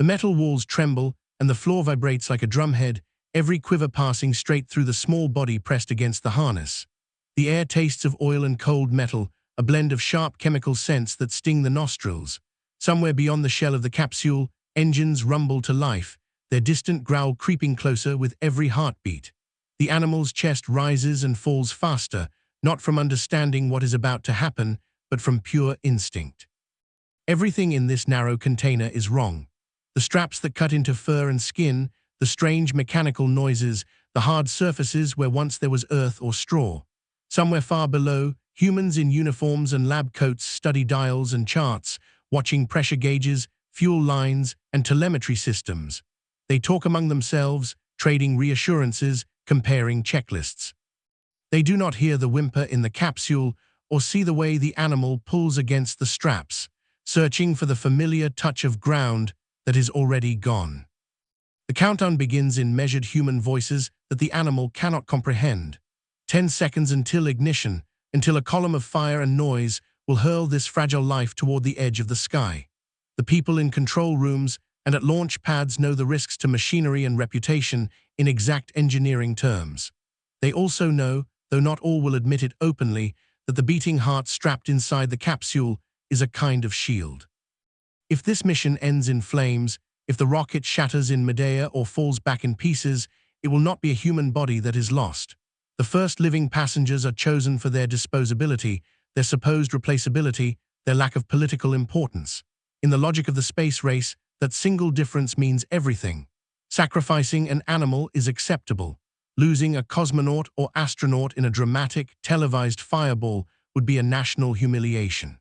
The metal walls tremble, and the floor vibrates like a drumhead, every quiver passing straight through the small body pressed against the harness. The air tastes of oil and cold metal, a blend of sharp chemical scents that sting the nostrils. Somewhere beyond the shell of the capsule, engines rumble to life, their distant growl creeping closer with every heartbeat. The animal's chest rises and falls faster, not from understanding what is about to happen, but from pure instinct. Everything in this narrow container is wrong. The straps that cut into fur and skin, the strange mechanical noises, the hard surfaces where once there was earth or straw. Somewhere far below, humans in uniforms and lab coats study dials and charts, watching pressure gauges, fuel lines, and telemetry systems. They talk among themselves, trading reassurances, comparing checklists. They do not hear the whimper in the capsule or see the way the animal pulls against the straps, searching for the familiar touch of ground that is already gone. The countdown begins in measured human voices that the animal cannot comprehend. 10 seconds until ignition, until a column of fire and noise will hurl this fragile life toward the edge of the sky. The people in control rooms and at launch pads know the risks to machinery and reputation in exact engineering terms. They also know, though not all will admit it openly, that the beating heart strapped inside the capsule is a kind of shield. If this mission ends in flames, if the rocket shatters in midair or falls back in pieces, it will not be a human body that is lost. The first living passengers are chosen for their disposability, their supposed replaceability, their lack of political importance. In the logic of the space race, that single difference means everything. Sacrificing an animal is acceptable. Losing a cosmonaut or astronaut in a dramatic, televised fireball would be a national humiliation.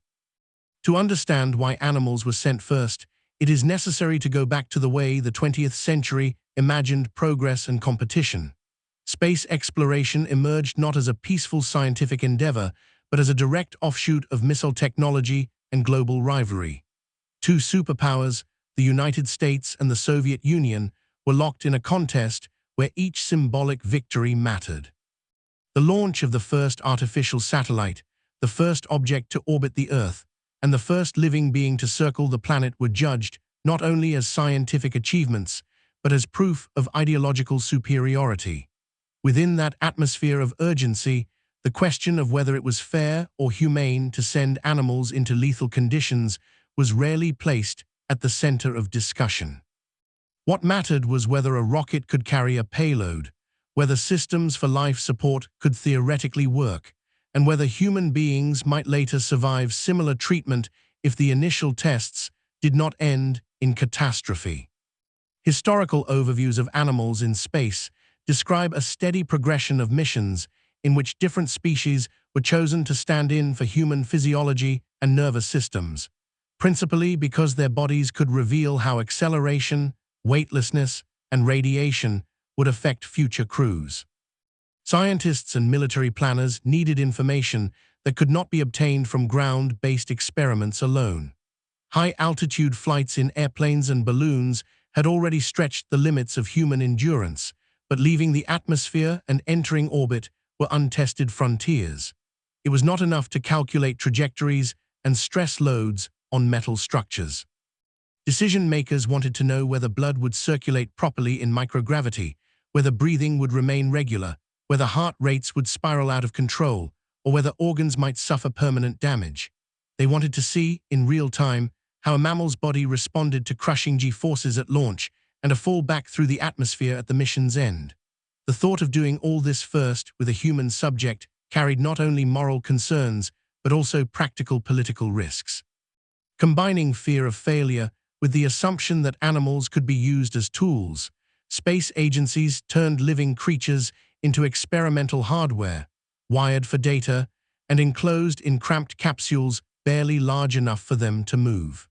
To understand why animals were sent first, it is necessary to go back to the way the 20th century imagined progress and competition. Space exploration emerged not as a peaceful scientific endeavor, but as a direct offshoot of missile technology and global rivalry. Two superpowers, the United States and the Soviet Union, were locked in a contest where each symbolic victory mattered. The launch of the first artificial satellite, the first object to orbit the Earth, and the first living being to circle the planet were judged not only as scientific achievements, but as proof of ideological superiority. Within that atmosphere of urgency, the question of whether it was fair or humane to send animals into lethal conditions was rarely placed at the center of discussion. What mattered was whether a rocket could carry a payload, whether systems for life support could theoretically work, and whether human beings might later survive similar treatment if the initial tests did not end in catastrophe. Historical overviews of animals in space describe a steady progression of missions in which different species were chosen to stand in for human physiology and nervous systems, principally because their bodies could reveal how acceleration, weightlessness, and radiation would affect future crews. Scientists and military planners needed information that could not be obtained from ground-based experiments alone. High-altitude flights in airplanes and balloons had already stretched the limits of human endurance, but leaving the atmosphere and entering orbit were untested frontiers. It was not enough to calculate trajectories and stress loads on metal structures. Decision-makers wanted to know whether blood would circulate properly in microgravity, whether breathing would remain regular, whether heart rates would spiral out of control, or whether organs might suffer permanent damage. They wanted to see, in real time, how a mammal's body responded to crushing G-forces at launch and a fall back through the atmosphere at the mission's end. The thought of doing all this first with a human subject carried not only moral concerns, but also practical political risks. Combining fear of failure with the assumption that animals could be used as tools, space agencies turned living creatures into experimental hardware, wired for data, and enclosed in cramped capsules barely large enough for them to move.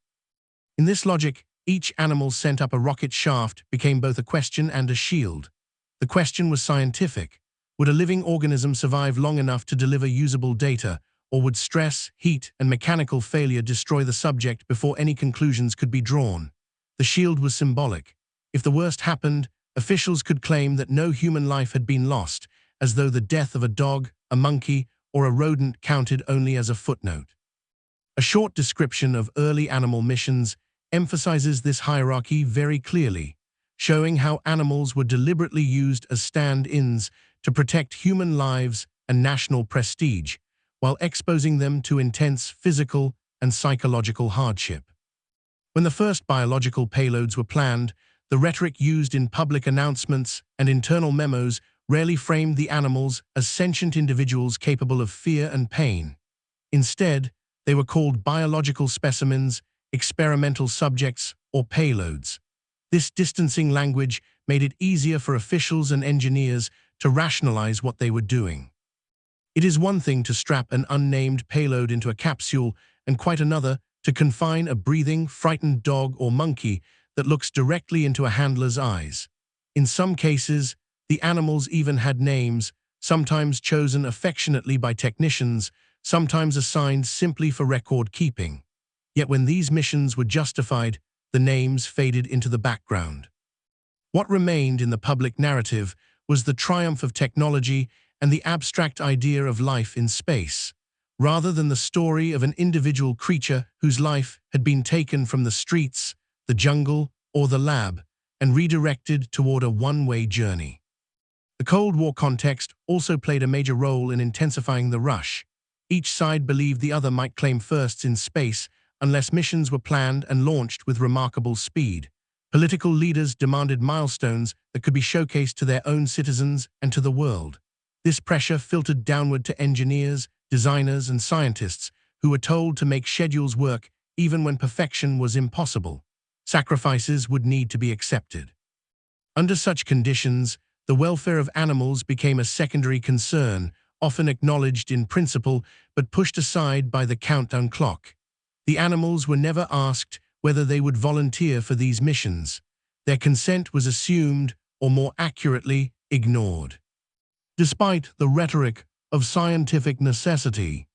In this logic, each animal sent up a rocket shaft became both a question and a shield. The question was scientific. Would a living organism survive long enough to deliver usable data, or would stress, heat, and mechanical failure destroy the subject before any conclusions could be drawn? The shield was symbolic. If the worst happened, officials could claim that no human life had been lost, as though the death of a dog, a monkey, or a rodent counted only as a footnote. A short description of early animal missions emphasizes this hierarchy very clearly, showing how animals were deliberately used as stand-ins to protect human lives and national prestige, while exposing them to intense physical and psychological hardship. When the first biological payloads were planned, the rhetoric used in public announcements and internal memos rarely framed the animals as sentient individuals capable of fear and pain. Instead, they were called biological specimens, experimental subjects, or payloads. This distancing language made it easier for officials and engineers to rationalize what they were doing. It is one thing to strap an unnamed payload into a capsule and quite another to confine a breathing, frightened dog or monkey that looks directly into a handler's eyes. In some cases, the animals even had names, sometimes chosen affectionately by technicians, sometimes assigned simply for record keeping. Yet when these missions were justified, the names faded into the background. What remained in the public narrative was the triumph of technology and the abstract idea of life in space, rather than the story of an individual creature whose life had been taken from the streets, the jungle, or the lab, and redirected toward a one-way journey. The Cold War context also played a major role in intensifying the rush. Each side believed the other might claim firsts in space unless missions were planned and launched with remarkable speed. Political leaders demanded milestones that could be showcased to their own citizens and to the world. This pressure filtered downward to engineers, designers, and scientists who were told to make schedules work even when perfection was impossible. Sacrifices would need to be accepted. Under such conditions, the welfare of animals became a secondary concern, often acknowledged in principle but pushed aside by the countdown clock. The animals were never asked whether they would volunteer for these missions. Their consent was assumed, or more accurately, ignored. Despite the rhetoric of scientific necessity,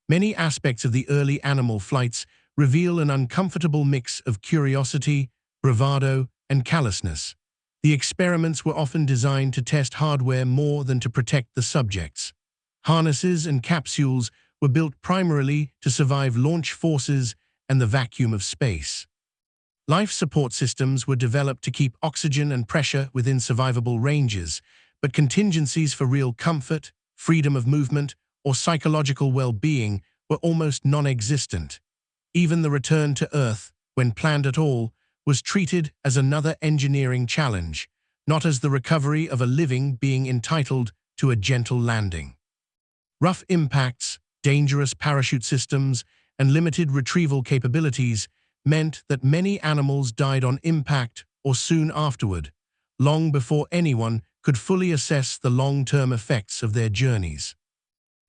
many aspects of the early animal flights reveal an uncomfortable mix of curiosity, bravado, and callousness. The experiments were often designed to test hardware more than to protect the subjects. Harnesses and capsules were built primarily to survive launch forces and the vacuum of space. Life support systems were developed to keep oxygen and pressure within survivable ranges, but contingencies for real comfort, freedom of movement, or psychological well-being were almost non-existent. Even the return to Earth, when planned at all, was treated as another engineering challenge, not as the recovery of a living being entitled to a gentle landing. Rough impacts, dangerous parachute systems, and limited retrieval capabilities meant that many animals died on impact or soon afterward, long before anyone could fully assess the long-term effects of their journeys.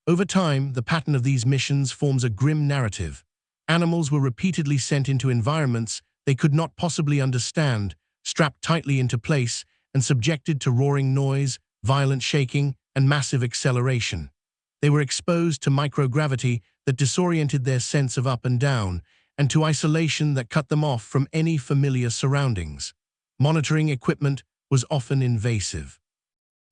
Over time, the pattern of these missions forms a grim narrative. Animals were repeatedly sent into environments they could not possibly understand, strapped tightly into place, and subjected to roaring noise, violent shaking, and massive acceleration. They were exposed to microgravity that disoriented their sense of up and down, and to isolation that cut them off from any familiar surroundings. Monitoring equipment was often invasive.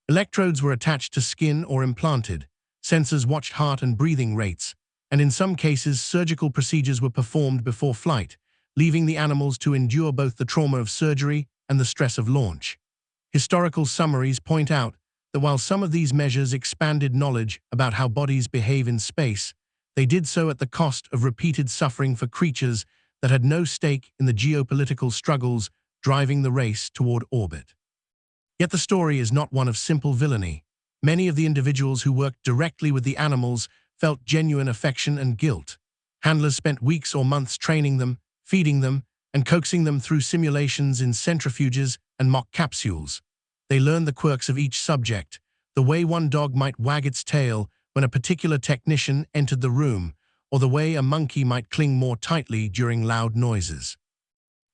Electrodes were attached to skin or implanted, sensors watched heart and breathing rates, and in some cases surgical procedures were performed before flight, leaving the animals to endure both the trauma of surgery and the stress of launch. Historical summaries point out that while some of these measures expanded knowledge about how bodies behave in space, they did so at the cost of repeated suffering for creatures that had no stake in the geopolitical struggles driving the race toward orbit. Yet the story is not one of simple villainy. Many of the individuals who worked directly with the animals felt genuine affection and guilt. Handlers spent weeks or months training them, feeding them, and coaxing them through simulations in centrifuges and mock capsules. They learned the quirks of each subject, the way one dog might wag its tail when a particular technician entered the room, or the way a monkey might cling more tightly during loud noises.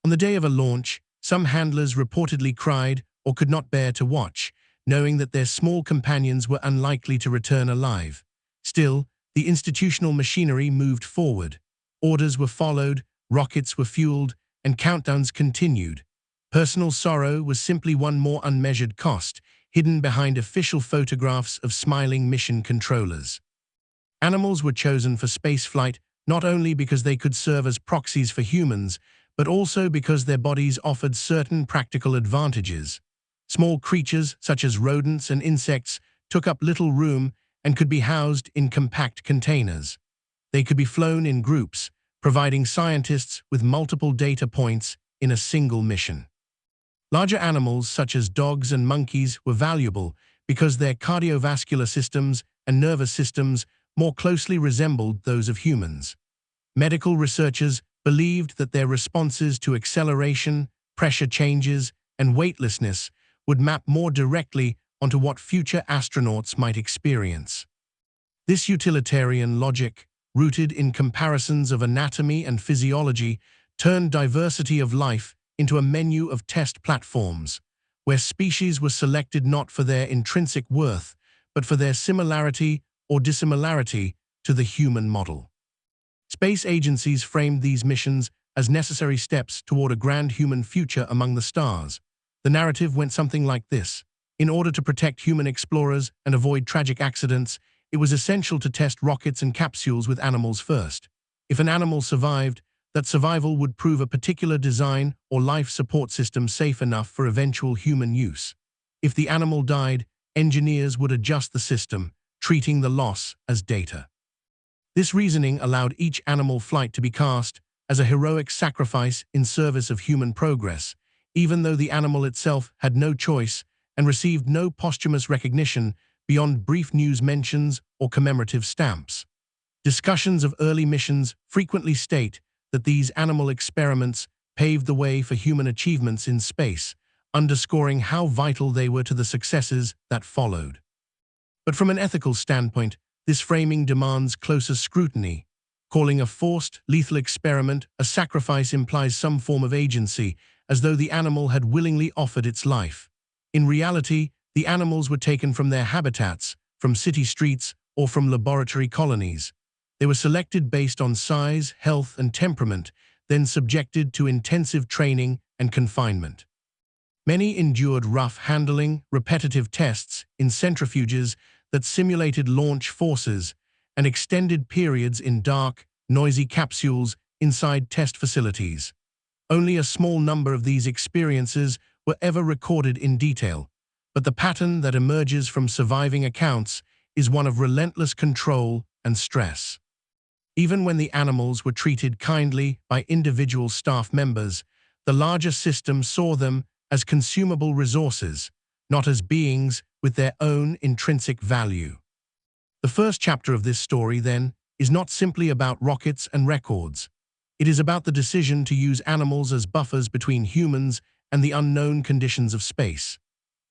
On the day of a launch, some handlers reportedly cried or could not bear to watch, knowing that their small companions were unlikely to return alive. Still, the institutional machinery moved forward. Orders were followed, rockets were fueled, and countdowns continued. Personal sorrow was simply one more unmeasured cost, hidden behind official photographs of smiling mission controllers. Animals were chosen for spaceflight not only because they could serve as proxies for humans, but also because their bodies offered certain practical advantages. Small creatures, such as rodents and insects, took up little room and could be housed in compact containers. They could be flown in groups, providing scientists with multiple data points in a single mission. Larger animals, such as dogs and monkeys, were valuable because their cardiovascular systems and nervous systems more closely resembled those of humans. Medical researchers believed that their responses to acceleration, pressure changes, and weightlessness would map more directly onto what future astronauts might experience. This utilitarian logic, rooted in comparisons of anatomy and physiology, turned diversity of life into a menu of test platforms, where species were selected not for their intrinsic worth, but for their similarity or dissimilarity to the human model. Space agencies framed these missions as necessary steps toward a grand human future among the stars. The narrative went something like this. In order to protect human explorers and avoid tragic accidents, it was essential to test rockets and capsules with animals first. If an animal survived, that survival would prove a particular design or life support system safe enough for eventual human use. If the animal died, engineers would adjust the system, treating the loss as data. This reasoning allowed each animal flight to be cast as a heroic sacrifice in service of human progress, even though the animal itself had no choice and received no posthumous recognition beyond brief news mentions or commemorative stamps. Discussions of early missions frequently state that these animal experiments paved the way for human achievements in space, underscoring how vital they were to the successes that followed. But from an ethical standpoint, this framing demands closer scrutiny. Calling a forced, lethal experiment a sacrifice implies some form of agency, as though the animal had willingly offered its life. In reality, the animals were taken from their habitats, from city streets, or from laboratory colonies. They were selected based on size, health, and temperament, then subjected to intensive training and confinement. Many endured rough handling, repetitive tests in centrifuges that simulated launch forces, and extended periods in dark, noisy capsules inside test facilities. Only a small number of these experiences were ever recorded in detail, but the pattern that emerges from surviving accounts is one of relentless control and stress. Even when the animals were treated kindly by individual staff members, the larger system saw them as consumable resources, not as beings with their own intrinsic value. The first chapter of this story, then, is not simply about rockets and records. It is about the decision to use animals as buffers between humans and the unknown conditions of space.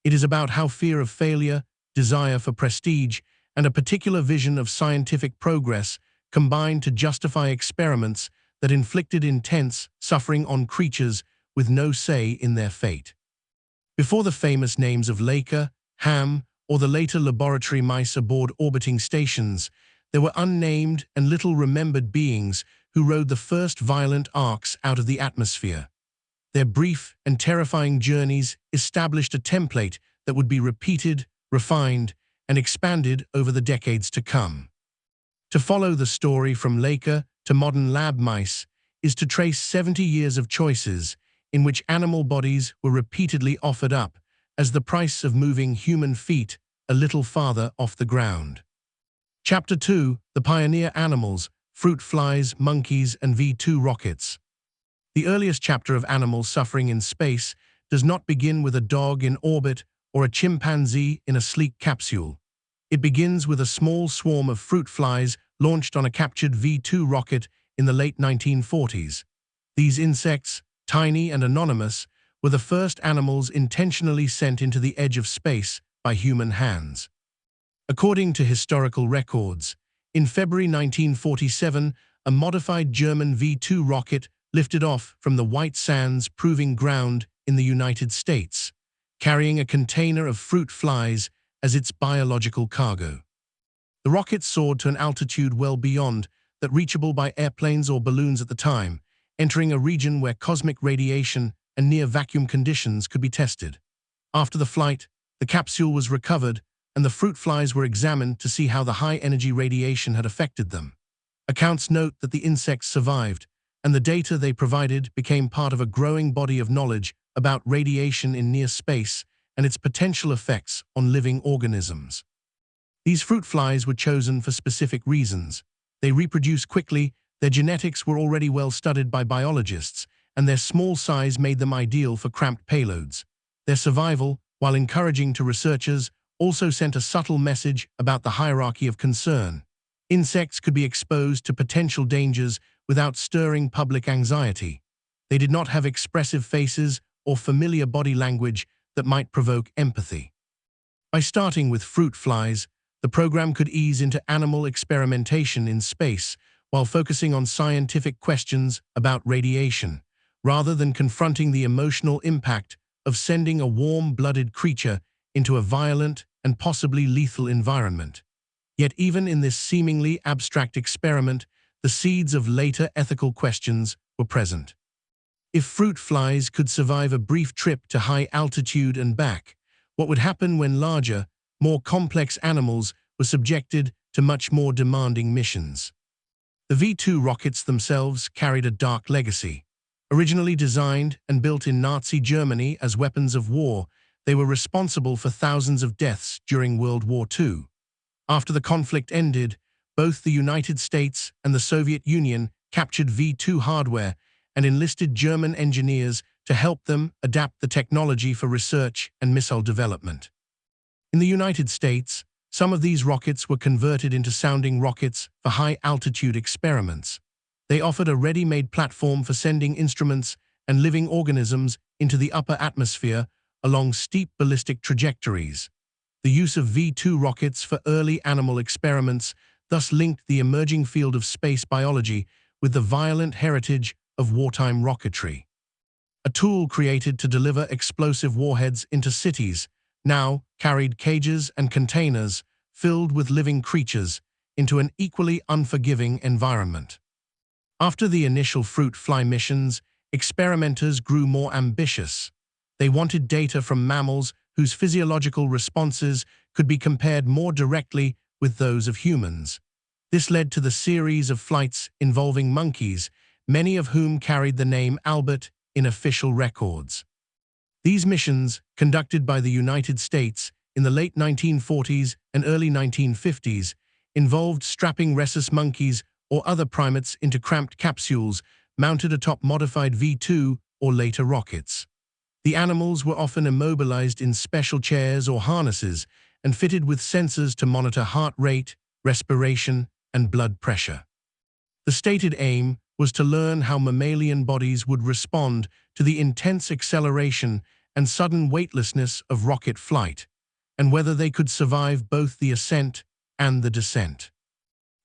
It is about how fear of failure, desire for prestige, and a particular vision of scientific progress combined to justify experiments that inflicted intense suffering on creatures with no say in their fate. Before the famous names of Laika, Ham, or the later laboratory mice aboard orbiting stations, there were unnamed and little-remembered beings who rode the first violent arcs out of the atmosphere. Their brief and terrifying journeys established a template that would be repeated, refined, and expanded over the decades to come. To follow the story from Laika to modern lab mice is to trace 70 years of choices in which animal bodies were repeatedly offered up as the price of moving human feet a little farther off the ground. Chapter 2: The Pioneer Animals, Fruit Flies, Monkeys, and V2 Rockets. The earliest chapter of animal suffering in space does not begin with a dog in orbit or a chimpanzee in a sleek capsule. It begins with a small swarm of fruit flies launched on a captured V2 rocket in the late 1940s. These insects, tiny and anonymous, were the first animals intentionally sent into the edge of space by human hands. According to historical records, in February 1947, a modified German V2 rocket lifted off from the White Sands Proving Ground in the United States, carrying a container of fruit flies as its biological cargo. The rocket soared to an altitude well beyond that reachable by airplanes or balloons at the time, entering a region where cosmic radiation and near-vacuum conditions could be tested. After the flight, the capsule was recovered and the fruit flies were examined to see how the high-energy radiation had affected them. Accounts note that the insects survived, and the data they provided became part of a growing body of knowledge about radiation in near space and its potential effects on living organisms. These fruit flies were chosen for specific reasons. They reproduce quickly, their genetics were already well studied by biologists, and their small size made them ideal for cramped payloads. Their survival, while encouraging to researchers, also sent a subtle message about the hierarchy of concern. Insects could be exposed to potential dangers without stirring public anxiety. They did not have expressive faces or familiar body language that might provoke empathy. By starting with fruit flies, the program could ease into animal experimentation in space while focusing on scientific questions about radiation, rather than confronting the emotional impact of sending a warm-blooded creature into a violent and possibly lethal environment. Yet even in this seemingly abstract experiment, the seeds of later ethical questions were present. If fruit flies could survive a brief trip to high altitude and back, what would happen when larger, more complex animals were subjected to much more demanding missions? The V-2 rockets themselves carried a dark legacy. Originally designed and built in Nazi Germany as weapons of war, they were responsible for thousands of deaths during World War II. After the conflict ended, both the United States and the Soviet Union captured V-2 hardware and enlisted German engineers to help them adapt the technology for research and missile development. In the United States, some of these rockets were converted into sounding rockets for high-altitude experiments. They offered a ready-made platform for sending instruments and living organisms into the upper atmosphere along steep ballistic trajectories. The use of V-2 rockets for early animal experiments thus linked the emerging field of space biology with the violent heritage of wartime rocketry. A tool created to deliver explosive warheads into cities now carried cages and containers filled with living creatures into an equally unforgiving environment. After the initial fruit fly missions, experimenters grew more ambitious. They wanted data from mammals whose physiological responses could be compared more directly with those of humans. This led to the series of flights involving monkeys, many of whom carried the name Albert in official records. These missions, conducted by the United States in the late 1940s and early 1950s, involved strapping rhesus monkeys or other primates into cramped capsules mounted atop modified V-2 or later rockets. The animals were often immobilized in special chairs or harnesses and fitted with sensors to monitor heart rate, respiration, and blood pressure. The stated aim was to learn how mammalian bodies would respond to the intense acceleration and sudden weightlessness of rocket flight, and whether they could survive both the ascent and the descent.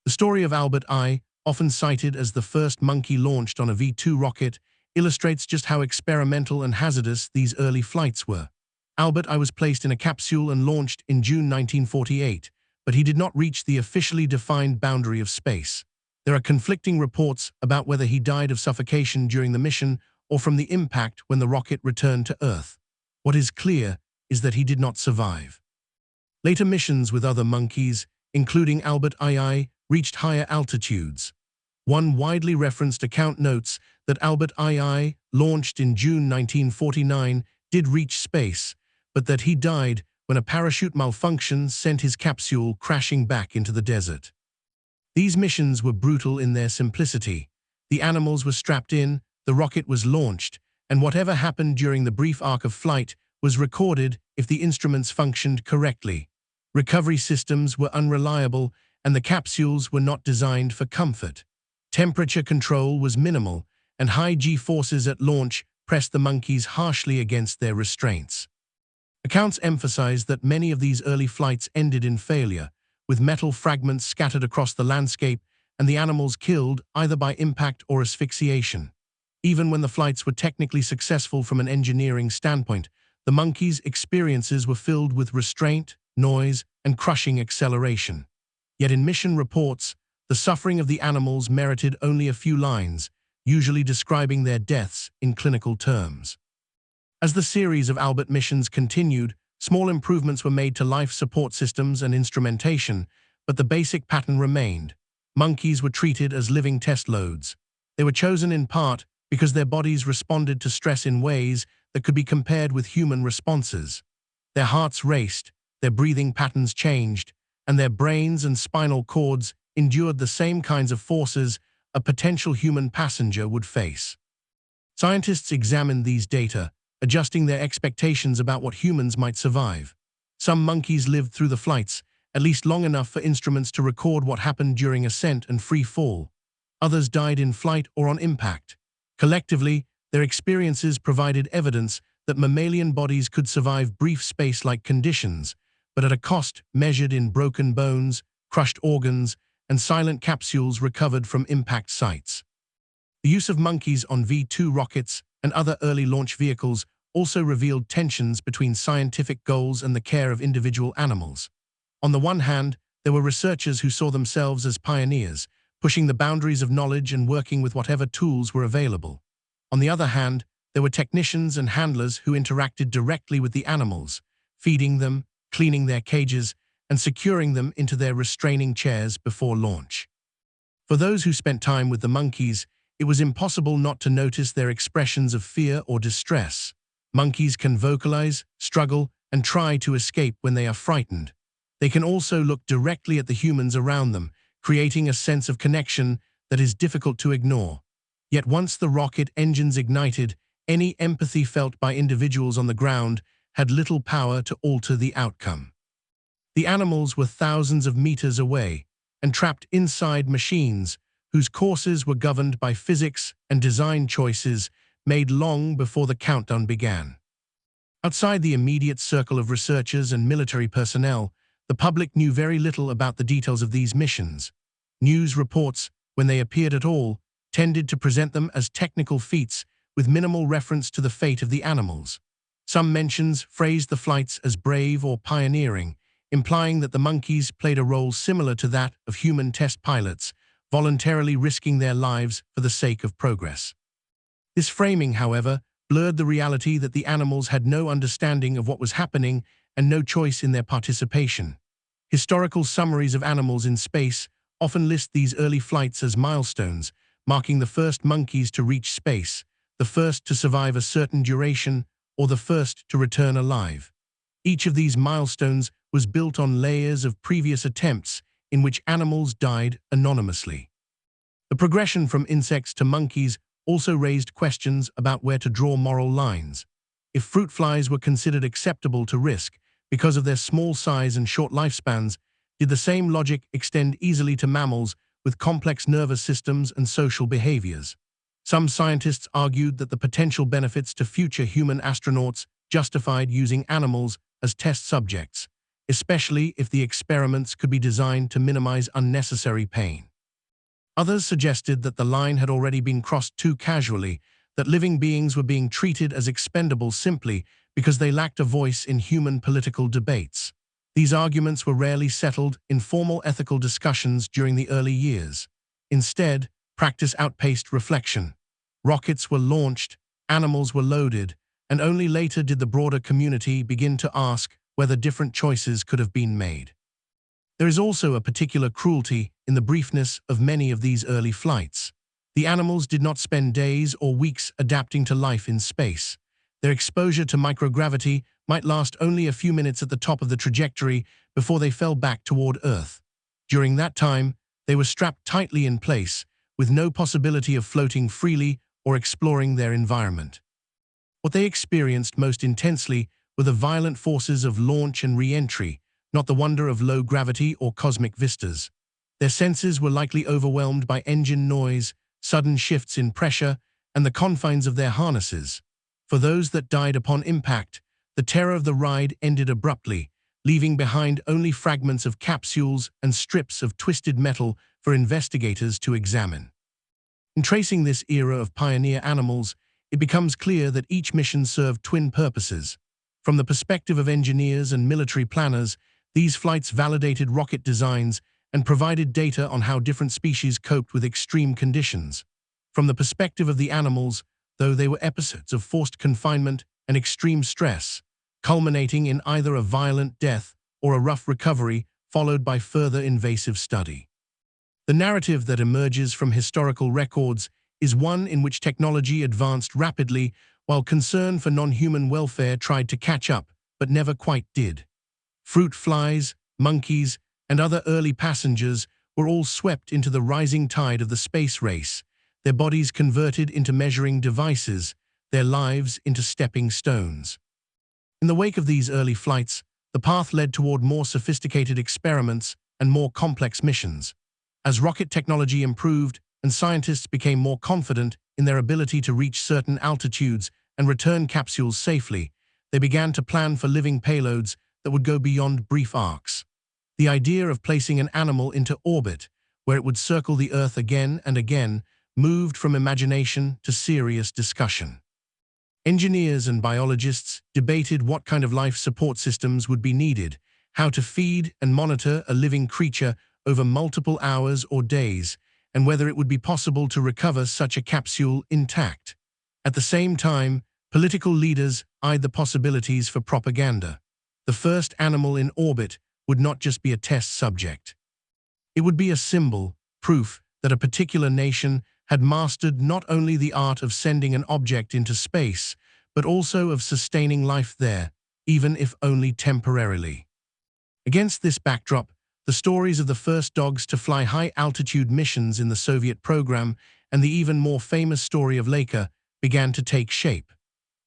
The story of Albert I, often cited as the first monkey launched on a V-2 rocket, illustrates just how experimental and hazardous these early flights were. Albert I was placed in a capsule and launched in June 1948, but he did not reach the officially defined boundary of space. There are conflicting reports about whether he died of suffocation during the mission or from the impact when the rocket returned to Earth. What is clear is that he did not survive. Later missions with other monkeys, including Albert II, reached higher altitudes. One widely referenced account notes that Albert II, launched in June 1949, did reach space, but that he died when a parachute malfunction sent his capsule crashing back into the desert. These missions were brutal in their simplicity. The animals were strapped in, the rocket was launched, and whatever happened during the brief arc of flight was recorded if the instruments functioned correctly. Recovery systems were unreliable, and the capsules were not designed for comfort. Temperature control was minimal, and high G-forces at launch pressed the monkeys harshly against their restraints. Accounts emphasize that many of these early flights ended in failure, with metal fragments scattered across the landscape and the animals killed either by impact or asphyxiation. Even when the flights were technically successful from an engineering standpoint, the monkeys' experiences were filled with restraint, noise, and crushing acceleration. Yet in mission reports, the suffering of the animals merited only a few lines, usually describing their deaths in clinical terms. As the series of Albert missions continued, small improvements were made to life support systems and instrumentation, but the basic pattern remained. Monkeys were treated as living test loads. They were chosen in part because their bodies responded to stress in ways that could be compared with human responses. Their hearts raced, their breathing patterns changed, and their brains and spinal cords endured the same kinds of forces a potential human passenger would face. Scientists examined these data, adjusting their expectations about what humans might survive. Some monkeys lived through the flights, at least long enough for instruments to record what happened during ascent and free fall. Others died in flight or on impact. Collectively, their experiences provided evidence that mammalian bodies could survive brief space-like conditions, but at a cost measured in broken bones, crushed organs, and silent capsules recovered from impact sites. The use of monkeys on V-2 rockets and other early launch vehicles also revealed tensions between scientific goals and the care of individual animals. On the one hand, there were researchers who saw themselves as pioneers, pushing the boundaries of knowledge and working with whatever tools were available. On the other hand, there were technicians and handlers who interacted directly with the animals, feeding them, cleaning their cages, and securing them into their restraining chairs before launch. For those who spent time with the monkeys, it was impossible not to notice their expressions of fear or distress. Monkeys can vocalize, struggle, and try to escape when they are frightened. They can also look directly at the humans around them, creating a sense of connection that is difficult to ignore. Yet once the rocket engines ignited, any empathy felt by individuals on the ground had little power to alter the outcome. The animals were thousands of meters away and trapped inside machines whose courses were governed by physics and design choices made long before the countdown began. Outside the immediate circle of researchers and military personnel, the public knew very little about the details of these missions. News reports, when they appeared at all, tended to present them as technical feats with minimal reference to the fate of the animals. Some mentions phrased the flights as brave or pioneering, implying that the monkeys played a role similar to that of human test pilots, voluntarily risking their lives for the sake of progress. This framing, however, blurred the reality that the animals had no understanding of what was happening and no choice in their participation. Historical summaries of animals in space often list these early flights as milestones, marking the first monkeys to reach space, the first to survive a certain duration, or the first to return alive. Each of these milestones was built on layers of previous attempts in which animals died anonymously. The progression from insects to monkeys also raised questions about where to draw moral lines. If fruit flies were considered acceptable to risk because of their small size and short lifespans, did the same logic extend easily to mammals with complex nervous systems and social behaviors? Some scientists argued that the potential benefits to future human astronauts justified using animals as test subjects, especially if the experiments could be designed to minimize unnecessary pain. Others suggested that the line had already been crossed too casually, that living beings were being treated as expendable simply because they lacked a voice in human political debates. These arguments were rarely settled in formal ethical discussions during the early years. Instead, practice outpaced reflection. Rockets were launched, animals were loaded, and only later did the broader community begin to ask whether different choices could have been made. There is also a particular cruelty in the briefness of many of these early flights. The animals did not spend days or weeks adapting to life in space. Their exposure to microgravity might last only a few minutes at the top of the trajectory before they fell back toward Earth. During that time, they were strapped tightly in place, with no possibility of floating freely or exploring their environment. What they experienced most intensely were the violent forces of launch and re-entry, not the wonder of low gravity or cosmic vistas. Their senses were likely overwhelmed by engine noise, sudden shifts in pressure, and the confines of their harnesses. For those that died upon impact, the terror of the ride ended abruptly, leaving behind only fragments of capsules and strips of twisted metal for investigators to examine. In tracing this era of pioneer animals, it becomes clear that each mission served twin purposes. From the perspective of engineers and military planners, these flights validated rocket designs and provided data on how different species coped with extreme conditions. From the perspective of the animals, though, they were episodes of forced confinement and extreme stress, culminating in either a violent death or a rough recovery followed by further invasive study. The narrative that emerges from historical records is one in which technology advanced rapidly while concern for non-human welfare tried to catch up, but never quite did. Fruit flies, monkeys, and other early passengers were all swept into the rising tide of the space race, their bodies converted into measuring devices, their lives into stepping stones. In the wake of these early flights, the path led toward more sophisticated experiments and more complex missions. As rocket technology improved and scientists became more confident in their ability to reach certain altitudes and return capsules safely, they began to plan for living payloads that would go beyond brief arcs. The idea of placing an animal into orbit, where it would circle the Earth again and again, moved from imagination to serious discussion. Engineers and biologists debated what kind of life support systems would be needed, how to feed and monitor a living creature over multiple hours or days, and whether it would be possible to recover such a capsule intact. At the same time, political leaders eyed the possibilities for propaganda. The first animal in orbit would not just be a test subject. It would be a symbol, proof that a particular nation had mastered not only the art of sending an object into space, but also of sustaining life there, even if only temporarily. Against this backdrop, the stories of the first dogs to fly high-altitude missions in the Soviet program and the even more famous story of Laika began to take shape.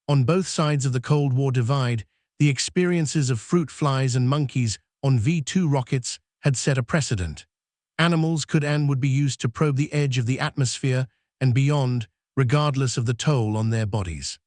On both sides of the Cold War divide, the experiences of fruit flies and monkeys on V-2 rockets had set a precedent. Animals could and would be used to probe the edge of the atmosphere and beyond, regardless of the toll on their bodies.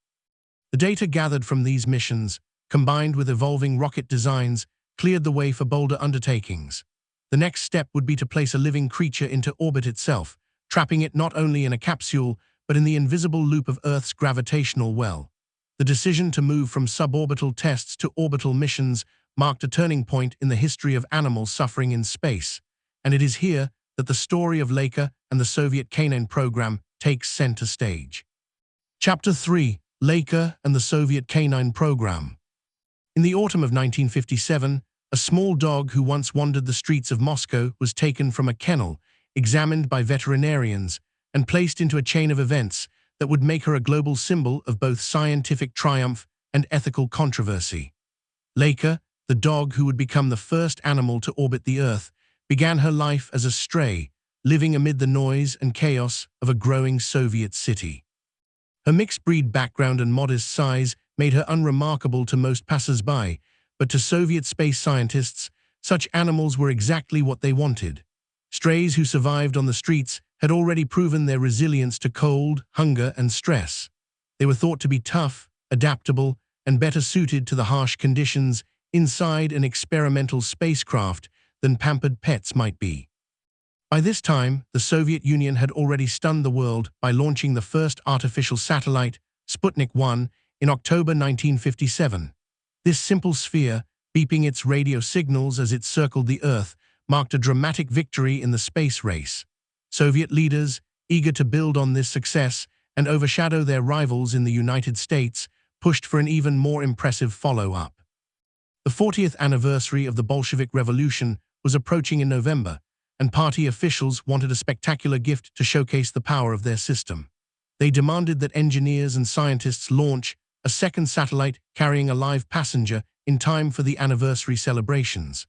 The data gathered from these missions, combined with evolving rocket designs, cleared the way for bolder undertakings. The next step would be to place a living creature into orbit itself, trapping it not only in a capsule, but in the invisible loop of Earth's gravitational well. The decision to move from suborbital tests to orbital missions marked a turning point in the history of animal suffering in space, and it is here that the story of Laika and the Soviet Canine Program takes center stage. Chapter 3: Laika and the Soviet Canine Program. In the autumn of 1957, a small dog who once wandered the streets of Moscow was taken from a kennel, examined by veterinarians, and placed into a chain of events that would make her a global symbol of both scientific triumph and ethical controversy. Laika, the dog who would become the first animal to orbit the Earth, began her life as a stray, living amid the noise and chaos of a growing Soviet city. Her mixed-breed background and modest size made her unremarkable to most passers-by, but to Soviet space scientists, such animals were exactly what they wanted. Strays who survived on the streets had already proven their resilience to cold, hunger, and stress. They were thought to be tough, adaptable, and better suited to the harsh conditions inside an experimental spacecraft than pampered pets might be. By this time, the Soviet Union had already stunned the world by launching the first artificial satellite, Sputnik 1, in October 1957. This simple sphere, beeping its radio signals as it circled the Earth, marked a dramatic victory in the space race. Soviet leaders, eager to build on this success and overshadow their rivals in the United States, pushed for an even more impressive follow-up. The 40th anniversary of the Bolshevik Revolution was approaching in November, and party officials wanted a spectacular gift to showcase the power of their system. They demanded that engineers and scientists launch a second satellite carrying a live passenger in time for the anniversary celebrations.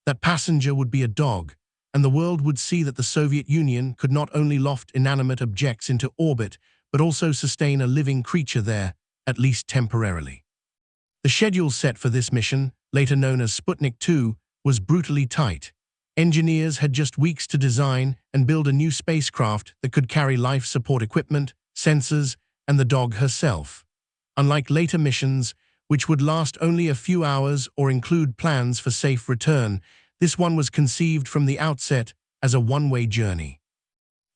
That passenger would be a dog, and the world would see that the Soviet Union could not only loft inanimate objects into orbit, but also sustain a living creature there, at least temporarily. The schedule set for this mission, later known as Sputnik 2, was brutally tight. Engineers had just weeks to design and build a new spacecraft that could carry life support equipment, sensors, and the dog herself. Unlike later missions, which would last only a few hours or include plans for safe return, this one was conceived from the outset as a one-way journey.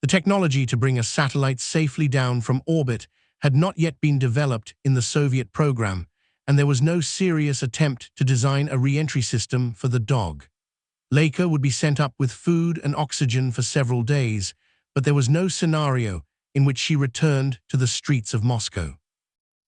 The technology to bring a satellite safely down from orbit had not yet been developed in the Soviet program, and there was no serious attempt to design a re-entry system for the dog. Laika would be sent up with food and oxygen for several days, but there was no scenario in which she returned to the streets of Moscow.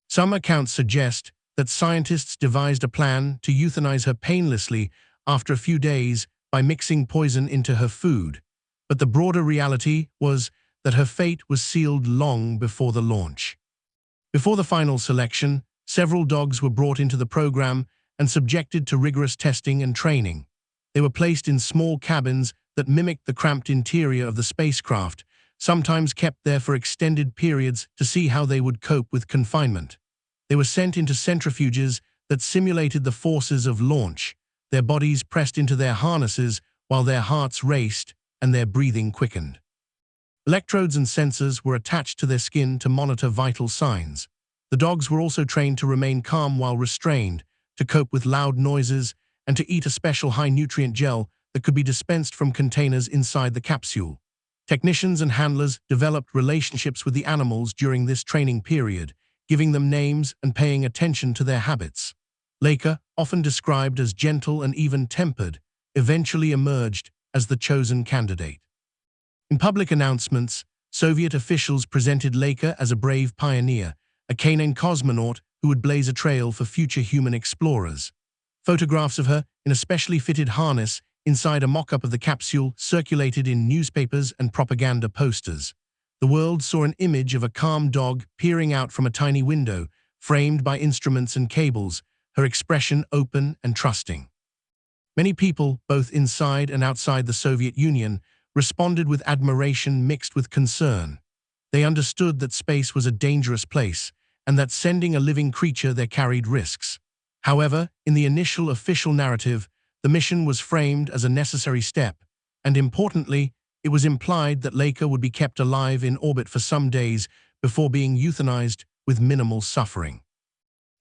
Some accounts suggest that scientists devised a plan to euthanize her painlessly after a few days by mixing poison into her food, but the broader reality was that her fate was sealed long before the launch. Before the final selection, several dogs were brought into the program and subjected to rigorous testing and training. They were placed in small cabins that mimicked the cramped interior of the spacecraft, sometimes kept there for extended periods to see how they would cope with confinement. They were sent into centrifuges that simulated the forces of launch, their bodies pressed into their harnesses while their hearts raced and their breathing quickened. Electrodes and sensors were attached to their skin to monitor vital signs. The dogs were also trained to remain calm while restrained, to cope with loud noises, and to eat a special high-nutrient gel that could be dispensed from containers inside the capsule. Technicians and handlers developed relationships with the animals during this training period, giving them names and paying attention to their habits. Laika, often described as gentle and even-tempered, eventually emerged as the chosen candidate. In public announcements, Soviet officials presented Laika as a brave pioneer, a canine cosmonaut who would blaze a trail for future human explorers. Photographs of her in a specially fitted harness inside a mock-up of the capsule circulated in newspapers and propaganda posters. The world saw an image of a calm dog peering out from a tiny window, framed by instruments and cables, her expression open and trusting. Many people, both inside and outside the Soviet Union, responded with admiration mixed with concern. They understood that space was a dangerous place, and that sending a living creature there carried risks. However, in the initial official narrative, the mission was framed as a necessary step, and importantly, it was implied that Laika would be kept alive in orbit for some days before being euthanized with minimal suffering.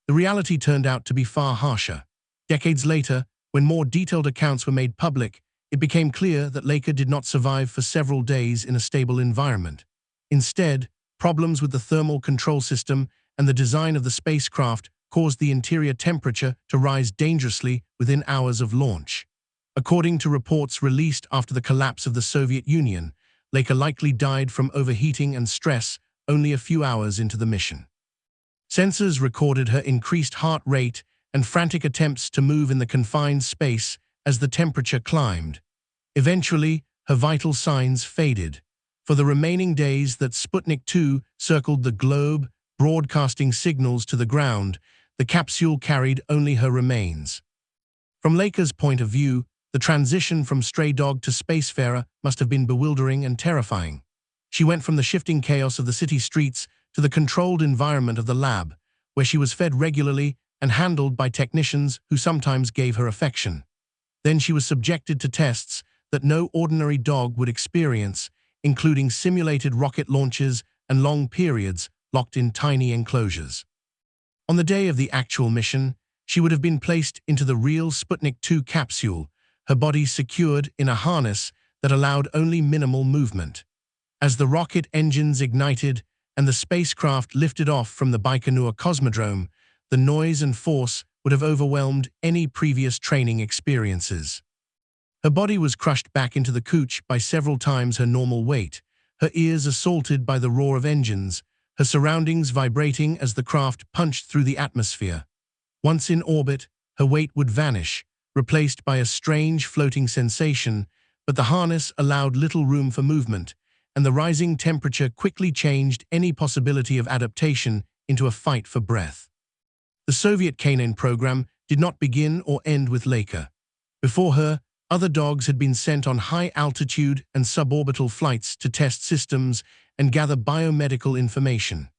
The reality turned out to be far harsher. Decades later, when more detailed accounts were made public, it became clear that Laika did not survive for several days in a stable environment. Instead, problems with the thermal control system and the design of the spacecraft caused the interior temperature to rise dangerously within hours of launch. According to reports released after the collapse of the Soviet Union, Laika likely died from overheating and stress only a few hours into the mission. Sensors recorded her increased heart rate and frantic attempts to move in the confined space as the temperature climbed. Eventually, her vital signs faded. For the remaining days that Sputnik 2 circled the globe, broadcasting signals to the ground, the capsule carried only her remains. From Laika's point of view, the transition from stray dog to spacefarer must have been bewildering and terrifying. She went from the shifting chaos of the city streets to the controlled environment of the lab, where she was fed regularly and handled by technicians who sometimes gave her affection. Then she was subjected to tests that no ordinary dog would experience, including simulated rocket launches and long periods locked in tiny enclosures. On the day of the actual mission, she would have been placed into the real Sputnik 2 capsule, her body secured in a harness that allowed only minimal movement. As the rocket engines ignited and the spacecraft lifted off from the Baikonur Cosmodrome, the noise and force would have overwhelmed any previous training experiences. Her body was crushed back into the couch by several times her normal weight, her ears assaulted by the roar of engines, her surroundings vibrating as the craft punched through the atmosphere. Once in orbit, her weight would vanish, replaced by a strange floating sensation, but the harness allowed little room for movement, and the rising temperature quickly changed any possibility of adaptation into a fight for breath. The Soviet Canine Program did not begin or end with Laika. Before her, other dogs had been sent on high-altitude and suborbital flights to test systems and gather biomedical information.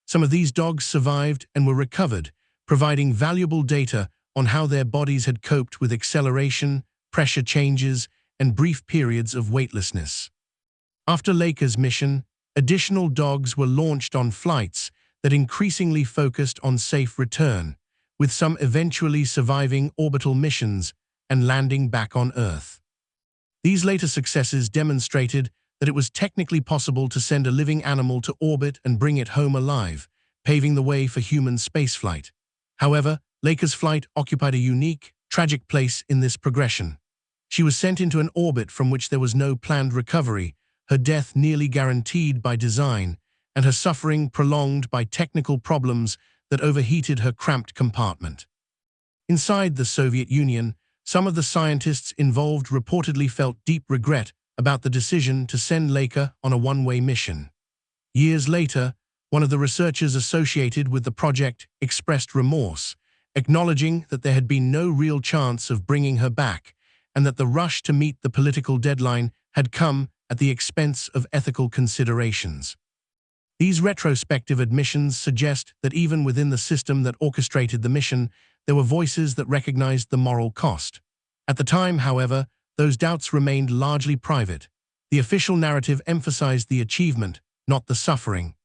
Some of these dogs survived and were recovered, providing valuable data on how their bodies had coped with acceleration, pressure changes, and brief periods of weightlessness. After Laika's mission, additional dogs were launched on flights that increasingly focused on safe return, with some eventually surviving orbital missions and landing back on Earth. These later successes demonstrated that it was technically possible to send a living animal to orbit and bring it home alive, paving the way for human spaceflight. However, Laika's flight occupied a unique, tragic place in this progression. She was sent into an orbit from which there was no planned recovery, her death nearly guaranteed by design, and her suffering prolonged by technical problems that overheated her cramped compartment. Inside the Soviet Union, some of the scientists involved reportedly felt deep regret about the decision to send Laika on a one-way mission. Years later, one of the researchers associated with the project expressed remorse, acknowledging that there had been no real chance of bringing her back, and that the rush to meet the political deadline had come at the expense of ethical considerations. These retrospective admissions suggest that even within the system that orchestrated the mission, there were voices that recognized the moral cost. At the time, however, those doubts remained largely private. The official narrative emphasized the achievement, not the suffering.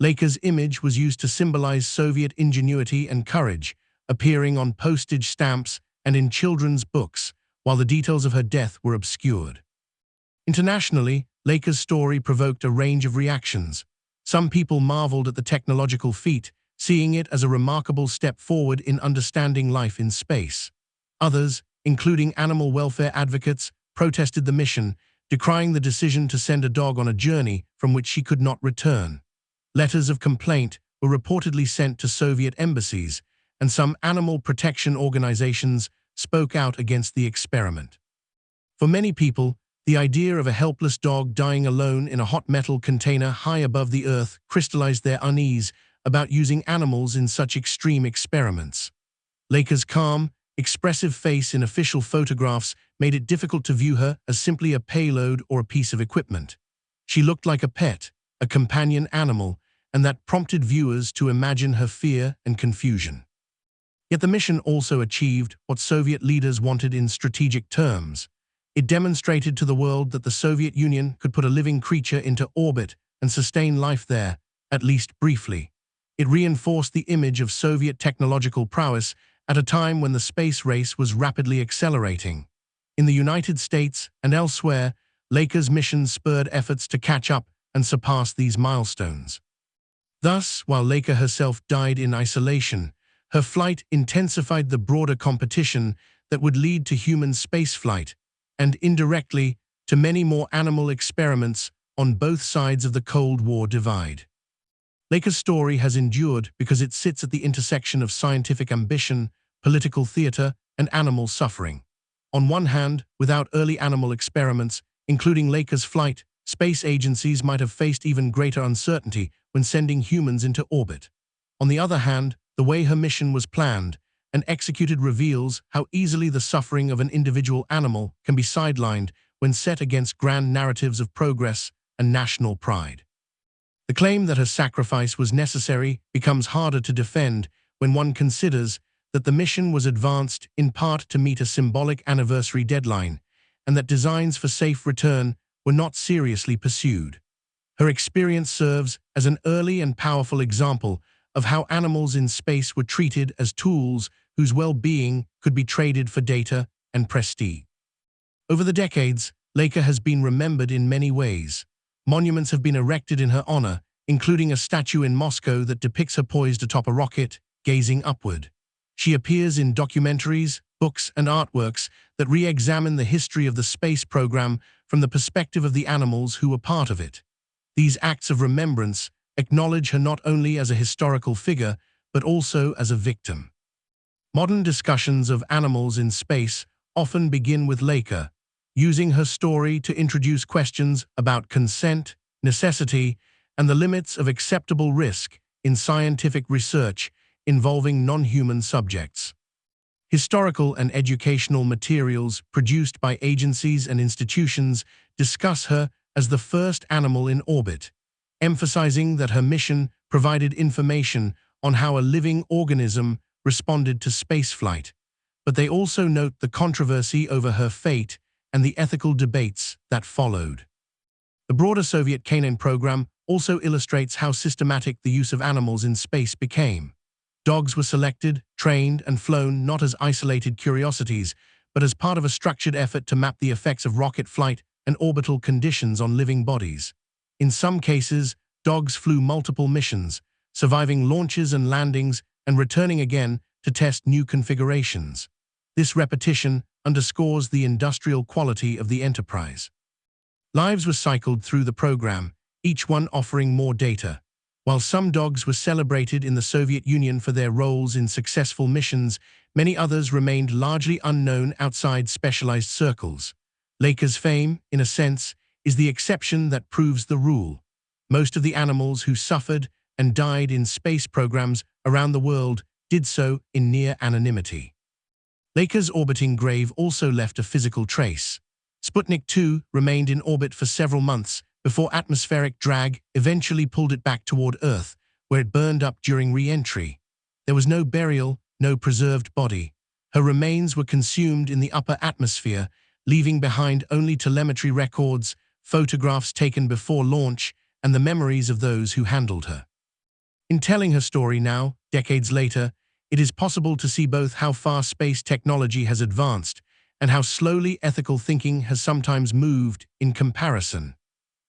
Laika's image was used to symbolize Soviet ingenuity and courage, appearing on postage stamps and in children's books, while the details of her death were obscured. Internationally, Laika's story provoked a range of reactions. Some people marveled at the technological feat, seeing it as a remarkable step forward in understanding life in space. Others, including animal welfare advocates, protested the mission, decrying the decision to send a dog on a journey from which she could not return. Letters of complaint were reportedly sent to Soviet embassies, and some animal protection organizations spoke out against the experiment. For many people, the idea of a helpless dog dying alone in a hot metal container high above the Earth crystallized their unease about using animals in such extreme experiments. Laika's calm, expressive face in official photographs made it difficult to view her as simply a payload or a piece of equipment. She looked like a pet, a companion animal, and that prompted viewers to imagine her fear and confusion. Yet the mission also achieved what Soviet leaders wanted in strategic terms. It demonstrated to the world that the Soviet Union could put a living creature into orbit and sustain life there, at least briefly. It reinforced the image of Soviet technological prowess at a time when the space race was rapidly accelerating. In the United States and elsewhere, Laika's mission spurred efforts to catch up and surpass these milestones. Thus, while Laika herself died in isolation, her flight intensified the broader competition that would lead to human spaceflight, and indirectly to many more animal experiments on both sides of the Cold War divide. Laika's story has endured because it sits at the intersection of scientific ambition, political theater, and animal suffering. On one hand, without early animal experiments, including Laika's flight, space agencies might have faced even greater uncertainty when sending humans into orbit. On the other hand, the way her mission was planned and executed reveals how easily the suffering of an individual animal can be sidelined when set against grand narratives of progress and national pride. The claim that her sacrifice was necessary becomes harder to defend when one considers that the mission was advanced in part to meet a symbolic anniversary deadline, and that designs for safe return were not seriously pursued. Her experience serves as an early and powerful example of how animals in space were treated as tools whose well-being could be traded for data and prestige. Over the decades, Laika has been remembered in many ways. Monuments have been erected in her honor, including a statue in Moscow that depicts her poised atop a rocket, gazing upward. She appears in documentaries, books, and artworks that re-examine the history of the space program from the perspective of the animals who were part of it. These acts of remembrance acknowledge her not only as a historical figure, but also as a victim. Modern discussions of animals in space often begin with Laika, using her story to introduce questions about consent, necessity, and the limits of acceptable risk in scientific research involving non-human subjects. Historical and educational materials produced by agencies and institutions discuss her as the first animal in orbit, emphasizing that her mission provided information on how a living organism responded to spaceflight, but they also note the controversy over her fate and the ethical debates that followed. The broader Soviet Canine Program also illustrates how systematic the use of animals in space became. Dogs were selected, trained, and flown not as isolated curiosities, but as part of a structured effort to map the effects of rocket flight and orbital conditions on living bodies. In some cases, dogs flew multiple missions, surviving launches and landings and returning again to test new configurations. This repetition underscores the industrial quality of the enterprise. Lives were cycled through the program, each one offering more data. While some dogs were celebrated in the Soviet Union for their roles in successful missions, many others remained largely unknown outside specialized circles. Laika's fame, in a sense, is the exception that proves the rule. Most of the animals who suffered and died in space programs around the world did so in near anonymity. Laika's orbiting grave also left a physical trace. Sputnik 2 remained in orbit for several months before atmospheric drag eventually pulled it back toward Earth, where it burned up during re-entry. There was no burial, no preserved body. Her remains were consumed in the upper atmosphere, leaving behind only telemetry records, photographs taken before launch, and the memories of those who handled her. In telling her story now, decades later, it is possible to see both how far space technology has advanced and how slowly ethical thinking has sometimes moved in comparison.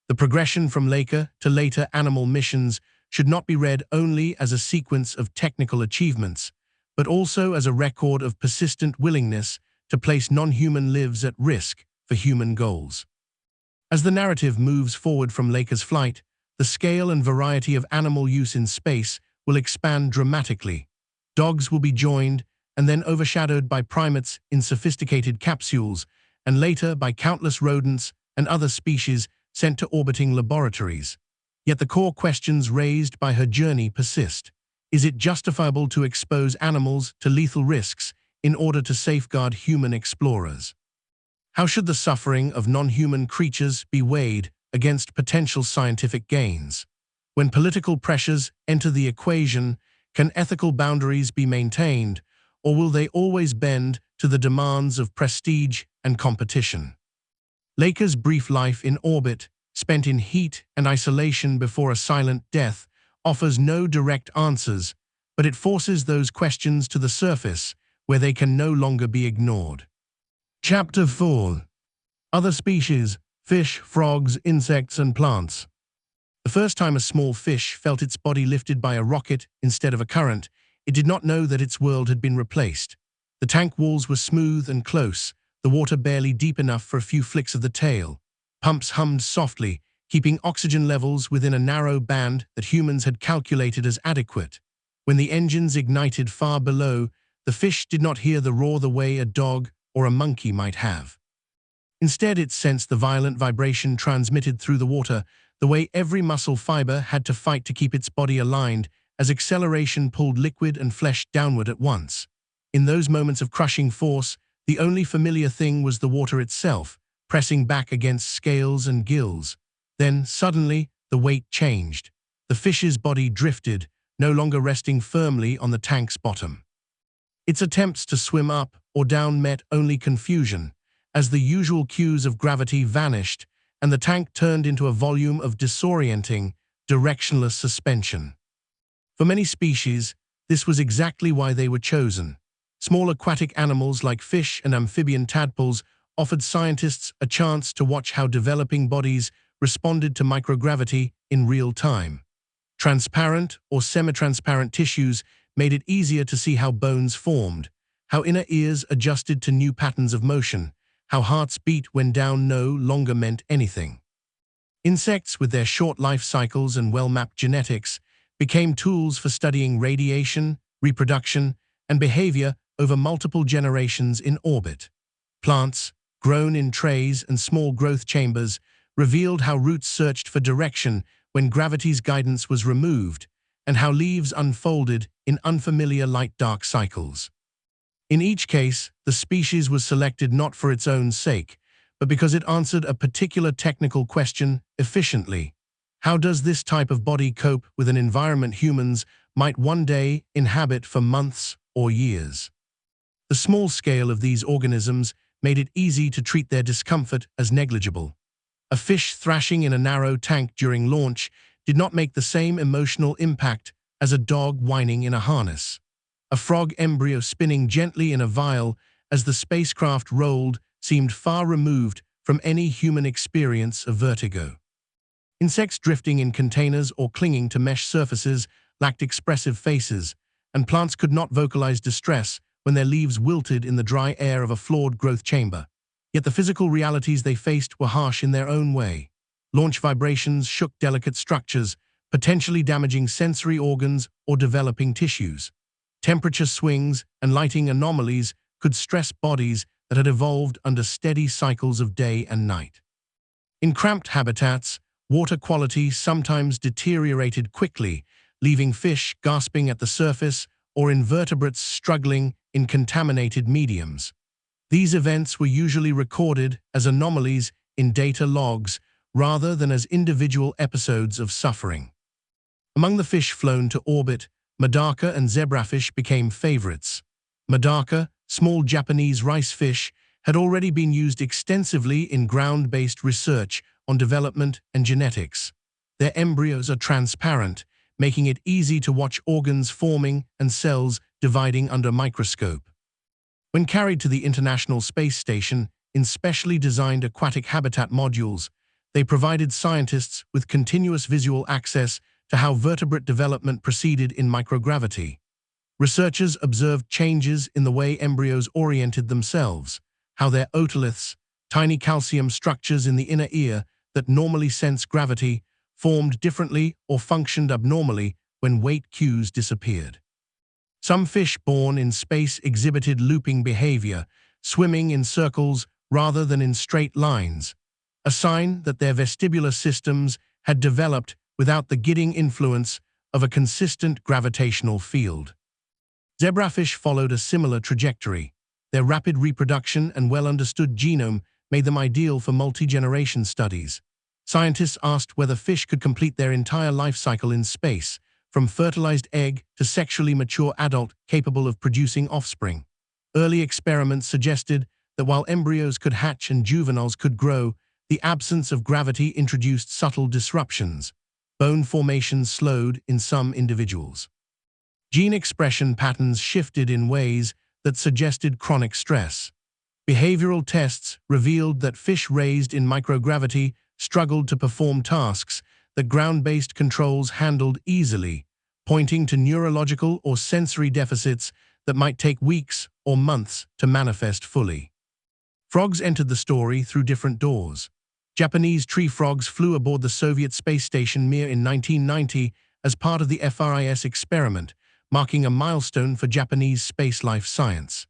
The progression from Laika to later animal missions should not be read only as a sequence of technical achievements, but also as a record of persistent willingness to place non-human lives at risk for human goals. As the narrative moves forward from Laika's flight, the scale and variety of animal use in space will expand dramatically. Dogs will be joined and then overshadowed by primates in sophisticated capsules, and later by countless rodents and other species sent to orbiting laboratories. Yet the core questions raised by her journey persist. Is it justifiable to expose animals to lethal risks in order to safeguard human explorers? How should the suffering of non-human creatures be weighed against potential scientific gains? When political pressures enter the equation, can ethical boundaries be maintained, or will they always bend to the demands of prestige and competition? Laika's brief life in orbit, spent in heat and isolation before a silent death, offers no direct answers, but it forces those questions to the surface where they can no longer be ignored. Chapter 4. Other species: fish, frogs, insects, and plants. The first time a small fish felt its body lifted by a rocket instead of a current, it did not know that its world had been replaced. The tank walls were smooth and close, the water barely deep enough for a few flicks of the tail. Pumps hummed softly, keeping oxygen levels within a narrow band that humans had calculated as adequate. When the engines ignited far below, the fish did not hear the roar the way a dog or a monkey might have. Instead, it sensed the violent vibration transmitted through the water, the way every muscle fiber had to fight to keep its body aligned as acceleration pulled liquid and flesh downward at once. In those moments of crushing force, the only familiar thing was the water itself, pressing back against scales and gills. Then, suddenly, the weight changed. The fish's body drifted, no longer resting firmly on the tank's bottom. Its attempts to swim up or down met only confusion, as the usual cues of gravity vanished and the tank turned into a volume of disorienting, directionless suspension. For many species, this was exactly why they were chosen. Small aquatic animals like fish and amphibian tadpoles offered scientists a chance to watch how developing bodies responded to microgravity in real time. Transparent or semi-transparent tissues made it easier to see how bones formed, how inner ears adjusted to new patterns of motion, how hearts beat when down no longer meant anything. Insects, with their short life cycles and well-mapped genetics, became tools for studying radiation, reproduction, and behavior over multiple generations in orbit. Plants, grown in trays and small growth chambers, revealed how roots searched for direction when gravity's guidance was removed, and how leaves unfolded in unfamiliar light-dark cycles. In each case, the species was selected not for its own sake, but because it answered a particular technical question efficiently. How does this type of body cope with an environment humans might one day inhabit for months or years? The small scale of these organisms made it easy to treat their discomfort as negligible. A fish thrashing in a narrow tank during launch did not make the same emotional impact as a dog whining in a harness. A frog embryo spinning gently in a vial as the spacecraft rolled seemed far removed from any human experience of vertigo. Insects drifting in containers or clinging to mesh surfaces lacked expressive faces, and plants could not vocalize distress when their leaves wilted in the dry air of a flawed growth chamber. Yet the physical realities they faced were harsh in their own way. Launch vibrations shook delicate structures, potentially damaging sensory organs or developing tissues. Temperature swings and lighting anomalies could stress bodies that had evolved under steady cycles of day and night. In cramped habitats, water quality sometimes deteriorated quickly, leaving fish gasping at the surface or invertebrates struggling in contaminated mediums. These events were usually recorded as anomalies in data logs rather than as individual episodes of suffering. Among the fish flown to orbit, Medaka and zebrafish became favorites. Medaka, small Japanese rice fish, had already been used extensively in ground-based research on development and genetics. Their embryos are transparent, making it easy to watch organs forming and cells dividing under a microscope. When carried to the International Space Station in specially designed aquatic habitat modules, they provided scientists with continuous visual access to how vertebrate development proceeded in microgravity. Researchers observed changes in the way embryos oriented themselves, how their otoliths, tiny calcium structures in the inner ear that normally sense gravity, formed differently or functioned abnormally when weight cues disappeared. Some fish born in space exhibited looping behavior, swimming in circles rather than in straight lines, a sign that their vestibular systems had developed without the guiding influence of a consistent gravitational field. Zebrafish followed a similar trajectory. Their rapid reproduction and well-understood genome made them ideal for multi-generation studies. Scientists asked whether fish could complete their entire life cycle in space, from fertilized egg to sexually mature adult capable of producing offspring. Early experiments suggested that while embryos could hatch and juveniles could grow, the absence of gravity introduced subtle disruptions. Bone formation slowed in some individuals. Gene expression patterns shifted in ways that suggested chronic stress. Behavioral tests revealed that fish raised in microgravity struggled to perform tasks that ground-based controls handled easily, pointing to neurological or sensory deficits that might take weeks or months to manifest fully. Frogs entered the story through different doors. Japanese tree frogs flew aboard the Soviet space station Mir in 1990 as part of the FRIS experiment, marking a milestone for Japanese spacelife science.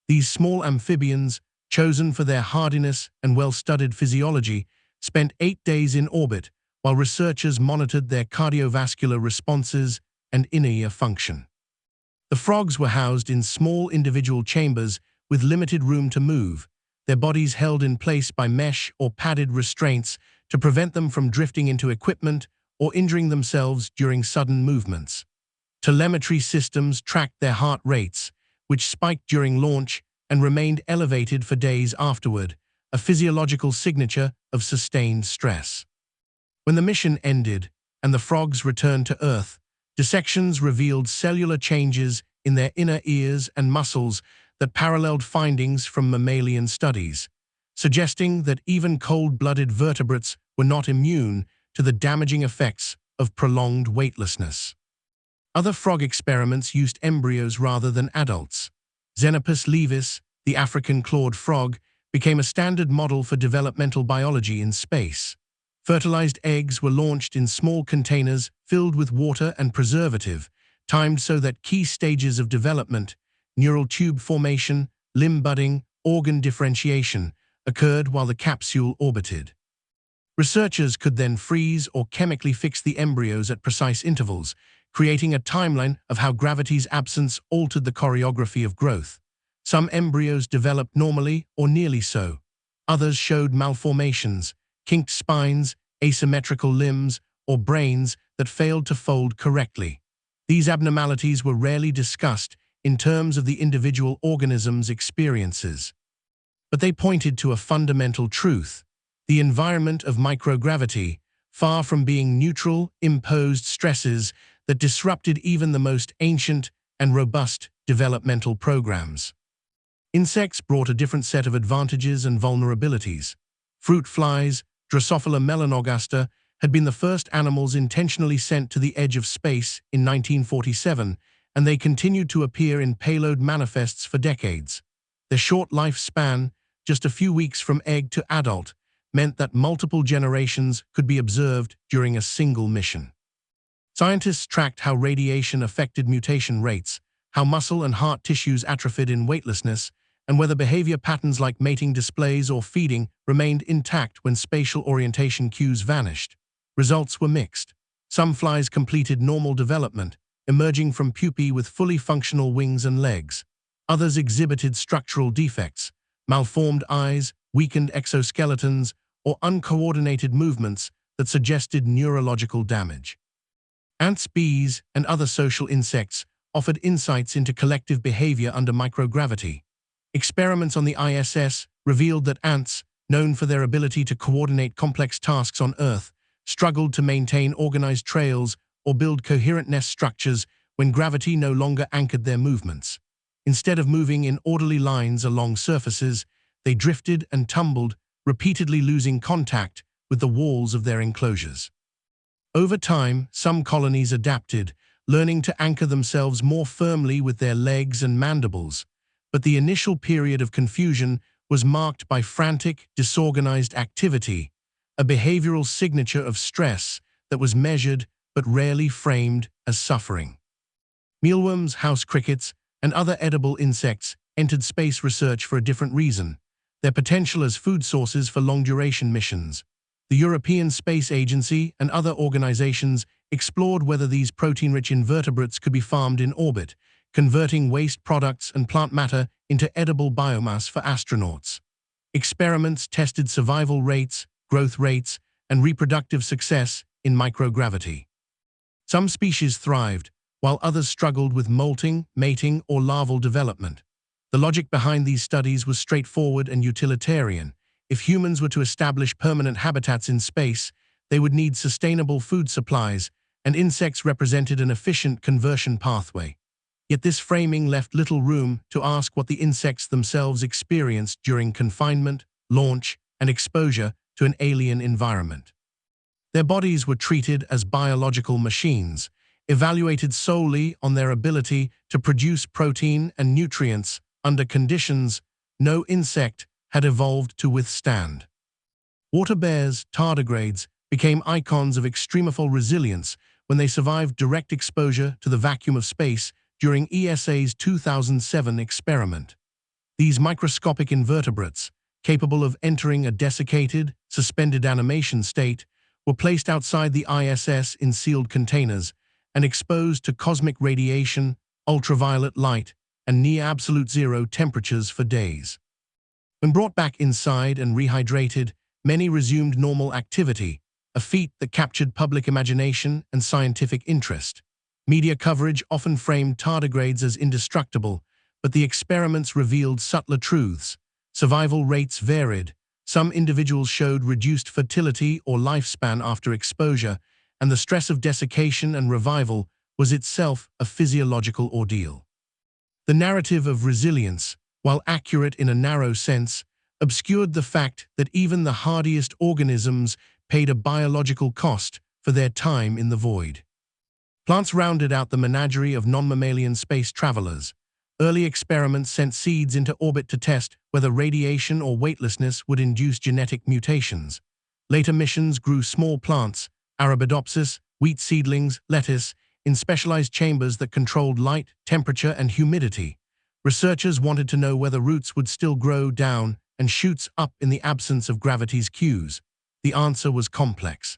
These small amphibians, chosen for their hardiness and well-studied physiology, spent 8 days in orbit while researchers monitored their cardiovascular responses and inner ear function. The frogs were housed in small individual chambers with limited room to move, their bodies held in place by mesh or padded restraints to prevent them from drifting into equipment or injuring themselves during sudden movements. Telemetry systems tracked their heart rates, which spiked during launch and remained elevated for days afterward, a physiological signature of sustained stress. When the mission ended and the frogs returned to Earth, dissections revealed cellular changes in their inner ears and muscles that paralleled findings from mammalian studies, suggesting that even cold-blooded vertebrates were not immune to the damaging effects of prolonged weightlessness. Other frog experiments used embryos rather than adults. Xenopus levis, the African clawed frog, became a standard model for developmental biology in space. Fertilized eggs were launched in small containers filled with water and preservative, timed so that key stages of development, neural tube formation, limb budding, organ differentiation, occurred while the capsule orbited. Researchers could then freeze or chemically fix the embryos at precise intervals, creating a timeline of how gravity's absence altered the choreography of growth. Some embryos developed normally or nearly so. Others showed malformations, kinked spines, asymmetrical limbs, or brains that failed to fold correctly. These abnormalities were rarely discussed in terms of the individual organism's experiences. But they pointed to a fundamental truth. The environment of microgravity, far from being neutral, imposed stresses that disrupted even the most ancient and robust developmental programs. Insects brought a different set of advantages and vulnerabilities. Fruit flies, Drosophila melanogaster, had been the first animals intentionally sent to the edge of space in 1947, and they continued to appear in payload manifests for decades. Their short lifespan, just a few weeks from egg to adult, meant that multiple generations could be observed during a single mission. Scientists tracked how radiation affected mutation rates, how muscle and heart tissues atrophied in weightlessness, and whether behavior patterns like mating displays or feeding remained intact when spatial orientation cues vanished. Results were mixed. Some flies completed normal development, emerging from pupae with fully functional wings and legs. Others exhibited structural defects, malformed eyes, weakened exoskeletons, or uncoordinated movements that suggested neurological damage. Ants, bees, and other social insects offered insights into collective behavior under microgravity. Experiments on the ISS revealed that ants, known for their ability to coordinate complex tasks on Earth, struggled to maintain organized trails or build coherent nest structures when gravity no longer anchored their movements. Instead of moving in orderly lines along surfaces, they drifted and tumbled, repeatedly losing contact with the walls of their enclosures. Over time, some colonies adapted, learning to anchor themselves more firmly with their legs and mandibles, but the initial period of confusion was marked by frantic, disorganized activity, a behavioral signature of stress that was measured but rarely framed as suffering. Mealworms, house crickets, and other edible insects entered space research for a different reason: their potential as food sources for long-duration missions. The European Space Agency and other organizations explored whether these protein-rich invertebrates could be farmed in orbit, converting waste products and plant matter into edible biomass for astronauts. Experiments tested survival rates, growth rates, and reproductive success in microgravity. Some species thrived, while others struggled with molting, mating, or larval development. The logic behind these studies was straightforward and utilitarian. If humans were to establish permanent habitats in space, they would need sustainable food supplies, and insects represented an efficient conversion pathway. Yet this framing left little room to ask what the insects themselves experienced during confinement, launch, and exposure to an alien environment. Their bodies were treated as biological machines, evaluated solely on their ability to produce protein and nutrients under conditions no insect had evolved to withstand. Water bears, tardigrades, became icons of extremophile resilience when they survived direct exposure to the vacuum of space during ESA's 2007 experiment. These microscopic invertebrates, capable of entering a desiccated, suspended animation state, were placed outside the ISS in sealed containers and exposed to cosmic radiation, ultraviolet light, and near-absolute zero temperatures for days. When brought back inside and rehydrated, many resumed normal activity, a feat that captured public imagination and scientific interest. Media coverage often framed tardigrades as indestructible, but the experiments revealed subtler truths. Survival rates varied. Some individuals showed reduced fertility or lifespan after exposure, and the stress of desiccation and revival was itself a physiological ordeal. The narrative of resilience, while accurate in a narrow sense, obscured the fact that even the hardiest organisms paid a biological cost for their time in the void. Plants rounded out the menagerie of non-mammalian space travelers. Early experiments sent seeds into orbit to test whether radiation or weightlessness would induce genetic mutations. Later missions grew small plants, Arabidopsis, wheat seedlings, lettuce, in specialized chambers that controlled light, temperature, and humidity. Researchers wanted to know whether roots would still grow down and shoots up in the absence of gravity's cues. The answer was complex.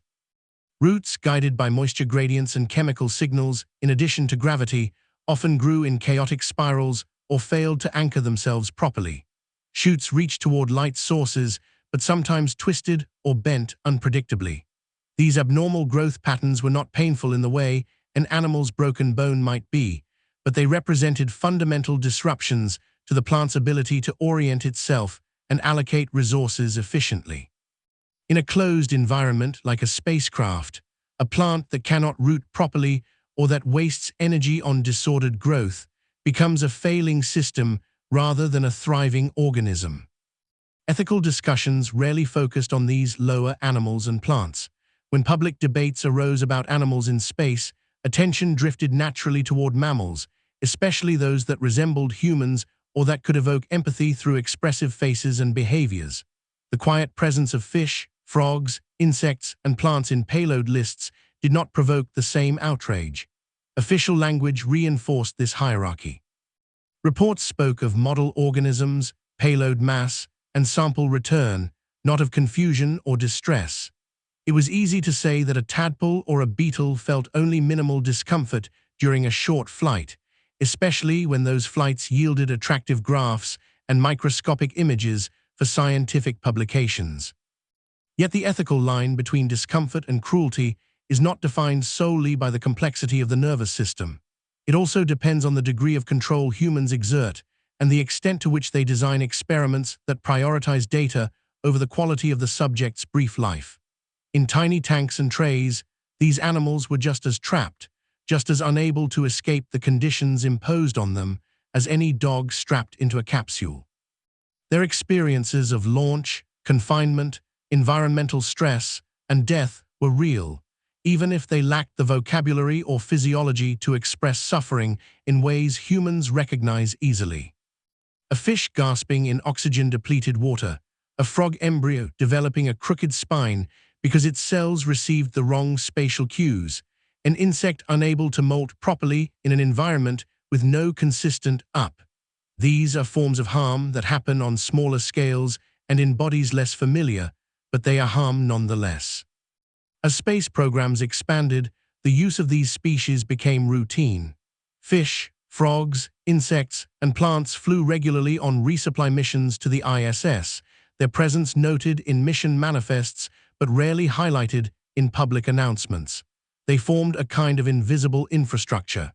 Roots, guided by moisture gradients and chemical signals, in addition to gravity, often grew in chaotic spirals or failed to anchor themselves properly. Shoots reached toward light sources, but sometimes twisted or bent unpredictably. These abnormal growth patterns were not painful in the way an animal's broken bone might be, but they represented fundamental disruptions to the plant's ability to orient itself and allocate resources efficiently. In a closed environment like a spacecraft, a plant that cannot root properly or that wastes energy on disordered growth becomes a failing system rather than a thriving organism. Ethical discussions rarely focused on these lower animals and plants. When public debates arose about animals in space, attention drifted naturally toward mammals, especially those that resembled humans or that could evoke empathy through expressive faces and behaviors. The quiet presence of fish, frogs, insects, and plants in payload lists did not provoke the same outrage. Official language reinforced this hierarchy. Reports spoke of model organisms, payload mass, and sample return, not of confusion or distress. It was easy to say that a tadpole or a beetle felt only minimal discomfort during a short flight, especially when those flights yielded attractive graphs and microscopic images for scientific publications. Yet the ethical line between discomfort and cruelty is not defined solely by the complexity of the nervous system. It also depends on the degree of control humans exert and the extent to which they design experiments that prioritize data over the quality of the subject's brief life. In tiny tanks and trays, these animals were just as trapped, just as unable to escape the conditions imposed on them as any dog strapped into a capsule. Their experiences of launch, confinement, environmental stress, and death were real, even if they lacked the vocabulary or physiology to express suffering in ways humans recognize easily. A fish gasping in oxygen-depleted water, a frog embryo developing a crooked spine because its cells received the wrong spatial cues, an insect unable to molt properly in an environment with no consistent up. These are forms of harm that happen on smaller scales and in bodies less familiar, but they are harm nonetheless. As space programs expanded, the use of these species became routine. Fish, frogs, insects, and plants flew regularly on resupply missions to the ISS, their presence noted in mission manifests but rarely highlighted in public announcements. They formed a kind of invisible infrastructure,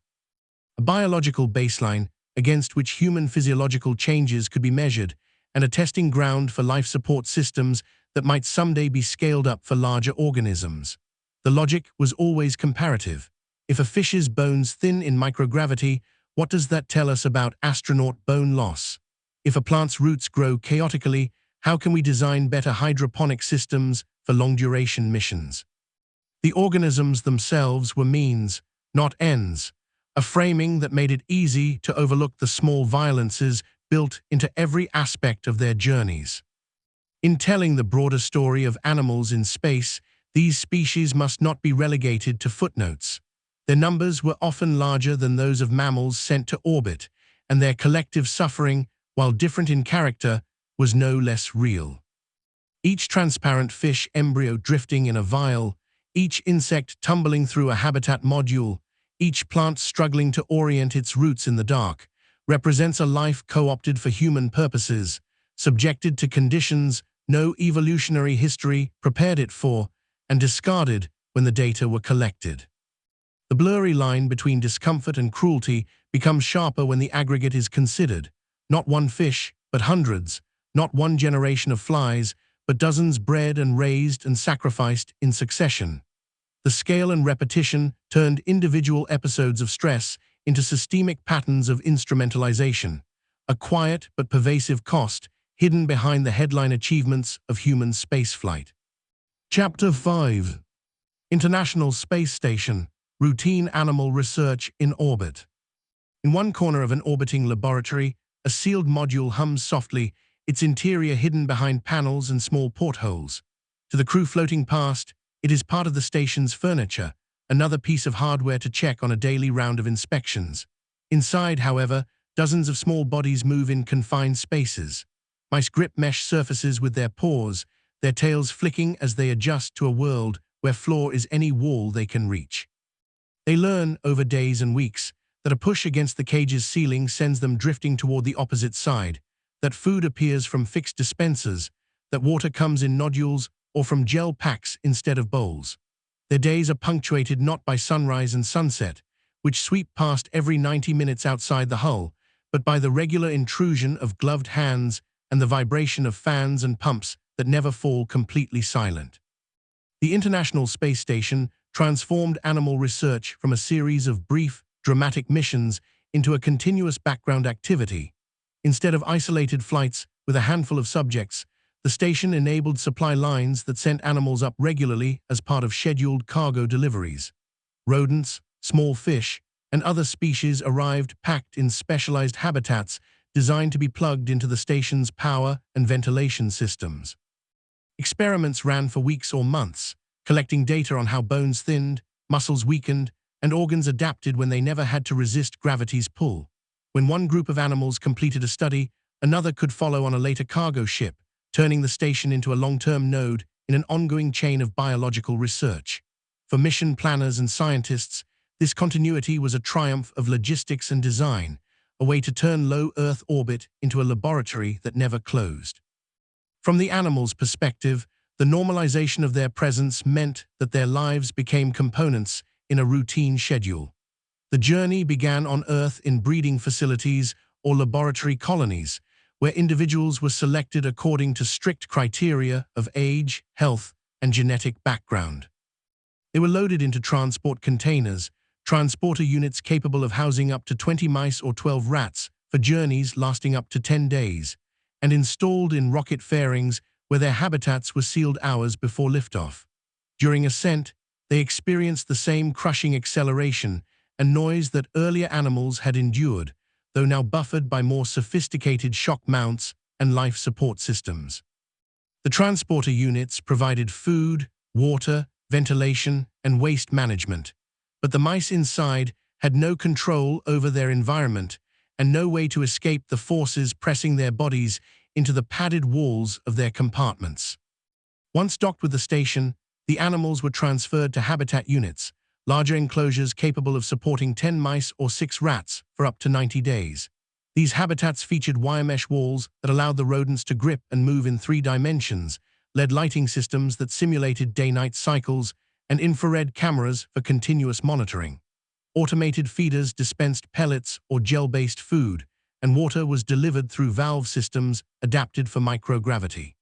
a biological baseline against which human physiological changes could be measured, and a testing ground for life support systems that might someday be scaled up for larger organisms. The logic was always comparative. If a fish's bones thin in microgravity, what does that tell us about astronaut bone loss? If a plant's roots grow chaotically, how can we design better hydroponic systems for long-duration missions? The organisms themselves were means, not ends, a framing that made it easy to overlook the small violences built into every aspect of their journeys. In telling the broader story of animals in space, these species must not be relegated to footnotes. Their numbers were often larger than those of mammals sent to orbit, and their collective suffering, while different in character, was no less real. Each transparent fish embryo drifting in a vial, each insect tumbling through a habitat module, each plant struggling to orient its roots in the dark, represents a life co-opted for human purposes, subjected to conditions no evolutionary history prepared it for, and discarded when the data were collected. The blurry line between discomfort and cruelty becomes sharper when the aggregate is considered. Not one fish, but hundreds, not one generation of flies, but dozens bred and raised and sacrificed in succession. The scale and repetition turned individual episodes of stress into systemic patterns of instrumentalization, a quiet but pervasive cost hidden behind the headline achievements of human spaceflight. Chapter 5. International Space Station, Routine Animal Research in Orbit. In one corner of an orbiting laboratory, a sealed module hums softly, its interior hidden behind panels and small portholes. To the crew floating past, it is part of the station's furniture, another piece of hardware to check on a daily round of inspections. Inside, however, dozens of small bodies move in confined spaces. Mice grip mesh surfaces with their paws, their tails flicking as they adjust to a world where floor is any wall they can reach. They learn, over days and weeks, that a push against the cage's ceiling sends them drifting toward the opposite side, that food appears from fixed dispensers, that water comes in nodules or from gel packs instead of bowls. Their days are punctuated not by sunrise and sunset, which sweep past every 90 minutes outside the hull, but by the regular intrusion of gloved hands and the vibration of fans and pumps that never fall completely silent. The International Space Station transformed animal research from a series of brief, dramatic missions into a continuous background activity. Instead of isolated flights with a handful of subjects, the station enabled supply lines that sent animals up regularly as part of scheduled cargo deliveries. Rodents, small fish, and other species arrived packed in specialized habitats designed to be plugged into the station's power and ventilation systems. Experiments ran for weeks or months, collecting data on how bones thinned, muscles weakened, and organs adapted when they never had to resist gravity's pull. When one group of animals completed a study, another could follow on a later cargo ship, turning the station into a long-term node in an ongoing chain of biological research. For mission planners and scientists, this continuity was a triumph of logistics and design, a way to turn low Earth orbit into a laboratory that never closed. From the animals' perspective, the normalization of their presence meant that their lives became components in a routine schedule. The journey began on Earth in breeding facilities or laboratory colonies, where individuals were selected according to strict criteria of age, health, and genetic background. They were loaded into transport containers, transporter units capable of housing up to 20 mice or 12 rats for journeys lasting up to 10 days, and installed in rocket fairings where their habitats were sealed hours before liftoff. During ascent, they experienced the same crushing acceleration and noise that earlier animals had endured, though now buffered by more sophisticated shock mounts and life support systems. The transporter units provided food, water, ventilation, and waste management, but the mice inside had no control over their environment and no way to escape the forces pressing their bodies into the padded walls of their compartments. Once docked with the station, the animals were transferred to habitat units, larger enclosures capable of supporting 10 mice or 6 rats for up to 90 days. These habitats featured wire mesh walls that allowed the rodents to grip and move in 3 dimensions, LED lighting systems that simulated day-night cycles, and infrared cameras for continuous monitoring. Automated feeders dispensed pellets or gel-based food, and water was delivered through valve systems adapted for microgravity.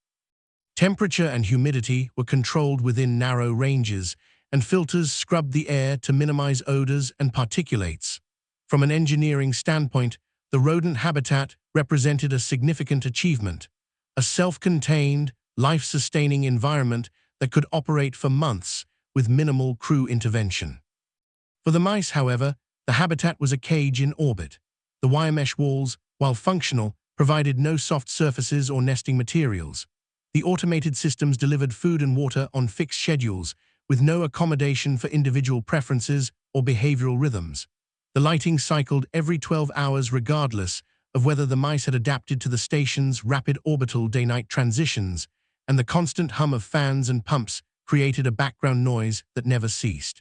Temperature and humidity were controlled within narrow ranges, and filters scrubbed the air to minimize odors and particulates. From an engineering standpoint, the rodent habitat represented a significant achievement, a self-contained, life-sustaining environment that could operate for months with minimal crew intervention. For the mice, however, the habitat was a cage in orbit. The wire mesh walls, while functional, provided no soft surfaces or nesting materials. The automated systems delivered food and water on fixed schedules, with no accommodation for individual preferences or behavioral rhythms. The lighting cycled every 12 hours regardless of whether the mice had adapted to the station's rapid orbital day-night transitions, and the constant hum of fans and pumps created a background noise that never ceased.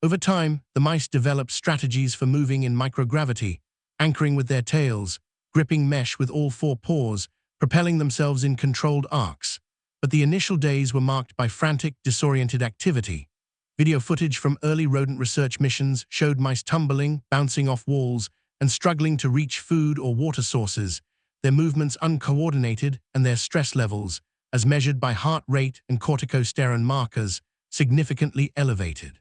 Over time, the mice developed strategies for moving in microgravity, anchoring with their tails, gripping mesh with all 4 paws, propelling themselves in controlled arcs. But the initial days were marked by frantic, disoriented activity. Video footage from early rodent research missions showed mice tumbling, bouncing off walls, and struggling to reach food or water sources, their movements uncoordinated and their stress levels, as measured by heart rate and corticosterone markers, significantly elevated.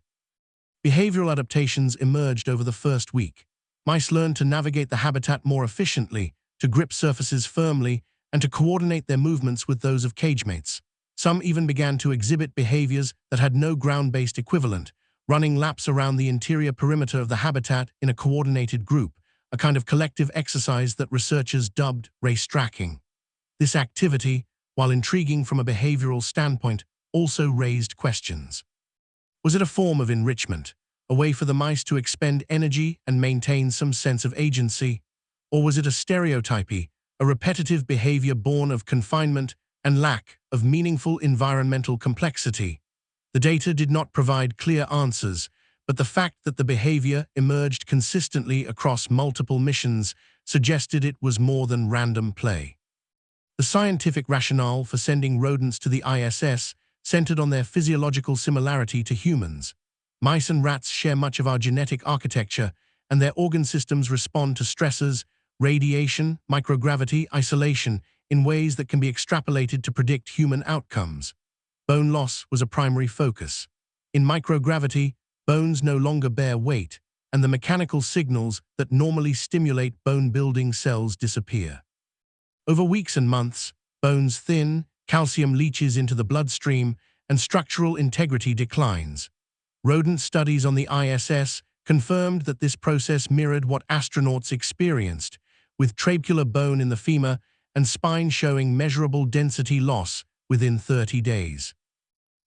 Behavioral adaptations emerged over the first week. Mice learned to navigate the habitat more efficiently, to grip surfaces firmly, and to coordinate their movements with those of cagemates. Some even began to exhibit behaviors that had no ground-based equivalent, running laps around the interior perimeter of the habitat in a coordinated group, a kind of collective exercise that researchers dubbed race tracking. This activity, while intriguing from a behavioral standpoint, also raised questions. Was it a form of enrichment, a way for the mice to expend energy and maintain some sense of agency? Or was it a stereotypy, a repetitive behavior born of confinement and lack of meaningful environmental complexity? The data did not provide clear answers, but the fact that the behavior emerged consistently across multiple missions suggested it was more than random play. The scientific rationale for sending rodents to the ISS centered on their physiological similarity to humans. Mice and rats share much of our genetic architecture, and their organ systems respond to stressors, radiation, microgravity, isolation, in ways that can be extrapolated to predict human outcomes. Bone loss was a primary focus. In microgravity, bones no longer bear weight, and the mechanical signals that normally stimulate bone-building cells disappear. Over weeks and months, bones thin, calcium leaches into the bloodstream, and structural integrity declines. Rodent studies on the ISS confirmed that this process mirrored what astronauts experienced, with trabecular bone in the femur and spine showing measurable density loss within 30 days.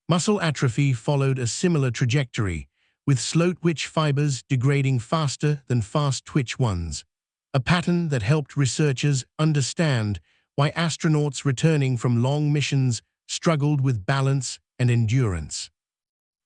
Muscle atrophy followed a similar trajectory, with slow-twitch fibers degrading faster than fast-twitch ones. a pattern that helped researchers understand why astronauts returning from long missions struggled with balance and endurance.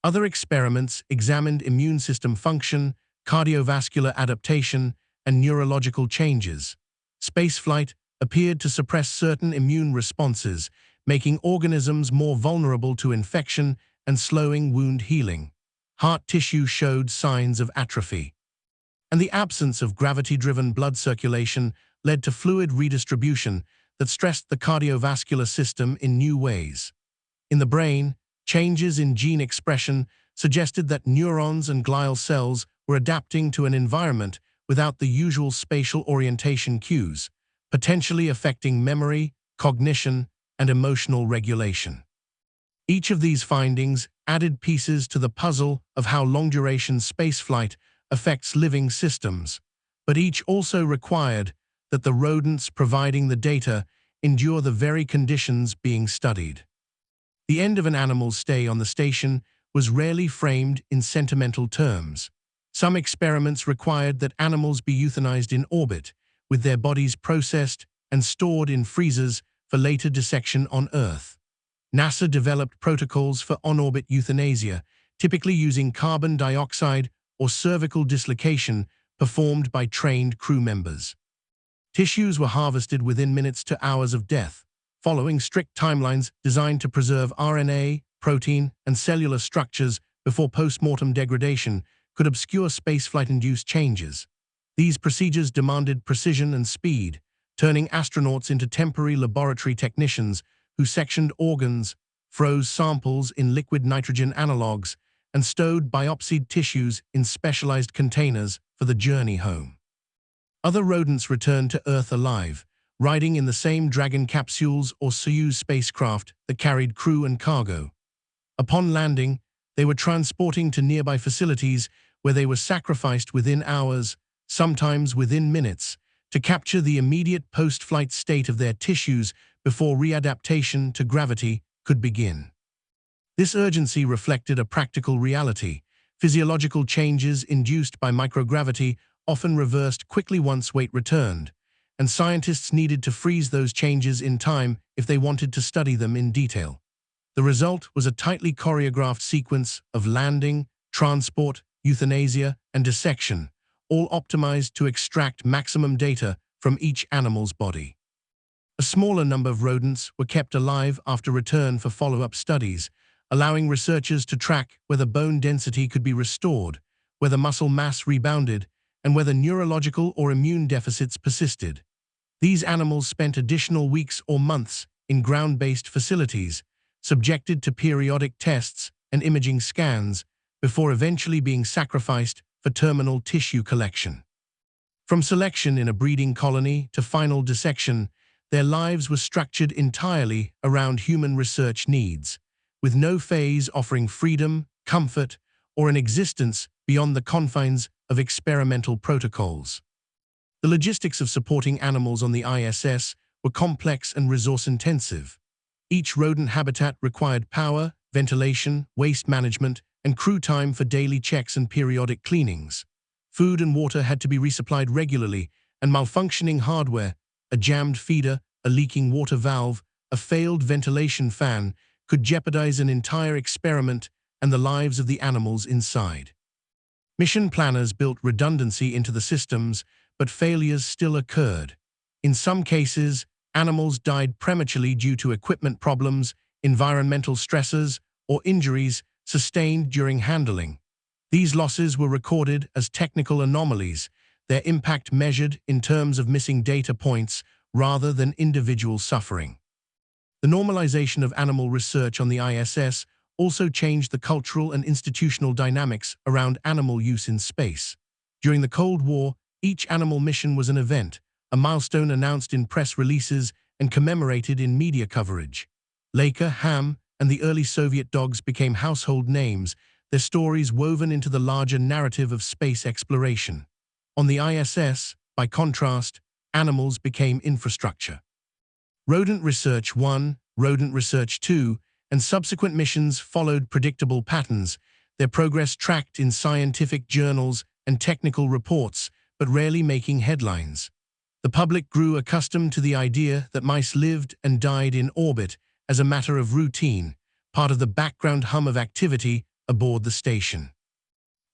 Other experiments examined immune system function, cardiovascular adaptation, and neurological changes. Spaceflight appeared to suppress certain immune responses, making organisms more vulnerable to infection and slowing wound healing. Heart tissue showed signs of atrophy. And the absence of gravity-driven blood circulation led to fluid redistribution that stressed the cardiovascular system in new ways. In the brain, changes in gene expression suggested that neurons and glial cells were adapting to an environment without the usual spatial orientation cues, potentially affecting memory, cognition, and emotional regulation. Each of these findings added pieces to the puzzle of how long-duration spaceflight affects living systems, but each also required that the rodents providing the data endure the very conditions being studied. The end of an animal's stay on the station was rarely framed in sentimental terms. Some experiments required that animals be euthanized in orbit, with their bodies processed and stored in freezers for later dissection on Earth. NASA developed protocols for on-orbit euthanasia, typically using carbon dioxide or cervical dislocation performed by trained crew members. Tissues were harvested within minutes to hours of death, following strict timelines designed to preserve RNA, protein, and cellular structures before post-mortem degradation could obscure spaceflight-induced changes. These procedures demanded precision and speed, turning astronauts into temporary laboratory technicians who sectioned organs, froze samples in liquid nitrogen analogs, and stowed biopsied tissues in specialized containers for the journey home. Other rodents returned to Earth alive, riding in the same Dragon capsules or Soyuz spacecraft that carried crew and cargo. Upon landing, they were transporting to nearby facilities where they were sacrificed within hours, sometimes within minutes, to capture the immediate post-flight state of their tissues before readaptation to gravity could begin. This urgency reflected a practical reality. Physiological changes induced by microgravity often reversed quickly once weight returned, and scientists needed to freeze those changes in time if they wanted to study them in detail. The result was a tightly choreographed sequence of landing, transport, euthanasia, and dissection, all optimized to extract maximum data from each animal's body. A smaller number of rodents were kept alive after return for follow-up studies, allowing researchers to track whether bone density could be restored, whether muscle mass rebounded, and whether neurological or immune deficits persisted. These animals spent additional weeks or months in ground-based facilities, subjected to periodic tests and imaging scans, before eventually being sacrificed for terminal tissue collection. From selection in a breeding colony to final dissection, their lives were structured entirely around human research needs, with no phase offering freedom, comfort, or an existence beyond the confines of experimental protocols. The logistics of supporting animals on the ISS were complex and resource-intensive. Each rodent habitat required power, ventilation, waste management, and crew time for daily checks and periodic cleanings. Food and water had to be resupplied regularly, and malfunctioning hardware, a jammed feeder, a leaking water valve, a failed ventilation fan, could jeopardize an entire experiment and the lives of the animals inside. Mission planners built redundancy into the systems, but failures still occurred. In some cases, animals died prematurely due to equipment problems, environmental stresses, or injuries sustained during handling. These losses were recorded as technical anomalies, their impact measured in terms of missing data points rather than individual suffering. The normalization of animal research on the ISS also changed the cultural and institutional dynamics around animal use in space. During the Cold War, each animal mission was an event, a milestone announced in press releases and commemorated in media coverage. Laika, Ham, and the early Soviet dogs became household names, their stories woven into the larger narrative of space exploration. On the ISS, by contrast, animals became infrastructure. Rodent Research 1, Rodent Research 2, and subsequent missions followed predictable patterns, their progress tracked in scientific journals and technical reports, but rarely making headlines. The public grew accustomed to the idea that mice lived and died in orbit as a matter of routine, part of the background hum of activity aboard the station.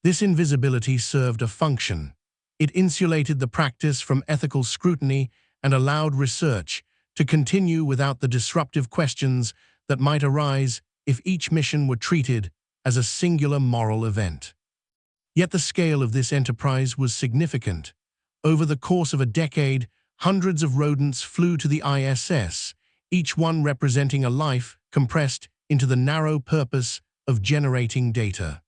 This invisibility served a function. It insulated the practice from ethical scrutiny and allowed research to continue without the disruptive questions that might arise if each mission were treated as a singular moral event. Yet the scale of this enterprise was significant. Over the course of a decade, hundreds of rodents flew to the ISS, each one representing a life compressed into the narrow purpose of generating data.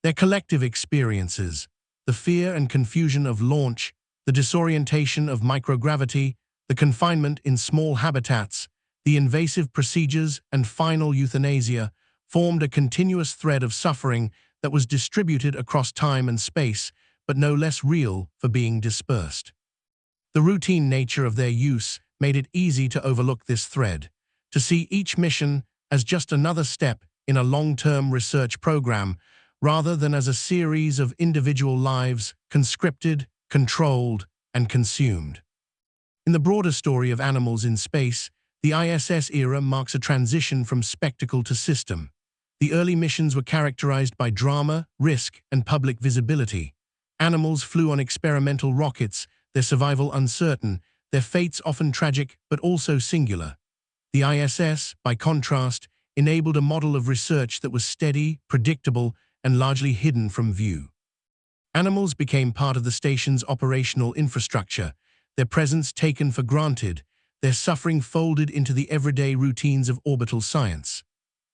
Their collective experiences, the fear and confusion of launch, the disorientation of microgravity, the confinement in small habitats, the invasive procedures and final euthanasia, formed a continuous thread of suffering that was distributed across time and space, but no less real for being dispersed. The routine nature of their use made it easy to overlook this thread, to see each mission as just another step in a long-term research program, rather than as a series of individual lives conscripted, controlled, and consumed. In the broader story of animals in space, the ISS era marks a transition from spectacle to system. The early missions were characterized by drama, risk, and public visibility. Animals flew on experimental rockets, their survival uncertain, their fates often tragic but also singular. The ISS, by contrast, enabled a model of research that was steady, predictable, and largely hidden from view. Animals became part of the station's operational infrastructure, their presence taken for granted, their suffering folded into the everyday routines of orbital science.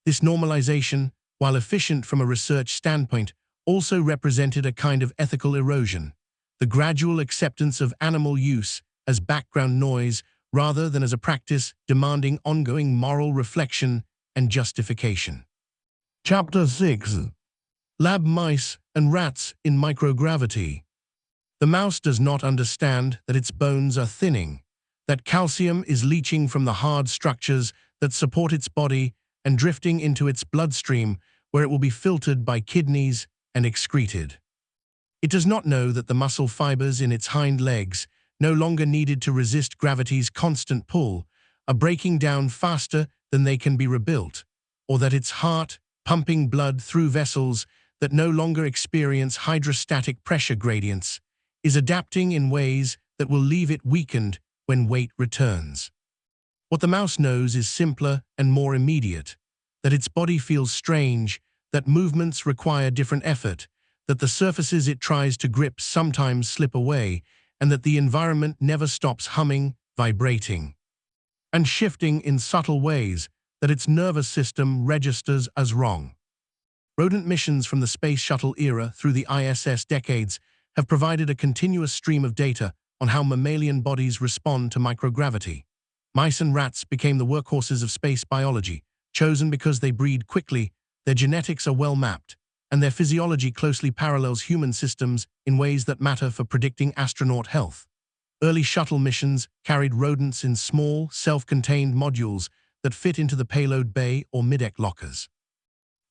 This normalization, while efficient from a research standpoint, also represented a kind of ethical erosion, the gradual acceptance of animal use as background noise rather than as a practice demanding ongoing moral reflection and justification. Chapter 6. Lab mice and rats in microgravity. The mouse does not understand that its bones are thinning, that calcium is leaching from the hard structures that support its body and drifting into its bloodstream, where it will be filtered by kidneys and excreted. It does not know that the muscle fibers in its hind legs, no longer needed to resist gravity's constant pull, are breaking down faster than they can be rebuilt, or that its heart, pumping blood through vessels that no longer experience hydrostatic pressure gradients, is adapting in ways that will leave it weakened when weight returns. What the mouse knows is simpler and more immediate, that its body feels strange, that movements require different effort, that the surfaces it tries to grip sometimes slip away, and that the environment never stops humming, vibrating, and shifting in subtle ways that its nervous system registers as wrong. Rodent missions from the Space Shuttle era through the ISS decades have provided a continuous stream of data on how mammalian bodies respond to microgravity. Mice and rats became the workhorses of space biology, chosen because they breed quickly, their genetics are well mapped, and their physiology closely parallels human systems in ways that matter for predicting astronaut health. Early shuttle missions carried rodents in small, self-contained modules that fit into the payload bay or mid-deck lockers.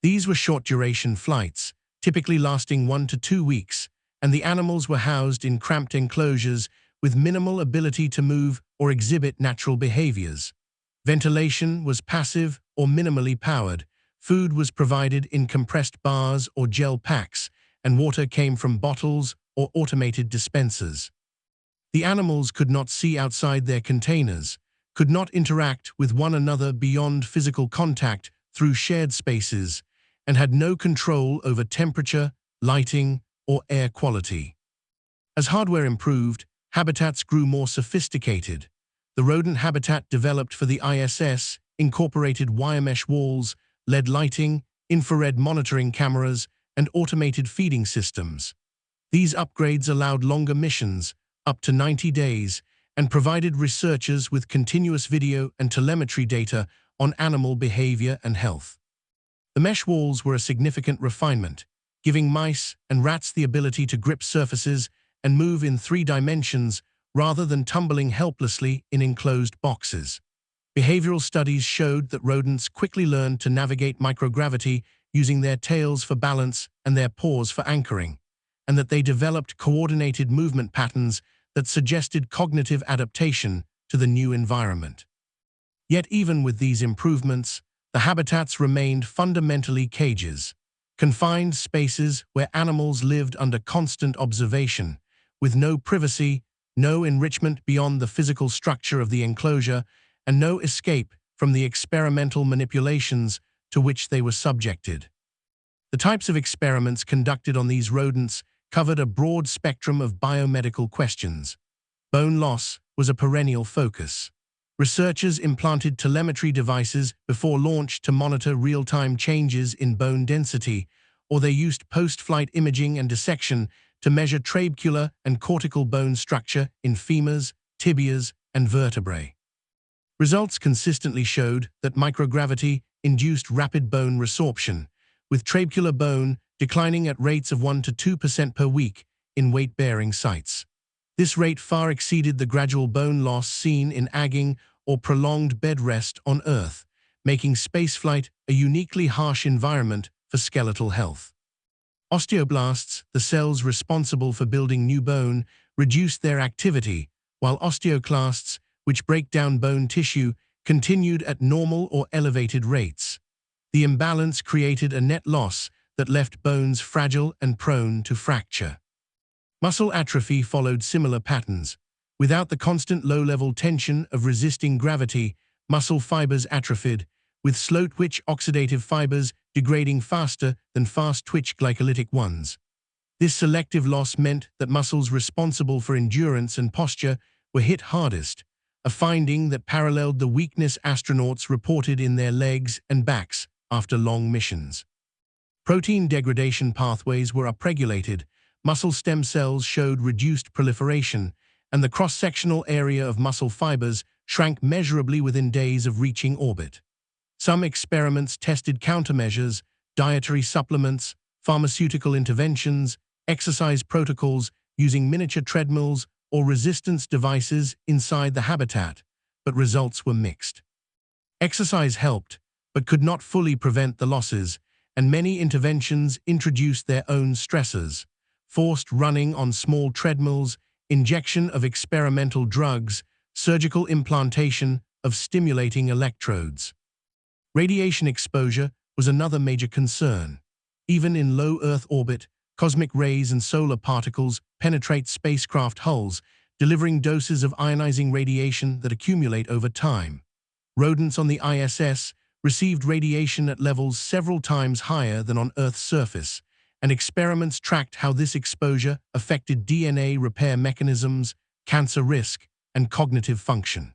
These were short-duration flights, typically lasting 1 to 2 weeks, and the animals were housed in cramped enclosures with minimal ability to move or exhibit natural behaviors. Ventilation was passive or minimally powered, food was provided in compressed bars or gel packs, and water came from bottles or automated dispensers. The animals could not see outside their containers, could not interact with one another beyond physical contact through shared spaces, and had no control over temperature, lighting, or air quality. As hardware improved, habitats grew more sophisticated. The rodent habitat developed for the ISS incorporated wire mesh walls, LED lighting, infrared monitoring cameras, and automated feeding systems. These upgrades allowed longer missions, up to 90 days, and provided researchers with continuous video and telemetry data on animal behavior and health. The mesh walls were a significant refinement, giving mice and rats the ability to grip surfaces and move in 3 dimensions rather than tumbling helplessly in enclosed boxes. Behavioral studies showed that rodents quickly learned to navigate microgravity using their tails for balance and their paws for anchoring. and that they developed coordinated movement patterns that suggested cognitive adaptation to the new environment. Yet even with these improvements, the habitats remained fundamentally cages, confined spaces where animals lived under constant observation, with no privacy, no enrichment beyond the physical structure of the enclosure, and no escape from the experimental manipulations to which they were subjected. The types of experiments conducted on these rodents covered a broad spectrum of biomedical questions. Bone loss was a perennial focus. Researchers implanted telemetry devices before launch to monitor real-time changes in bone density, or they used post-flight imaging and dissection to measure trabecular and cortical bone structure in femurs, tibias, and vertebrae. Results consistently showed that microgravity induced rapid bone resorption, with trabecular bone declining at rates of 1 to 2% per week in weight-bearing sites. This rate far exceeded the gradual bone loss seen in agging or prolonged bed rest on Earth, making spaceflight a uniquely harsh environment for skeletal health. Osteoblasts, the cells responsible for building new bone, reduced their activity, while osteoclasts, which break down bone tissue, continued at normal or elevated rates. The imbalance created a net loss that left bones fragile and prone to fracture. Muscle atrophy followed similar patterns. Without the constant low-level tension of resisting gravity, muscle fibers atrophied, with slow-twitch oxidative fibers degrading faster than fast-twitch glycolytic ones. This selective loss meant that muscles responsible for endurance and posture were hit hardest, a finding that paralleled the weakness astronauts reported in their legs and backs after long missions. Protein degradation pathways were upregulated, muscle stem cells showed reduced proliferation, and the cross-sectional area of muscle fibers shrank measurably within days of reaching orbit. Some experiments tested countermeasures, dietary supplements, pharmaceutical interventions, exercise protocols using miniature treadmills or resistance devices inside the habitat, but results were mixed. Exercise helped, but could not fully prevent the losses, and many interventions introduced their own stressors: forced running on small treadmills, injection of experimental drugs, surgical implantation of stimulating electrodes. Radiation exposure was another major concern. Even in low Earth orbit, cosmic rays and solar particles penetrate spacecraft hulls, delivering doses of ionizing radiation that accumulate over time. Rodents on the ISS received radiation at levels several times higher than on Earth's surface, and experiments tracked how this exposure affected DNA repair mechanisms, cancer risk, and cognitive function.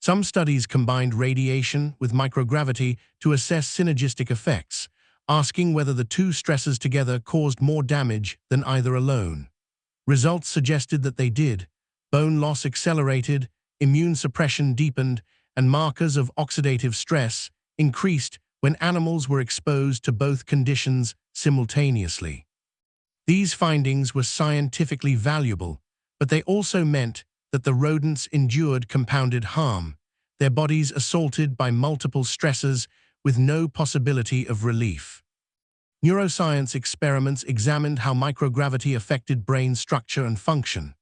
Some studies combined radiation with microgravity to assess synergistic effects, asking whether the two stresses together caused more damage than either alone. Results suggested that they did. Bone loss accelerated, immune suppression deepened, and markers of oxidative stress increased when animals were exposed to both conditions simultaneously. These findings were scientifically valuable, but they also meant that the rodents endured compounded harm, their bodies assaulted by multiple stressors with no possibility of relief. Neuroscience experiments examined how microgravity affected brain structure and function.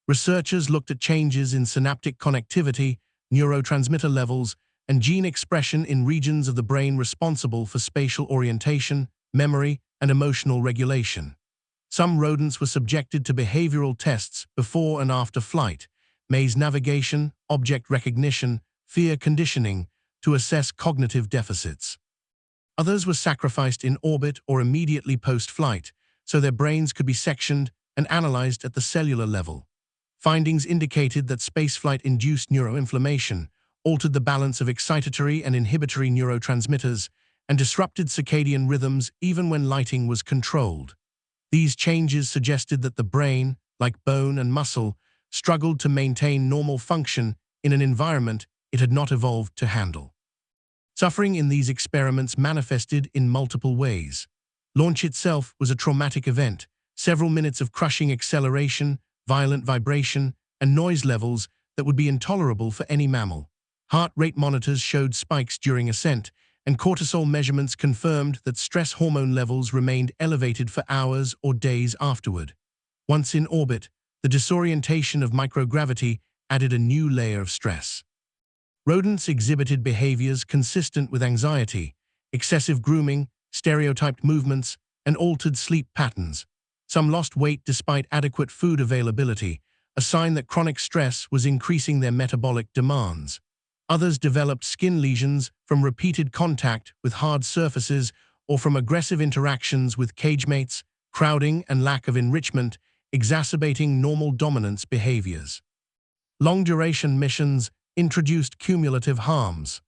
Researchers looked at changes in synaptic connectivity, neurotransmitter levels, and gene expression in regions of the brain responsible for spatial orientation, memory, and emotional regulation. Some rodents were subjected to behavioral tests before and after flight, maze navigation, object recognition, fear conditioning, to assess cognitive deficits. Others were sacrificed in orbit or immediately post-flight, so their brains could be sectioned and analyzed at the cellular level. Findings indicated that spaceflight-induced neuroinflammation altered the balance of excitatory and inhibitory neurotransmitters and disrupted circadian rhythms even when lighting was controlled. These changes suggested that the brain, like bone and muscle, struggled to maintain normal function in an environment it had not evolved to handle. Suffering in these experiments manifested in multiple ways. Launch itself was a traumatic event. Several minutes of crushing acceleration, violent vibration, and noise levels that would be intolerable for any mammal. Heart rate monitors showed spikes during ascent, and cortisol measurements confirmed that stress hormone levels remained elevated for hours or days afterward. Once in orbit, the disorientation of microgravity added a new layer of stress. Rodents exhibited behaviors consistent with anxiety, excessive grooming, stereotyped movements, and altered sleep patterns. Some lost weight despite adequate food availability, a sign that chronic stress was increasing their metabolic demands. Others developed skin lesions from repeated contact with hard surfaces or from aggressive interactions with cagemates, crowding, and lack of enrichment, exacerbating normal dominance behaviors. Long-duration missions introduced cumulative harms.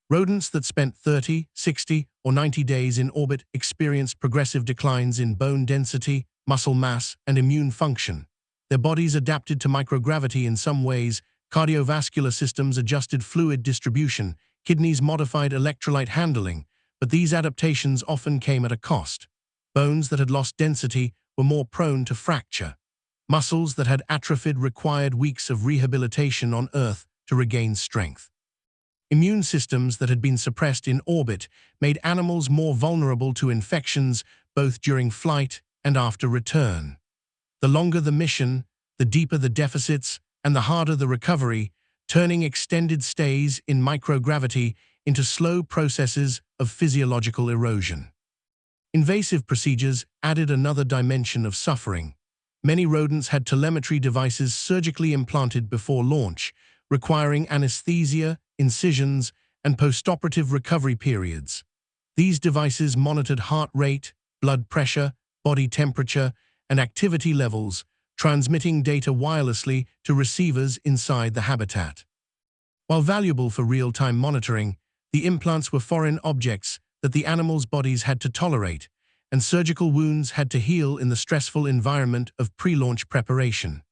Rodents that spent 30, 60, or 90 days in orbit experienced progressive declines in bone density, muscle mass, and immune function. Their bodies adapted to microgravity in some ways. Cardiovascular systems adjusted fluid distribution, kidneys modified electrolyte handling, but these adaptations often came at a cost. Bones that had lost density were more prone to fracture. Muscles that had atrophied required weeks of rehabilitation on Earth to regain strength. Immune systems that had been suppressed in orbit made animals more vulnerable to infections both during flight and after return. The longer the mission, the deeper the deficits, and the harder the recovery, turning extended stays in microgravity into slow processes of physiological erosion. Invasive procedures added another dimension of suffering. Many rodents had telemetry devices surgically implanted before launch, requiring anesthesia, incisions, and postoperative recovery periods. These devices monitored heart rate, blood pressure, body temperature, and activity levels, transmitting data wirelessly to receivers inside the habitat. While valuable for real-time monitoring, the implants were foreign objects that the animals' bodies had to tolerate, and surgical wounds had to heal in the stressful environment of pre-launch preparation.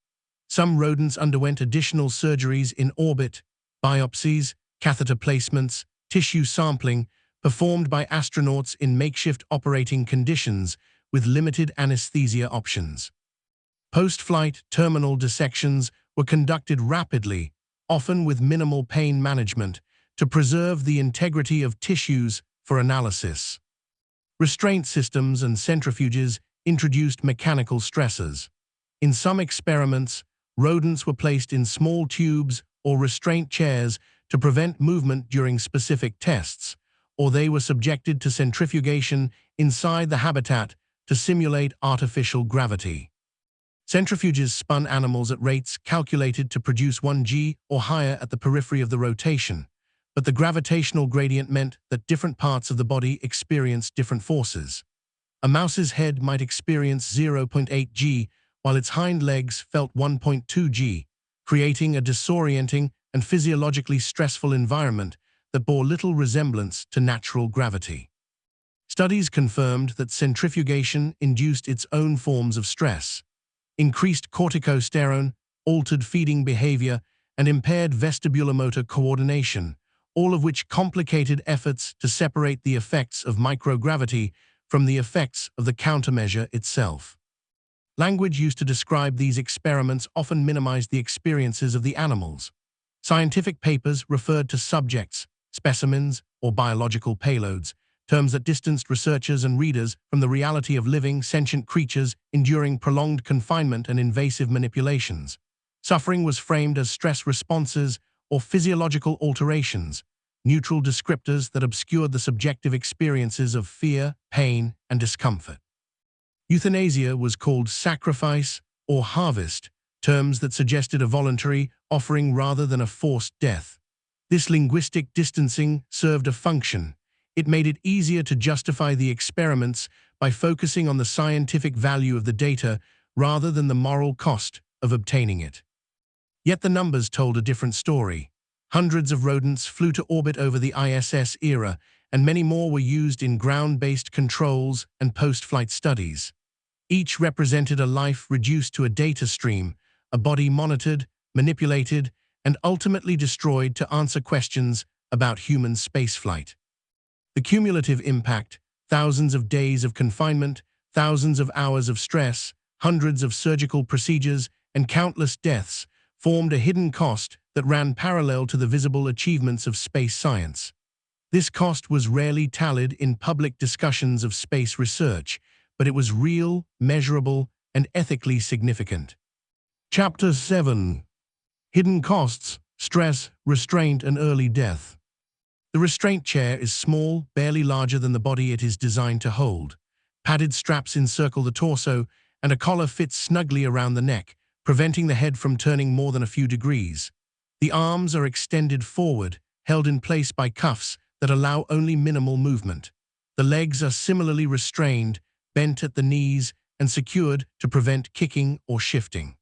Some rodents underwent additional surgeries in orbit, biopsies, catheter placements, tissue sampling, performed by astronauts in makeshift operating conditions with limited anesthesia options. Post-flight terminal dissections were conducted rapidly, often with minimal pain management, to preserve the integrity of tissues for analysis. Restraint systems and centrifuges introduced mechanical stressors. In some experiments, rodents were placed in small tubes or restraint chairs to prevent movement during specific tests, or they were subjected to centrifugation inside the habitat to simulate artificial gravity. Centrifuges spun animals at rates calculated to produce 1 g or higher at the periphery of the rotation, but the gravitational gradient meant that different parts of the body experienced different forces. A mouse's head might experience 0.8 g, while its hind legs felt 1.2 g, creating a disorienting and physiologically stressful environment that bore little resemblance to natural gravity. Studies confirmed that centrifugation induced its own forms of stress. Increased corticosterone, altered feeding behavior, and impaired vestibulomotor coordination, all of which complicated efforts to separate the effects of microgravity from the effects of the countermeasure itself. Language used to describe these experiments often minimized the experiences of the animals. Scientific papers referred to subjects, specimens, or biological payloads, terms that distanced researchers and readers from the reality of living, sentient creatures enduring prolonged confinement and invasive manipulations. Suffering was framed as stress responses or physiological alterations, neutral descriptors that obscured the subjective experiences of fear, pain, and discomfort. Euthanasia was called sacrifice or harvest, terms that suggested a voluntary offering rather than a forced death. This linguistic distancing served a function. It made it easier to justify the experiments by focusing on the scientific value of the data rather than the moral cost of obtaining it. Yet the numbers told a different story. Hundreds of rodents flew to orbit over the ISS era, and many more were used in ground-based controls and post-flight studies. Each represented a life reduced to a data stream, a body monitored, manipulated, and ultimately destroyed to answer questions about human spaceflight. The cumulative impact, thousands of days of confinement, thousands of hours of stress, hundreds of surgical procedures, and countless deaths, formed a hidden cost that ran parallel to the visible achievements of space science. This cost was rarely tallied in public discussions of space research, but it was real, measurable, and ethically significant. Chapter 7. Hidden Costs, Stress, Restraint, and Early Death. The restraint chair is small, barely larger than the body it is designed to hold. Padded straps encircle the torso, and a collar fits snugly around the neck, preventing the head from turning more than a few degrees. The arms are extended forward, held in place by cuffs that allow only minimal movement. The legs are similarly restrained, bent at the knees, and secured to prevent kicking or shifting.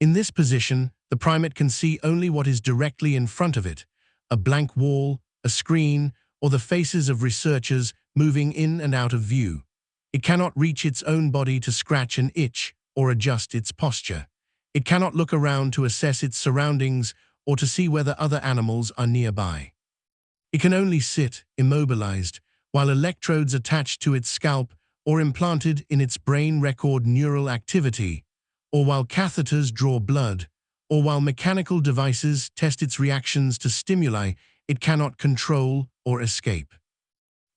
In this position, the primate can see only what is directly in front of it: a blank wall, a screen, or the faces of researchers moving in and out of view. It cannot reach its own body to scratch an itch or adjust its posture. It cannot look around to assess its surroundings or to see whether other animals are nearby. It can only sit, immobilized, while electrodes attached to its scalp or implanted in its brain record neural activity, or while catheters draw blood, or while mechanical devices test its reactions to stimuli it cannot control or escape.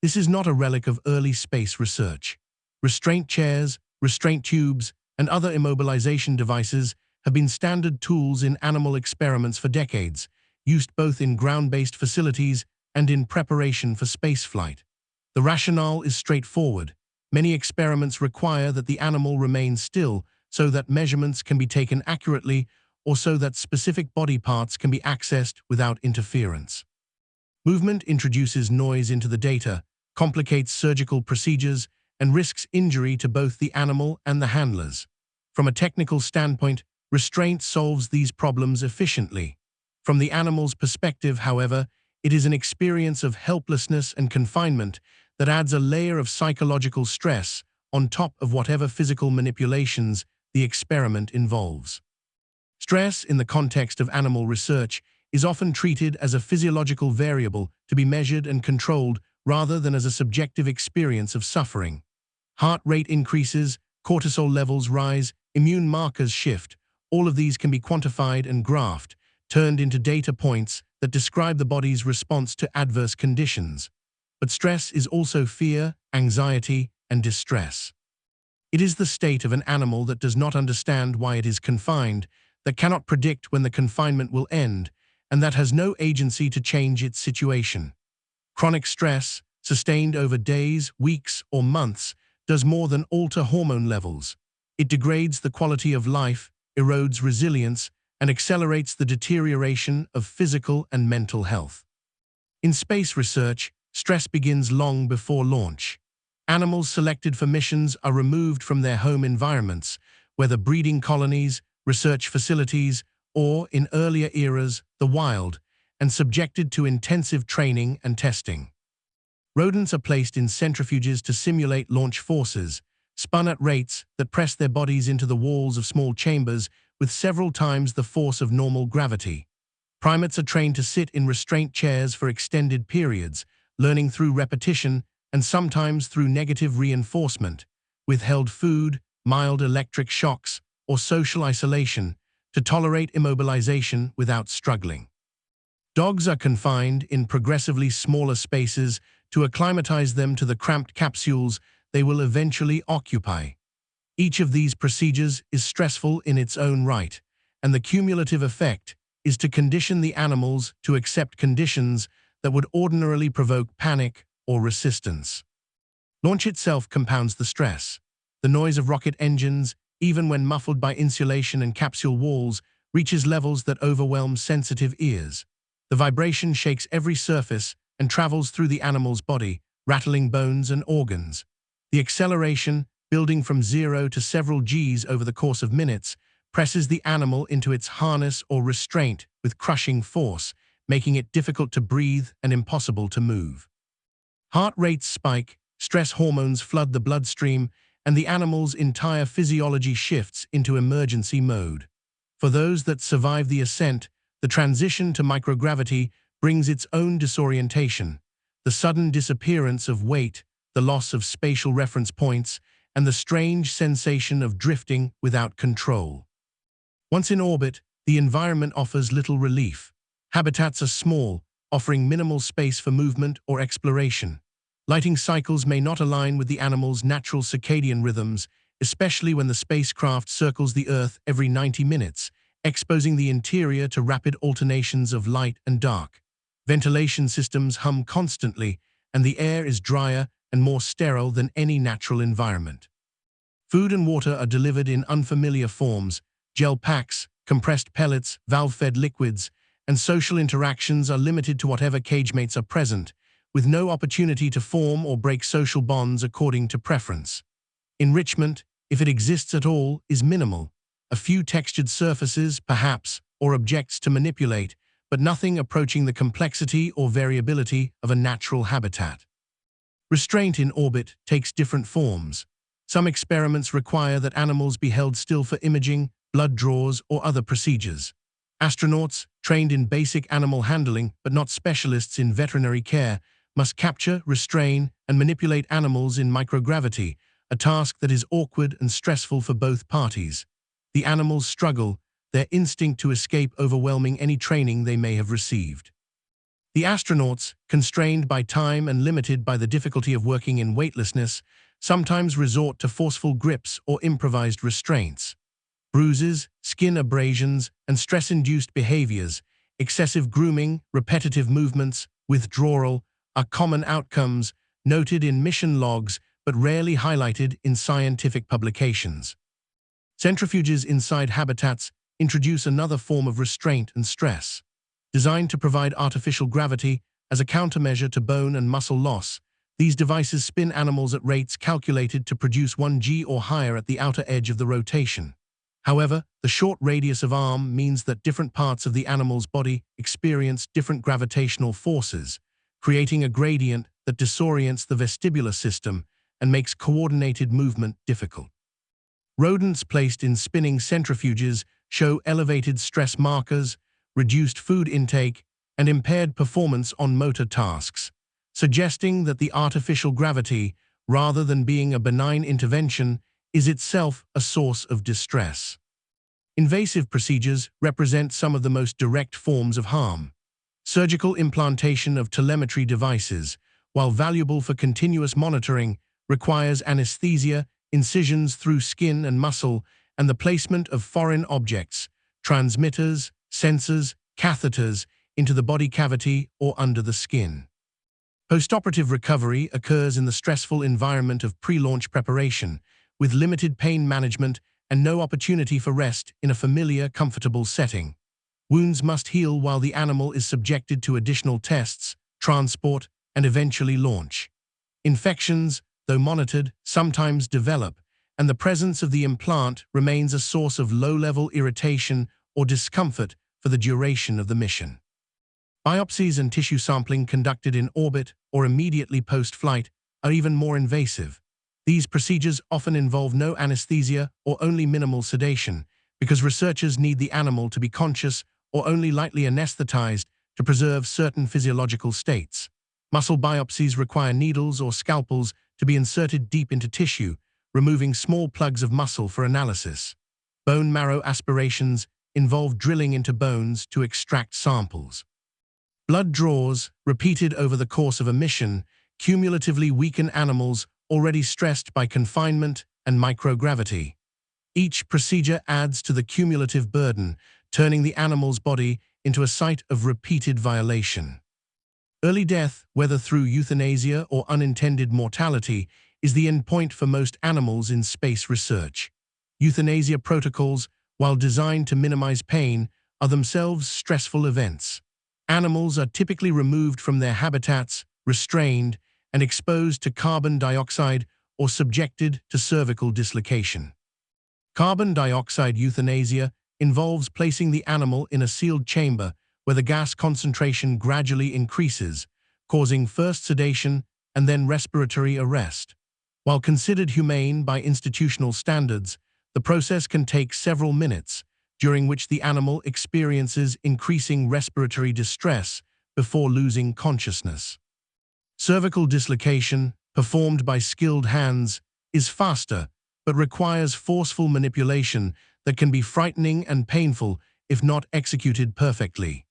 This is not a relic of early space research. Restraint chairs, restraint tubes, and other immobilization devices have been standard tools in animal experiments for decades, used both in ground-based facilities and in preparation for spaceflight. The rationale is straightforward. Many experiments require that the animal remain still so that measurements can be taken accurately or so that specific body parts can be accessed without interference. Movement introduces noise into the data, complicates surgical procedures, and risks injury to both the animal and the handlers. From a technical standpoint, restraint solves these problems efficiently. From the animal's perspective, however, it is an experience of helplessness and confinement that adds a layer of psychological stress on top of whatever physical manipulations the experiment involves. Stress, in the context of animal research, is often treated as a physiological variable to be measured and controlled rather than as a subjective experience of suffering. Heart rate increases, cortisol levels rise, immune markers shift. All of these can be quantified and graphed, turned into data points that describe the body's response to adverse conditions. But stress is also fear, anxiety, and distress. It is the state of an animal that does not understand why it is confined, that cannot predict when the confinement will end, and that has no agency to change its situation. Chronic stress, sustained over days, weeks, or months, does more than alter hormone levels. It degrades the quality of life, erodes resilience, and accelerates the deterioration of physical and mental health. In space research, stress begins long before launch. Animals selected for missions are removed from their home environments, whether breeding colonies, research facilities, or, in earlier eras, the wild, and subjected to intensive training and testing. Rodents are placed in centrifuges to simulate launch forces, spun at rates that press their bodies into the walls of small chambers with several times the force of normal gravity. Primates are trained to sit in restraint chairs for extended periods, learning through repetition and sometimes through negative reinforcement, withheld food, mild electric shocks, or social isolation to tolerate immobilization without struggling. Dogs are confined in progressively smaller spaces to acclimatize them to the cramped capsules they will eventually occupy. Each of these procedures is stressful in its own right, and the cumulative effect is to condition the animals to accept conditions that would ordinarily provoke panic or resistance. Launch itself compounds the stress. The noise of rocket engines, even when muffled by insulation and capsule walls, reaches levels that overwhelm sensitive ears. The vibration shakes every surface and travels through the animal's body, rattling bones and organs. The acceleration, building from 0 to several Gs over the course of minutes, presses the animal into its harness or restraint with crushing force, making it difficult to breathe and impossible to move. Heart rates spike, stress hormones flood the bloodstream, and the animal's entire physiology shifts into emergency mode. For those that survive the ascent, the transition to microgravity brings its own disorientation. The sudden disappearance of weight, the loss of spatial reference points, and the strange sensation of drifting without control. Once in orbit, the environment offers little relief. Habitats are small, offering minimal space for movement or exploration. Lighting cycles may not align with the animal's natural circadian rhythms, especially when the spacecraft circles the Earth every 90 minutes, exposing the interior to rapid alternations of light and dark. Ventilation systems hum constantly, and the air is drier and more sterile than any natural environment. Food and water are delivered in unfamiliar forms: gel packs, compressed pellets, valve-fed liquids, and social interactions are limited to whatever cagemates are present, with no opportunity to form or break social bonds according to preference. Enrichment, if it exists at all, is minimal. A few textured surfaces, perhaps, or objects to manipulate, but nothing approaching the complexity or variability of a natural habitat. Restraint in orbit takes different forms. Some experiments require that animals be held still for imaging, blood draws, or other procedures. Astronauts, trained in basic animal handling but not specialists in veterinary care, must capture, restrain, and manipulate animals in microgravity, a task that is awkward and stressful for both parties. The animals struggle, their instinct to escape overwhelming any training they may have received. The astronauts, constrained by time and limited by the difficulty of working in weightlessness, sometimes resort to forceful grips or improvised restraints. Bruises, skin abrasions, and stress-induced behaviors, excessive grooming, repetitive movements, withdrawal, are common outcomes noted in mission logs but rarely highlighted in scientific publications. Centrifuges inside habitats introduce another form of restraint and stress. Designed to provide artificial gravity as a countermeasure to bone and muscle loss, these devices spin animals at rates calculated to produce 1 g or higher at the outer edge of the rotation. However, the short radius of arm means that different parts of the animal's body experience different gravitational forces, creating a gradient that disorients the vestibular system and makes coordinated movement difficult. Rodents placed in spinning centrifuges show elevated stress markers, reduced food intake, and impaired performance on motor tasks, suggesting that the artificial gravity, rather than being a benign intervention, is itself a source of distress. Invasive procedures represent some of the most direct forms of harm. Surgical implantation of telemetry devices, while valuable for continuous monitoring, requires anesthesia, incisions through skin and muscle, and the placement of foreign objects, transmitters, sensors, catheters, into the body cavity or under the skin. Postoperative recovery occurs in the stressful environment of pre-launch preparation, with limited pain management and no opportunity for rest in a familiar, comfortable setting. Wounds must heal while the animal is subjected to additional tests, transport, and eventually launch. Infections, though monitored, sometimes develop, and the presence of the implant remains a source of low-level irritation or discomfort for the duration of the mission. Biopsies and tissue sampling conducted in orbit or immediately post-flight are even more invasive. These procedures often involve no anesthesia or only minimal sedation, because researchers need the animal to be conscious or only lightly anesthetized to preserve certain physiological states. Muscle biopsies require needles or scalpels to be inserted deep into tissue, removing small plugs of muscle for analysis. Bone marrow aspirations involve drilling into bones to extract samples. Blood draws, repeated over the course of a mission, cumulatively weaken animals already stressed by confinement and microgravity. Each procedure adds to the cumulative burden, turning the animal's body into a site of repeated violation. Early death, whether through euthanasia or unintended mortality, is the endpoint for most animals in space research. Euthanasia protocols, while designed to minimize pain, are themselves stressful events. Animals are typically removed from their habitats, restrained, and exposed to carbon dioxide or subjected to cervical dislocation. Carbon dioxide euthanasia involves placing the animal in a sealed chamber where the gas concentration gradually increases, causing first sedation and then respiratory arrest. While considered humane by institutional standards, the process can take several minutes, during which the animal experiences increasing respiratory distress before losing consciousness. Cervical dislocation, performed by skilled hands, is faster, but requires forceful manipulation that can be frightening and painful if not executed perfectly.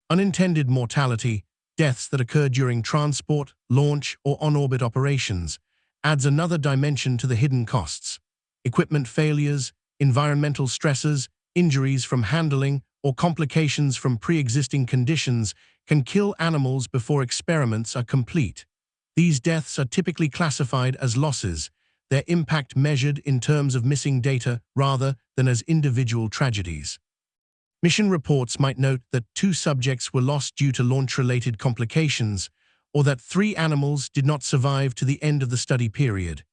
Unintended mortality, deaths that occur during transport, launch, or on-orbit operations, adds another dimension to the hidden costs. Equipment failures, environmental stresses, injuries from handling, or complications from pre-existing conditions can kill animals before experiments are complete. These deaths are typically classified as losses, their impact measured in terms of missing data rather than as individual tragedies. Mission reports might note that 2 subjects were lost due to launch-related complications, or that 3 animals did not survive to the end of the study period.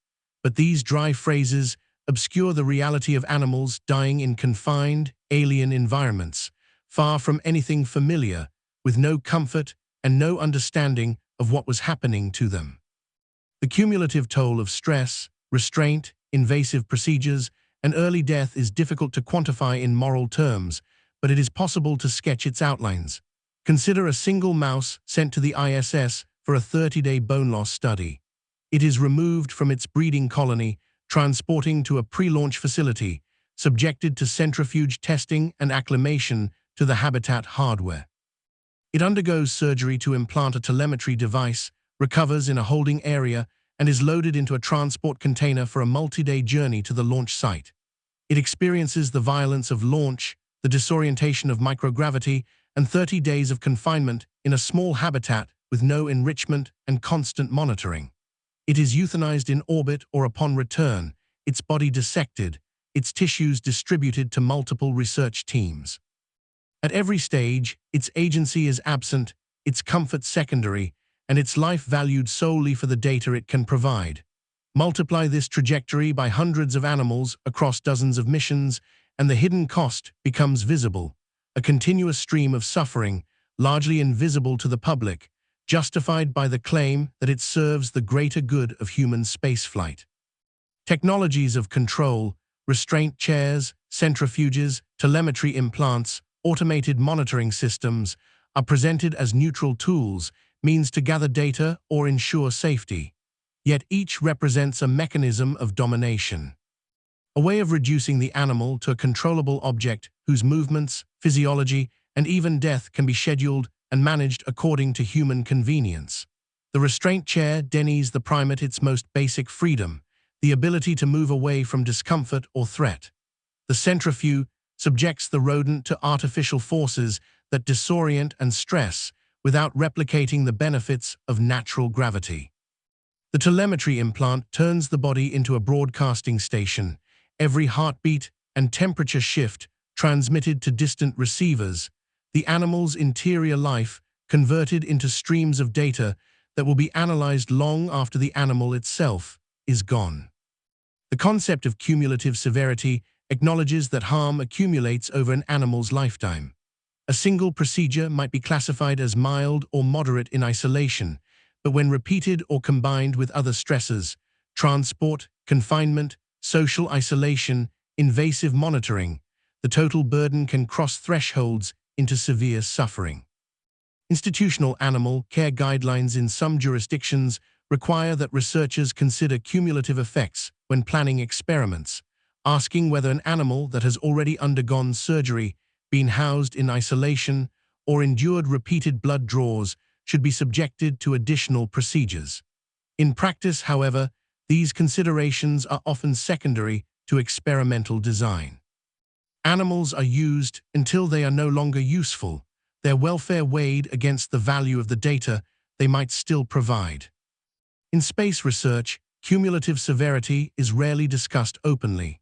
But these dry phrases obscure the reality of animals dying in confined, alien environments, far from anything familiar, with no comfort and no understanding of what was happening to them. The cumulative toll of stress, restraint, invasive procedures, and early death is difficult to quantify in moral terms, but it is possible to sketch its outlines. Consider a single mouse sent to the ISS for a 30-day bone loss study. It is removed from its breeding colony, transporting to a pre-launch facility, subjected to centrifuge testing and acclimation to the habitat hardware. It undergoes surgery to implant a telemetry device, recovers in a holding area, and is loaded into a transport container for a multi-day journey to the launch site. It experiences the violence of launch, the disorientation of microgravity, and 30 days of confinement in a small habitat with no enrichment and constant monitoring. It is euthanized in orbit or upon return, its body dissected, its tissues distributed to multiple research teams. At every stage, its agency is absent, its comfort secondary, and its life valued solely for the data it can provide. Multiply this trajectory by hundreds of animals across dozens of missions, and the hidden cost becomes visible, a continuous stream of suffering, largely invisible to the public, justified by the claim that it serves the greater good of human spaceflight. Technologies of control, restraint chairs, centrifuges, telemetry implants, automated monitoring systems are presented as neutral tools, means to gather data or ensure safety. Yet each represents a mechanism of domination. A way of reducing the animal to a controllable object whose movements, physiology, and even death can be scheduled and managed according to human convenience. The restraint chair denies the primate its most basic freedom, the ability to move away from discomfort or threat. The centrifuge subjects the rodent to artificial forces that disorient and stress without replicating the benefits of natural gravity. The telemetry implant turns the body into a broadcasting station, every heartbeat and temperature shift transmitted to distant receivers, the animal's interior life converted into streams of data that will be analyzed long after the animal itself is gone. The concept of cumulative severity acknowledges that harm accumulates over an animal's lifetime. A single procedure might be classified as mild or moderate in isolation, but when repeated or combined with other stresses, transport, confinement, social isolation, invasive monitoring, the total burden can cross thresholds into severe suffering. Institutional animal care guidelines in some jurisdictions require that researchers consider cumulative effects when planning experiments, asking whether an animal that has already undergone surgery, been housed in isolation, or endured repeated blood draws should be subjected to additional procedures. In practice, however, these considerations are often secondary to experimental design. Animals are used until they are no longer useful, their welfare weighed against the value of the data they might still provide. In space research, cumulative severity is rarely discussed openly.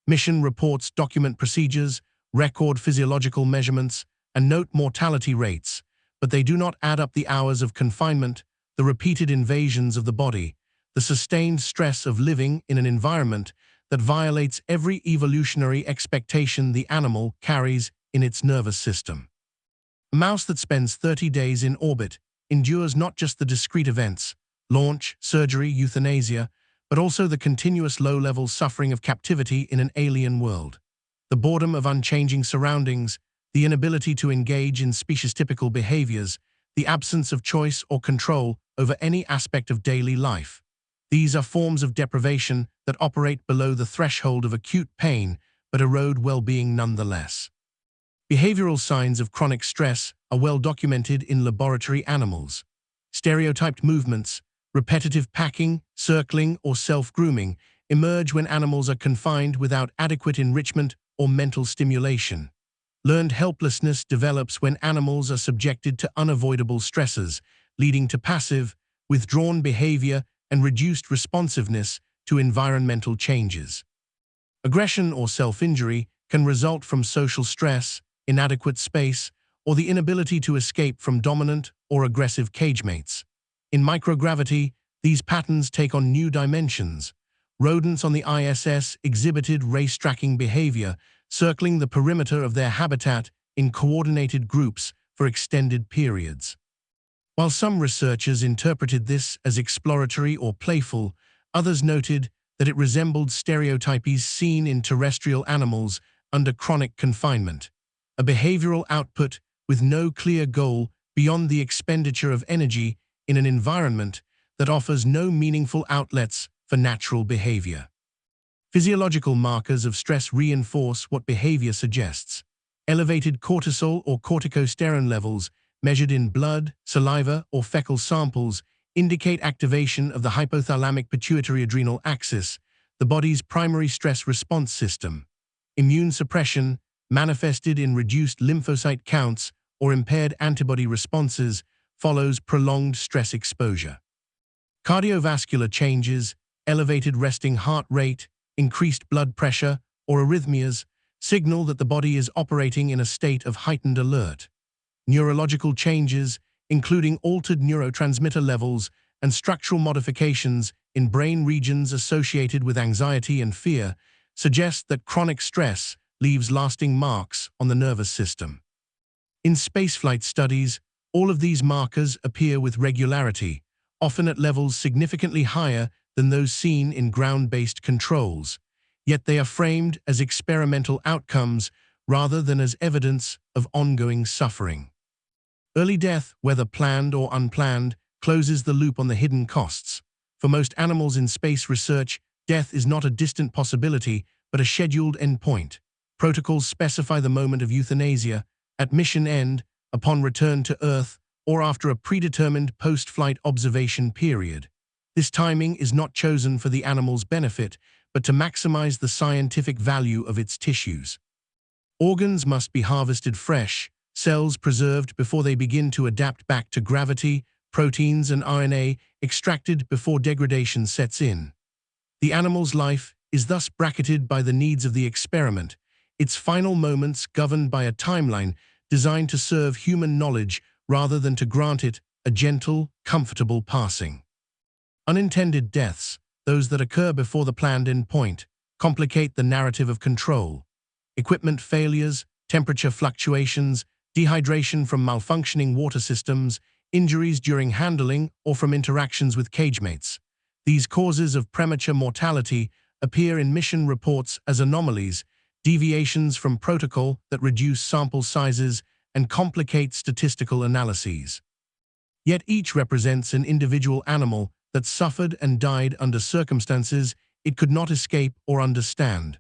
Mission reports document procedures, record physiological measurements, and note mortality rates, but they do not add up the hours of confinement, the repeated invasions of the body, the sustained stress of living in an environment that violates every evolutionary expectation the animal carries in its nervous system. A mouse that spends 30 days in orbit endures not just the discrete events, launch, surgery, euthanasia, but also the continuous low-level suffering of captivity in an alien world. The boredom of unchanging surroundings, the inability to engage in species-typical behaviors, the absence of choice or control over any aspect of daily life. These are forms of deprivation that operate below the threshold of acute pain but erode well-being nonetheless. Behavioral signs of chronic stress are well documented in laboratory animals. Stereotyped movements, repetitive packing, circling, or self-grooming emerge when animals are confined without adequate enrichment or mental stimulation. Learned helplessness develops when animals are subjected to unavoidable stresses, leading to passive, withdrawn behavior and reduced responsiveness to environmental changes. Aggression or self-injury can result from social stress, inadequate space, or the inability to escape from dominant or aggressive cagemates. In microgravity, these patterns take on new dimensions. Rodents on the ISS exhibited race-tracking behavior, circling the perimeter of their habitat in coordinated groups for extended periods. While some researchers interpreted this as exploratory or playful, others noted that it resembled stereotypies seen in terrestrial animals under chronic confinement, a behavioral output with no clear goal beyond the expenditure of energy in an environment that offers no meaningful outlets for natural behavior. Physiological markers of stress reinforce what behavior suggests. Elevated cortisol or corticosterone levels measured in blood, saliva, or fecal samples indicate activation of the hypothalamic pituitary adrenal axis, the body's primary stress response system. Immune suppression, manifested in reduced lymphocyte counts or impaired antibody responses, follows prolonged stress exposure. Cardiovascular changes, elevated resting heart rate, increased blood pressure, or arrhythmias signal that the body is operating in a state of heightened alert. Neurological changes, including altered neurotransmitter levels and structural modifications in brain regions associated with anxiety and fear, suggest that chronic stress leaves lasting marks on the nervous system. In spaceflight studies, all of these markers appear with regularity, often at levels significantly higher than those seen in ground-based controls, yet they are framed as experimental outcomes rather than as evidence of ongoing suffering. Early death, whether planned or unplanned, closes the loop on the hidden costs. For most animals in space research, death is not a distant possibility, but a scheduled endpoint. Protocols specify the moment of euthanasia, at mission end, upon return to Earth, or after a predetermined post-flight observation period. This timing is not chosen for the animal's benefit, but to maximize the scientific value of its tissues. Organs must be harvested fresh, cells preserved before they begin to adapt back to gravity, proteins and RNA extracted before degradation sets in. The animal's life is thus bracketed by the needs of the experiment, its final moments governed by a timeline designed to serve human knowledge rather than to grant it a gentle, comfortable passing. Unintended deaths, those that occur before the planned endpoint, complicate the narrative of control. Equipment failures, temperature fluctuations, dehydration from malfunctioning water systems, injuries during handling or from interactions with cagemates. These causes of premature mortality appear in mission reports as anomalies, deviations from protocol that reduce sample sizes and complicate statistical analyses. Yet each represents an individual animal that suffered and died under circumstances it could not escape or understand.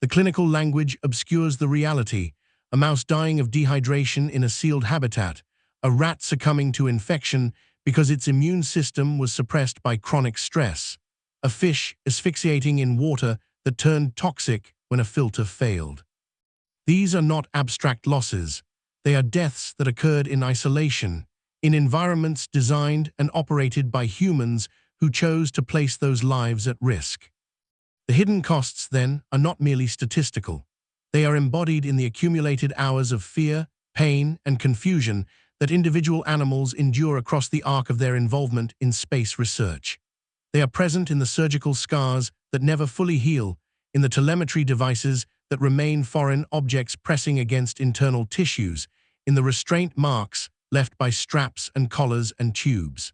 The clinical language obscures the reality: a mouse dying of dehydration in a sealed habitat, a rat succumbing to infection because its immune system was suppressed by chronic stress, a fish asphyxiating in water that turned toxic when a filter failed. These are not abstract losses. They are deaths that occurred in isolation, in environments designed and operated by humans who chose to place those lives at risk. The hidden costs, then, are not merely statistical. They are embodied in the accumulated hours of fear, pain, and confusion that individual animals endure across the arc of their involvement in space research. They are present in the surgical scars that never fully heal, in the telemetry devices that remain foreign objects pressing against internal tissues, in the restraint marks left by straps and collars and tubes.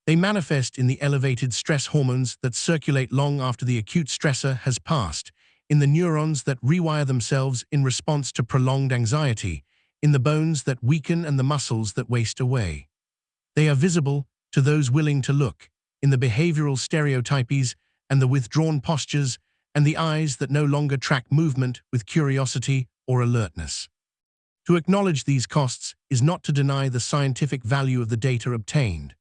They manifest in the elevated stress hormones that circulate long after the acute stressor has passed, in the neurons that rewire themselves in response to prolonged anxiety, in the bones that weaken and the muscles that waste away. They are visible to those willing to look, in the behavioral stereotypies and the withdrawn postures and the eyes that no longer track movement with curiosity or alertness. To acknowledge these costs is not to deny the scientific value of the data obtained.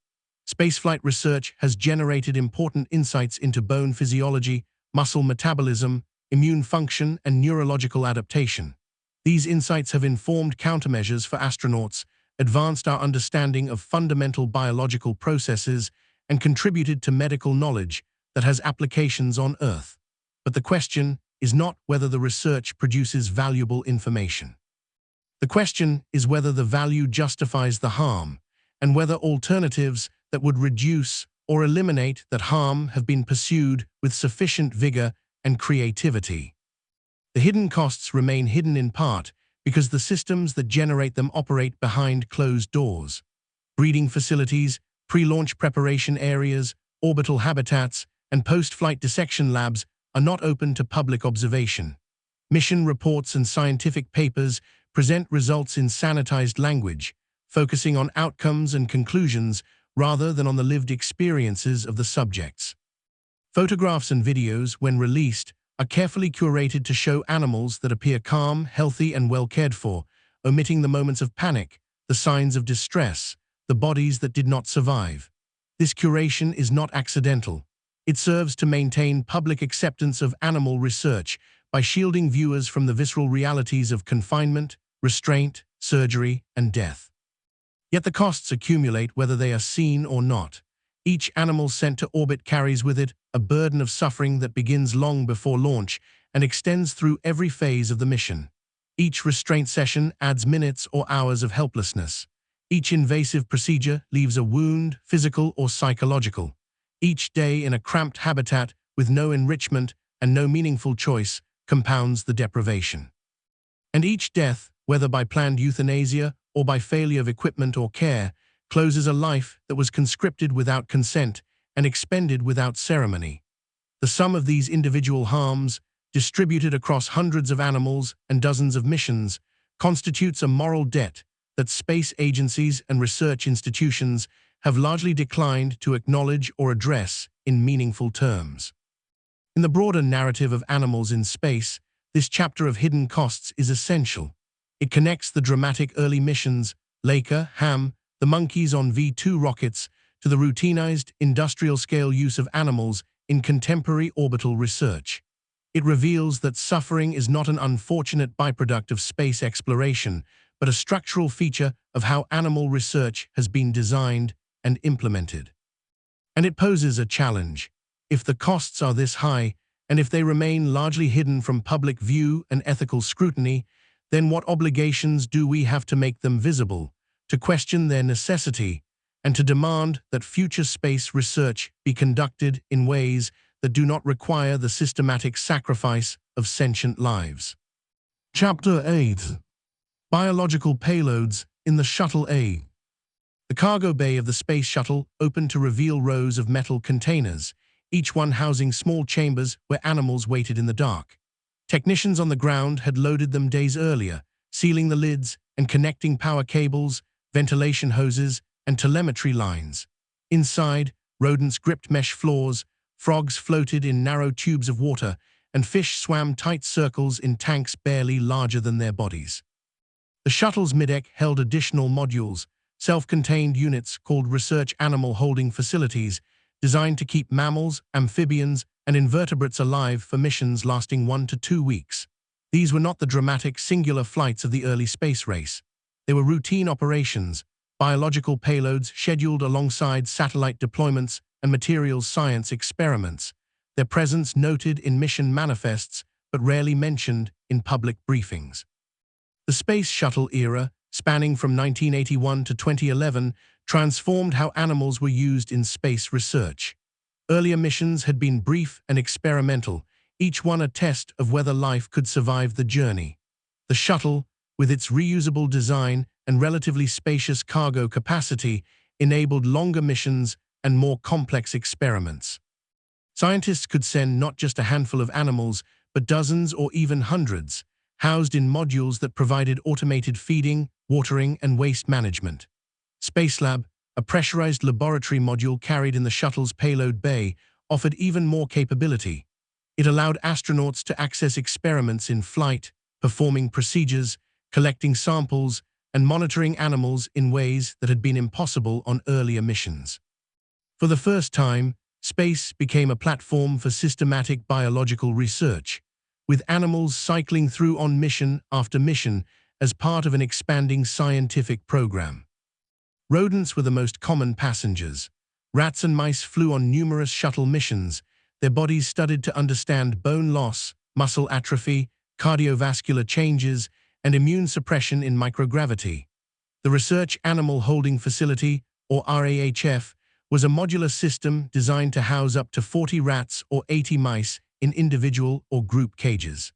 Spaceflight research has generated important insights into bone physiology, muscle metabolism, immune function, and neurological adaptation. These insights have informed countermeasures for astronauts, advanced our understanding of fundamental biological processes, and contributed to medical knowledge that has applications on Earth. But the question is not whether the research produces valuable information. The question is whether the value justifies the harm, and whether alternatives that would reduce or eliminate that harm have been pursued with sufficient vigor and creativity. The hidden costs remain hidden in part because the systems that generate them operate behind closed doors. Breeding facilities, pre-launch preparation areas, orbital habitats, and post-flight dissection labs are not open to public observation. Mission reports and scientific papers present results in sanitized language, focusing on outcomes and conclusions rather than on the lived experiences of the subjects. Photographs and videos, when released, are carefully curated to show animals that appear calm, healthy, and well cared for, omitting the moments of panic, the signs of distress, the bodies that did not survive. This curation is not accidental. It serves to maintain public acceptance of animal research by shielding viewers from the visceral realities of confinement, restraint, surgery, and death. Yet the costs accumulate whether they are seen or not. Each animal sent to orbit carries with it a burden of suffering that begins long before launch and extends through every phase of the mission. Each restraint session adds minutes or hours of helplessness. Each invasive procedure leaves a wound, physical or psychological. Each day in a cramped habitat with no enrichment and no meaningful choice compounds the deprivation. And each death, whether by planned euthanasia or by failure of equipment or care, closes a life that was conscripted without consent and expended without ceremony. The sum of these individual harms, distributed across hundreds of animals and dozens of missions, constitutes a moral debt that space agencies and research institutions have largely declined to acknowledge or address in meaningful terms. In the broader narrative of animals in space, this chapter of hidden costs is essential. It connects the dramatic early missions, Laika, Ham, the monkeys on V-2 rockets, to the routinized, industrial-scale use of animals in contemporary orbital research. It reveals that suffering is not an unfortunate byproduct of space exploration, but a structural feature of how animal research has been designed and implemented. And it poses a challenge. If the costs are this high, and if they remain largely hidden from public view and ethical scrutiny, then what obligations do we have to make them visible, to question their necessity, and to demand that future space research be conducted in ways that do not require the systematic sacrifice of sentient lives? Chapter 8. Biological Payloads in the Shuttle A. The cargo bay of the space shuttle opened to reveal rows of metal containers, each one housing small chambers where animals waited in the dark. Technicians on the ground had loaded them days earlier, sealing the lids and connecting power cables, ventilation hoses, and telemetry lines. Inside, rodents gripped mesh floors, frogs floated in narrow tubes of water, and fish swam tight circles in tanks barely larger than their bodies. The shuttle's middeck held additional modules, self-contained units called research animal holding facilities, designed to keep mammals, amphibians, and invertebrates alive for missions lasting 1 to 2 weeks. These were not the dramatic, singular flights of the early space race. They were routine operations, biological payloads scheduled alongside satellite deployments and materials science experiments, their presence noted in mission manifests but rarely mentioned in public briefings. The space shuttle era, spanning from 1981 to 2011, transformed how animals were used in space research. Earlier missions had been brief and experimental, each one a test of whether life could survive the journey. The shuttle, with its reusable design and relatively spacious cargo capacity, enabled longer missions and more complex experiments. Scientists could send not just a handful of animals, but dozens or even hundreds, housed in modules that provided automated feeding, watering, and waste management. Spacelab, a pressurized laboratory module carried in the shuttle's payload bay, offered even more capability. It allowed astronauts to access experiments in flight, performing procedures, collecting samples, and monitoring animals in ways that had been impossible on earlier missions. For the first time, space became a platform for systematic biological research, with animals cycling through on mission after mission as part of an expanding scientific program. Rodents were the most common passengers. Rats and mice flew on numerous shuttle missions, their bodies studied to understand bone loss, muscle atrophy, cardiovascular changes, and immune suppression in microgravity. The Research Animal Holding Facility, or RAHF, was a modular system designed to house up to 40 rats or 80 mice in individual or group cages.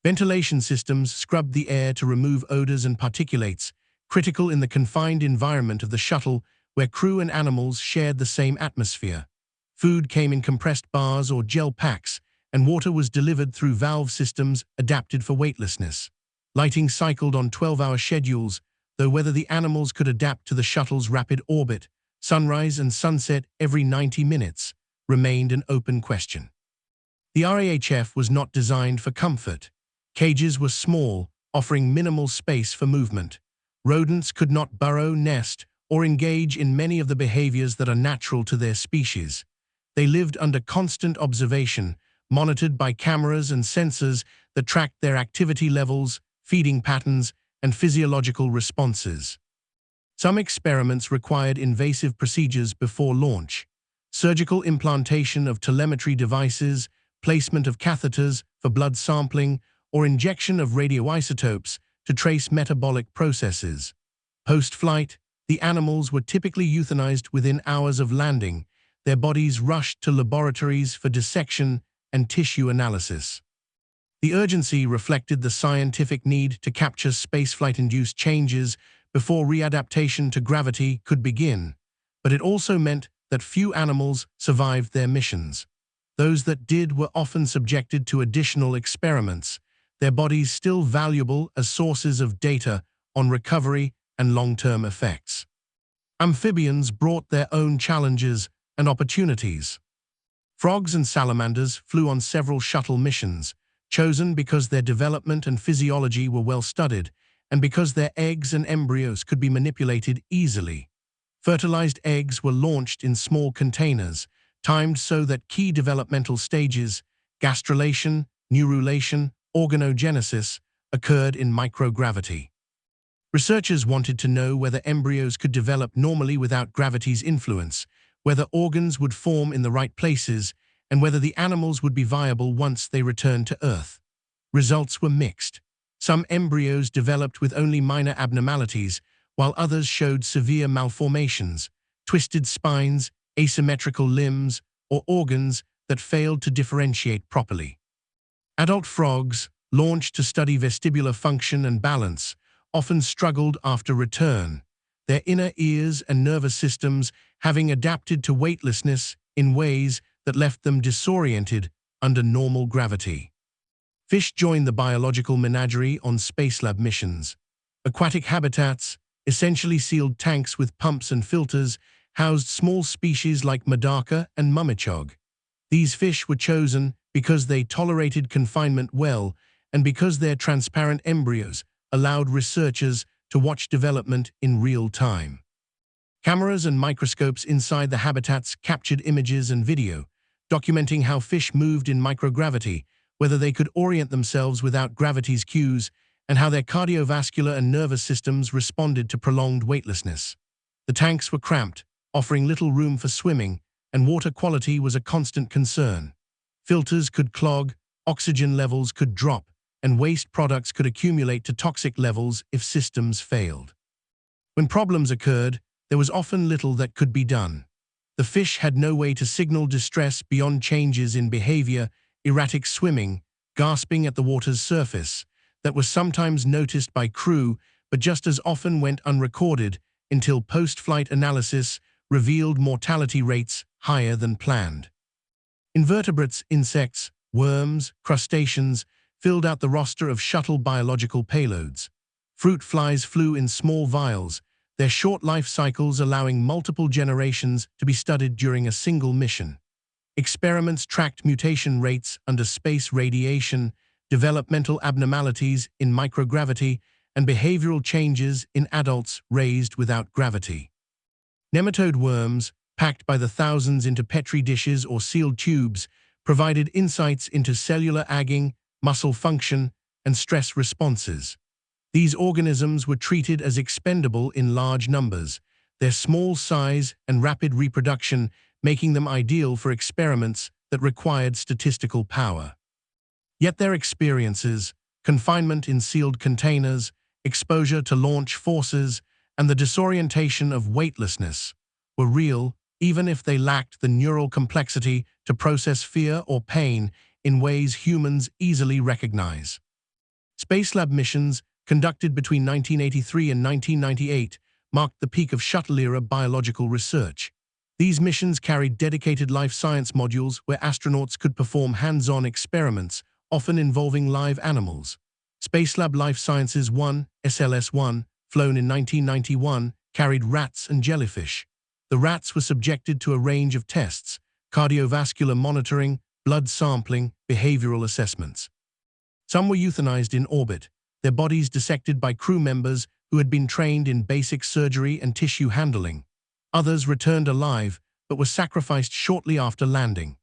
Ventilation systems scrubbed the air to remove odors and particulates, critical in the confined environment of the shuttle where crew and animals shared the same atmosphere. Food came in compressed bars or gel packs, and water was delivered through valve systems adapted for weightlessness. Lighting cycled on 12-hour schedules, though whether the animals could adapt to the shuttle's rapid orbit, sunrise and sunset every 90 minutes, remained an open question. The RAHF was not designed for comfort. Cages were small, offering minimal space for movement. Rodents could not burrow, nest, or engage in many of the behaviors that are natural to their species. They lived under constant observation, monitored by cameras and sensors that tracked their activity levels, feeding patterns, and physiological responses. Some experiments required invasive procedures before launch: surgical implantation of telemetry devices, placement of catheters for blood sampling, or injection of radioisotopes to trace metabolic processes. Post-flight, the animals were typically euthanized within hours of landing, their bodies rushed to laboratories for dissection and tissue analysis. The urgency reflected the scientific need to capture spaceflight-induced changes before readaptation to gravity could begin, but it also meant that few animals survived their missions. Those that did were often subjected to additional experiments, their bodies still valuable as sources of data on recovery and long-term effects. Amphibians brought their own challenges and opportunities. Frogs and salamanders flew on several shuttle missions, chosen because their development and physiology were well studied, and because their eggs and embryos could be manipulated easily. Fertilized eggs were launched in small containers, timed so that key developmental stages, gastrulation, neurulation, organogenesis, occurred in microgravity. Researchers wanted to know whether embryos could develop normally without gravity's influence, whether organs would form in the right places, and whether the animals would be viable once they returned to Earth. Results were mixed. Some embryos developed with only minor abnormalities, while others showed severe malformations, twisted spines, asymmetrical limbs, or organs that failed to differentiate properly. Adult frogs, launched to study vestibular function and balance, often struggled after return, their inner ears and nervous systems having adapted to weightlessness in ways that left them disoriented under normal gravity. Fish joined the biological menagerie on Spacelab missions. Aquatic habitats, essentially sealed tanks with pumps and filters, housed small species like Medaka and Mummichog. These fish were chosen because they tolerated confinement well and because their transparent embryos allowed researchers to watch development in real time. Cameras and microscopes inside the habitats captured images and video, documenting how fish moved in microgravity, whether they could orient themselves without gravity's cues, and how their cardiovascular and nervous systems responded to prolonged weightlessness. The tanks were cramped, offering little room for swimming, and water quality was a constant concern. Filters could clog, oxygen levels could drop, and waste products could accumulate to toxic levels if systems failed. When problems occurred, there was often little that could be done. The fish had no way to signal distress beyond changes in behavior, erratic swimming, gasping at the water's surface, that was sometimes noticed by crew but just as often went unrecorded until post-flight analysis revealed mortality rates higher than planned. Invertebrates, insects, worms, crustaceans filled out the roster of shuttle biological payloads. Fruit flies flew in small vials, their short life cycles allowing multiple generations to be studied during a single mission. Experiments tracked mutation rates under space radiation, developmental abnormalities in microgravity, and behavioral changes in adults raised without gravity. Nematode worms, packed by the thousands into Petri dishes or sealed tubes, provided insights into cellular aging, muscle function, and stress responses. These organisms were treated as expendable in large numbers, their small size and rapid reproduction making them ideal for experiments that required statistical power. Yet their experiences, confinement in sealed containers, exposure to launch forces, and the disorientation of weightlessness, were real even if they lacked the neural complexity to process fear or pain in ways humans easily recognize. Spacelab missions, conducted between 1983 and 1998, marked the peak of shuttle-era biological research. These missions carried dedicated life science modules where astronauts could perform hands-on experiments, often involving live animals. Spacelab Life Sciences 1, SLS-1, flown in 1991, carried rats and jellyfish. The rats were subjected to a range of tests: cardiovascular monitoring, blood sampling, behavioral assessments. Some were euthanized in orbit, their bodies dissected by crew members who had been trained in basic surgery and tissue handling. Others returned alive, but were sacrificed shortly after landing.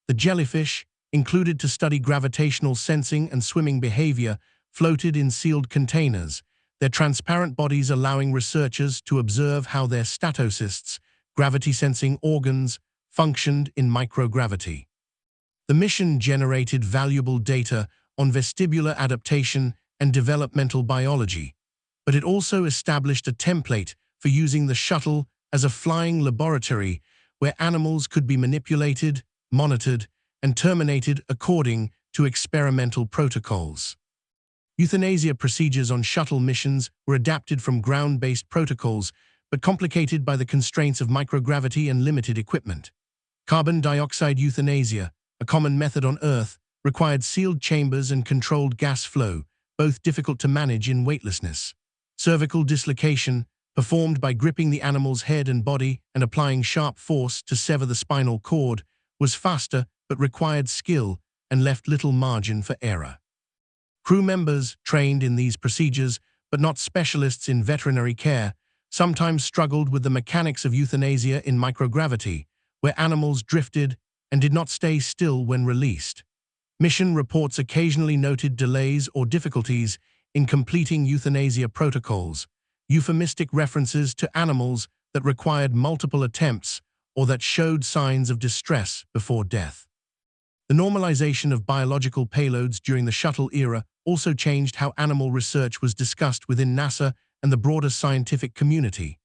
The jellyfish, included to study gravitational sensing and swimming behavior, floated in sealed containers, their transparent bodies allowing researchers to observe how their statocysts, gravity-sensing organs, functioned in microgravity. The mission generated valuable data on vestibular adaptation and developmental biology, but it also established a template for using the shuttle as a flying laboratory where animals could be manipulated, monitored, and terminated according to experimental protocols. Euthanasia procedures on shuttle missions were adapted from ground-based protocols, but complicated by the constraints of microgravity and limited equipment. Carbon dioxide euthanasia, a common method on Earth, required sealed chambers and controlled gas flow, both difficult to manage in weightlessness. Cervical dislocation, performed by gripping the animal's head and body and applying sharp force to sever the spinal cord, was faster but required skill and left little margin for error. Crew members, trained in these procedures but not specialists in veterinary care, sometimes struggled with the mechanics of euthanasia in microgravity, where animals drifted and did not stay still when released. Mission reports occasionally noted delays or difficulties in completing euthanasia protocols, euphemistic references to animals that required multiple attempts or that showed signs of distress before death. The normalization of biological payloads during the shuttle era also changed how animal research was discussed within NASA and the broader scientific community.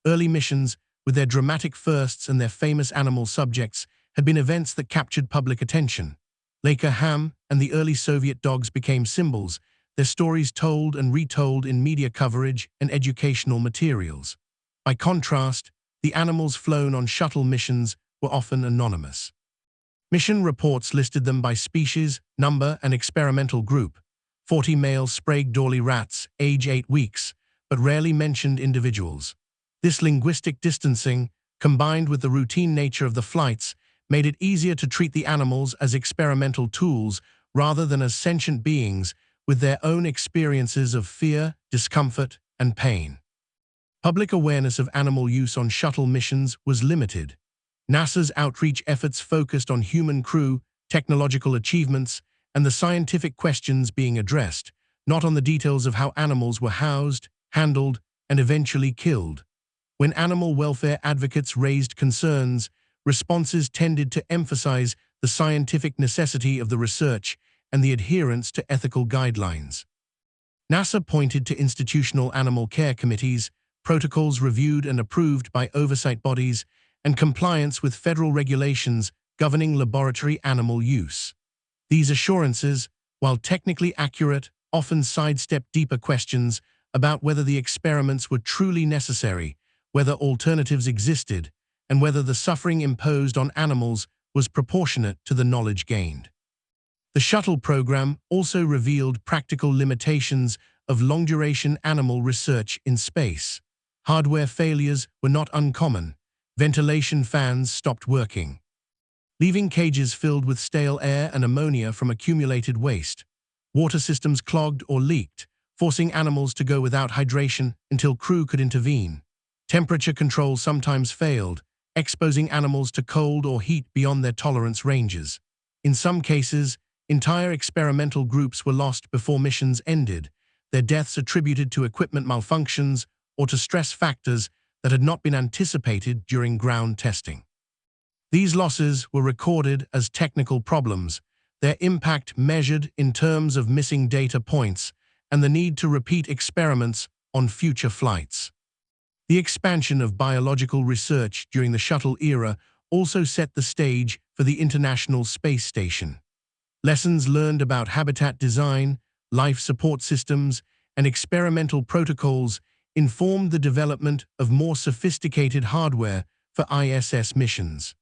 Early missions, with their dramatic firsts and their famous animal subjects, had been events that captured public attention. Laika ham and the early Soviet dogs became symbols, their stories told and retold in media coverage and educational materials. By contrast, the animals flown on shuttle missions were often anonymous. Mission reports listed them by species, number, and experimental group: 40 male Sprague Dawley rats, age 8 weeks, but rarely mentioned individuals. This linguistic distancing, combined with the routine nature of the flights, made it easier to treat the animals as experimental tools rather than as sentient beings with their own experiences of fear, discomfort, and pain. Public awareness of animal use on shuttle missions was limited. NASA's outreach efforts focused on human crew, technological achievements, and the scientific questions being addressed, not on the details of how animals were housed, handled, and eventually killed. When animal welfare advocates raised concerns, responses tended to emphasize the scientific necessity of the research and the adherence to ethical guidelines. NASA pointed to institutional animal care committees, protocols reviewed and approved by oversight bodies, and compliance with federal regulations governing laboratory animal use. These assurances, while technically accurate, often sidestep deeper questions about whether the experiments were truly necessary, whether alternatives existed, and whether the suffering imposed on animals was proportionate to the knowledge gained. The shuttle program also revealed practical limitations of long-duration animal research in space. Hardware failures were not uncommon. Ventilation fans stopped working, leaving cages filled with stale air and ammonia from accumulated waste. Water systems clogged or leaked, forcing animals to go without hydration until crew could intervene. Temperature control sometimes failed, exposing animals to cold or heat beyond their tolerance ranges. In some cases, entire experimental groups were lost before missions ended, their deaths attributed to equipment malfunctions or to stress factors that had not been anticipated during ground testing. These losses were recorded as technical problems, their impact measured in terms of missing data points and the need to repeat experiments on future flights. The expansion of biological research during the shuttle era also set the stage for the International Space Station. Lessons learned about habitat design, life support systems, and experimental protocols informed the development of more sophisticated hardware for ISS missions.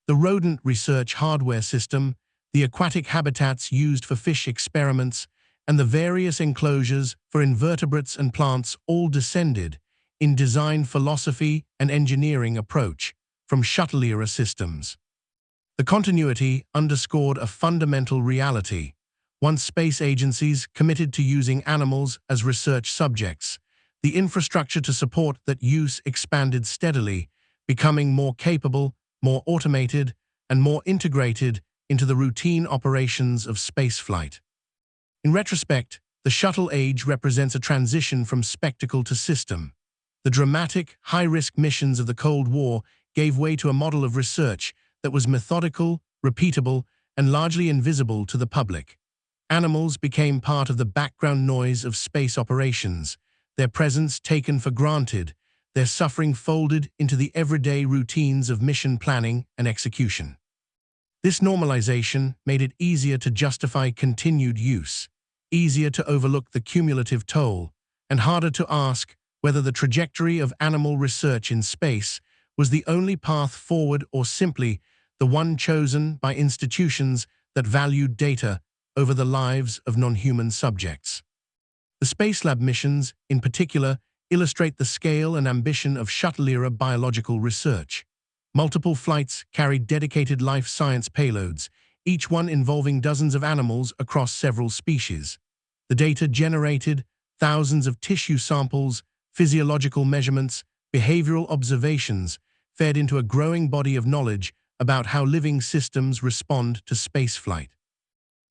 The rodent research hardware system, the aquatic habitats used for fish experiments, and the various enclosures for invertebrates and plants all descended in design philosophy and engineering approach from shuttle-era systems. The continuity underscored a fundamental reality. Once space agencies committed to using animals as research subjects, the infrastructure to support that use expanded steadily, becoming more capable, more automated, and more integrated into the routine operations of spaceflight. In retrospect, the shuttle age represents a transition from spectacle to system. The dramatic, high-risk missions of the Cold War gave way to a model of research that was methodical, repeatable, and largely invisible to the public. Animals became part of the background noise of space operations, their presence taken for granted, their suffering folded into the everyday routines of mission planning and execution. This normalization made it easier to justify continued use, easier to overlook the cumulative toll, and harder to ask whether the trajectory of animal research in space was the only path forward or simply the one chosen by institutions that valued data over the lives of non-human subjects. The Spacelab missions, in particular, illustrate the scale and ambition of shuttle-era biological research. Multiple flights carried dedicated life science payloads, each one involving dozens of animals across several species. The data generated thousands of tissue samples, physiological measurements, behavioral observations, fed into a growing body of knowledge about how living systems respond to spaceflight.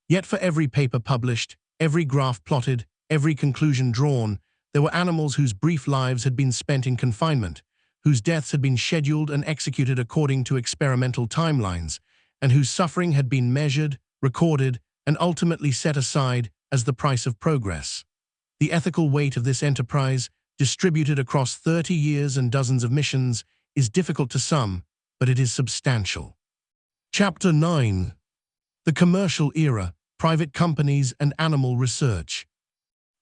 Yet for every paper published, every graph plotted, every conclusion drawn, there were animals whose brief lives had been spent in confinement, whose deaths had been scheduled and executed according to experimental timelines, and whose suffering had been measured, recorded, and ultimately set aside as the price of progress. The ethical weight of this enterprise, distributed across 30 years and dozens of missions, is difficult to sum, but it is substantial. Chapter 9. The Commercial Era, Private Companies and Animal Research.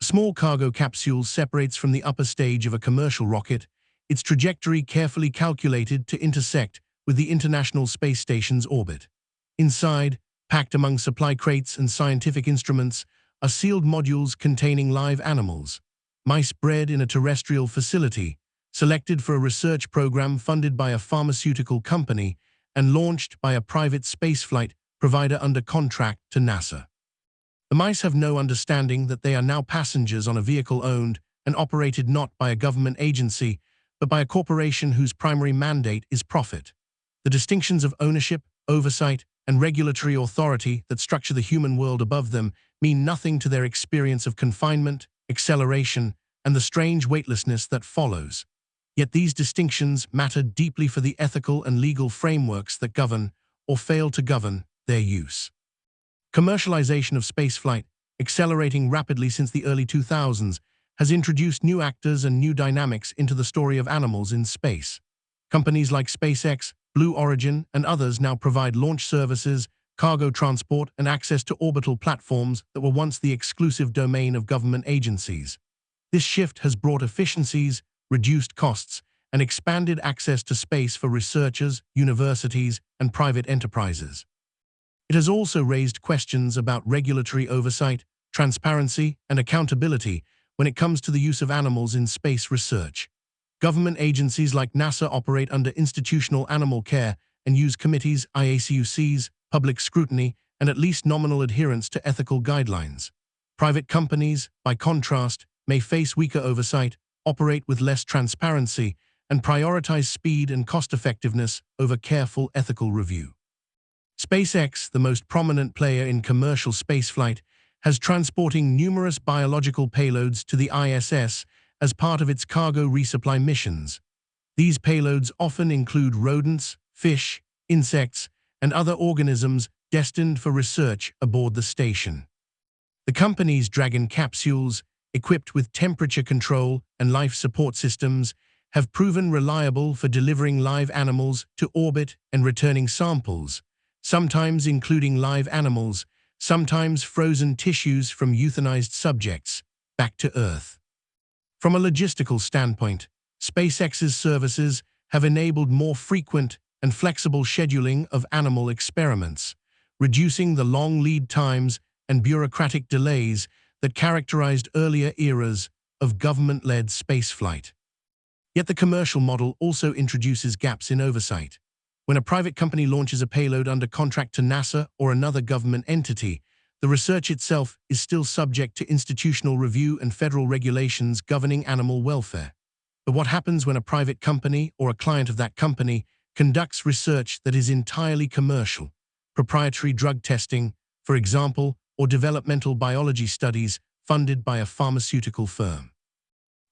A small cargo capsule separates from the upper stage of a commercial rocket, its trajectory carefully calculated to intersect with the International Space Station's orbit. Inside, packed among supply crates and scientific instruments, are sealed modules containing live animals, mice bred in a terrestrial facility, selected for a research program funded by a pharmaceutical company and launched by a private spaceflight provider under contract to NASA. The mice have no understanding that they are now passengers on a vehicle owned and operated not by a government agency, but by a corporation whose primary mandate is profit. The distinctions of ownership, oversight, and regulatory authority that structure the human world above them mean nothing to their experience of confinement, acceleration, and the strange weightlessness that follows. Yet these distinctions matter deeply for the ethical and legal frameworks that govern, or fail to govern, their use. Commercialization of spaceflight, accelerating rapidly since the early 2000s, has introduced new actors and new dynamics into the story of animals in space. Companies like SpaceX, Blue Origin, and others now provide launch services, cargo transport, and access to orbital platforms that were once the exclusive domain of government agencies. This shift has brought efficiencies, reduced costs, and expanded access to space for researchers, universities, and private enterprises. It has also raised questions about regulatory oversight, transparency, and accountability when it comes to the use of animals in space research. Government agencies like NASA operate under institutional animal care and use committees, IACUCs, public scrutiny, and at least nominal adherence to ethical guidelines. Private companies, by contrast, may face weaker oversight, operate with less transparency, and prioritize speed and cost-effectiveness over careful ethical review. SpaceX, the most prominent player in commercial spaceflight, has transporting numerous biological payloads to the ISS as part of its cargo resupply missions. These payloads often include rodents, fish, insects, and other organisms destined for research aboard the station. The company's Dragon capsules, equipped with temperature control and life support systems, have proven reliable for delivering live animals to orbit and returning samples, sometimes including live animals, sometimes frozen tissues from euthanized subjects, back to Earth. From a logistical standpoint, SpaceX's services have enabled more frequent and flexible scheduling of animal experiments, reducing the long lead times and bureaucratic delays that characterized earlier eras of government-led spaceflight. Yet the commercial model also introduces gaps in oversight. When a private company launches a payload under contract to NASA or another government entity, the research itself is still subject to institutional review and federal regulations governing animal welfare. But what happens when a private company or a client of that company conducts research that is entirely commercial? Proprietary drug testing, for example, or developmental biology studies funded by a pharmaceutical firm.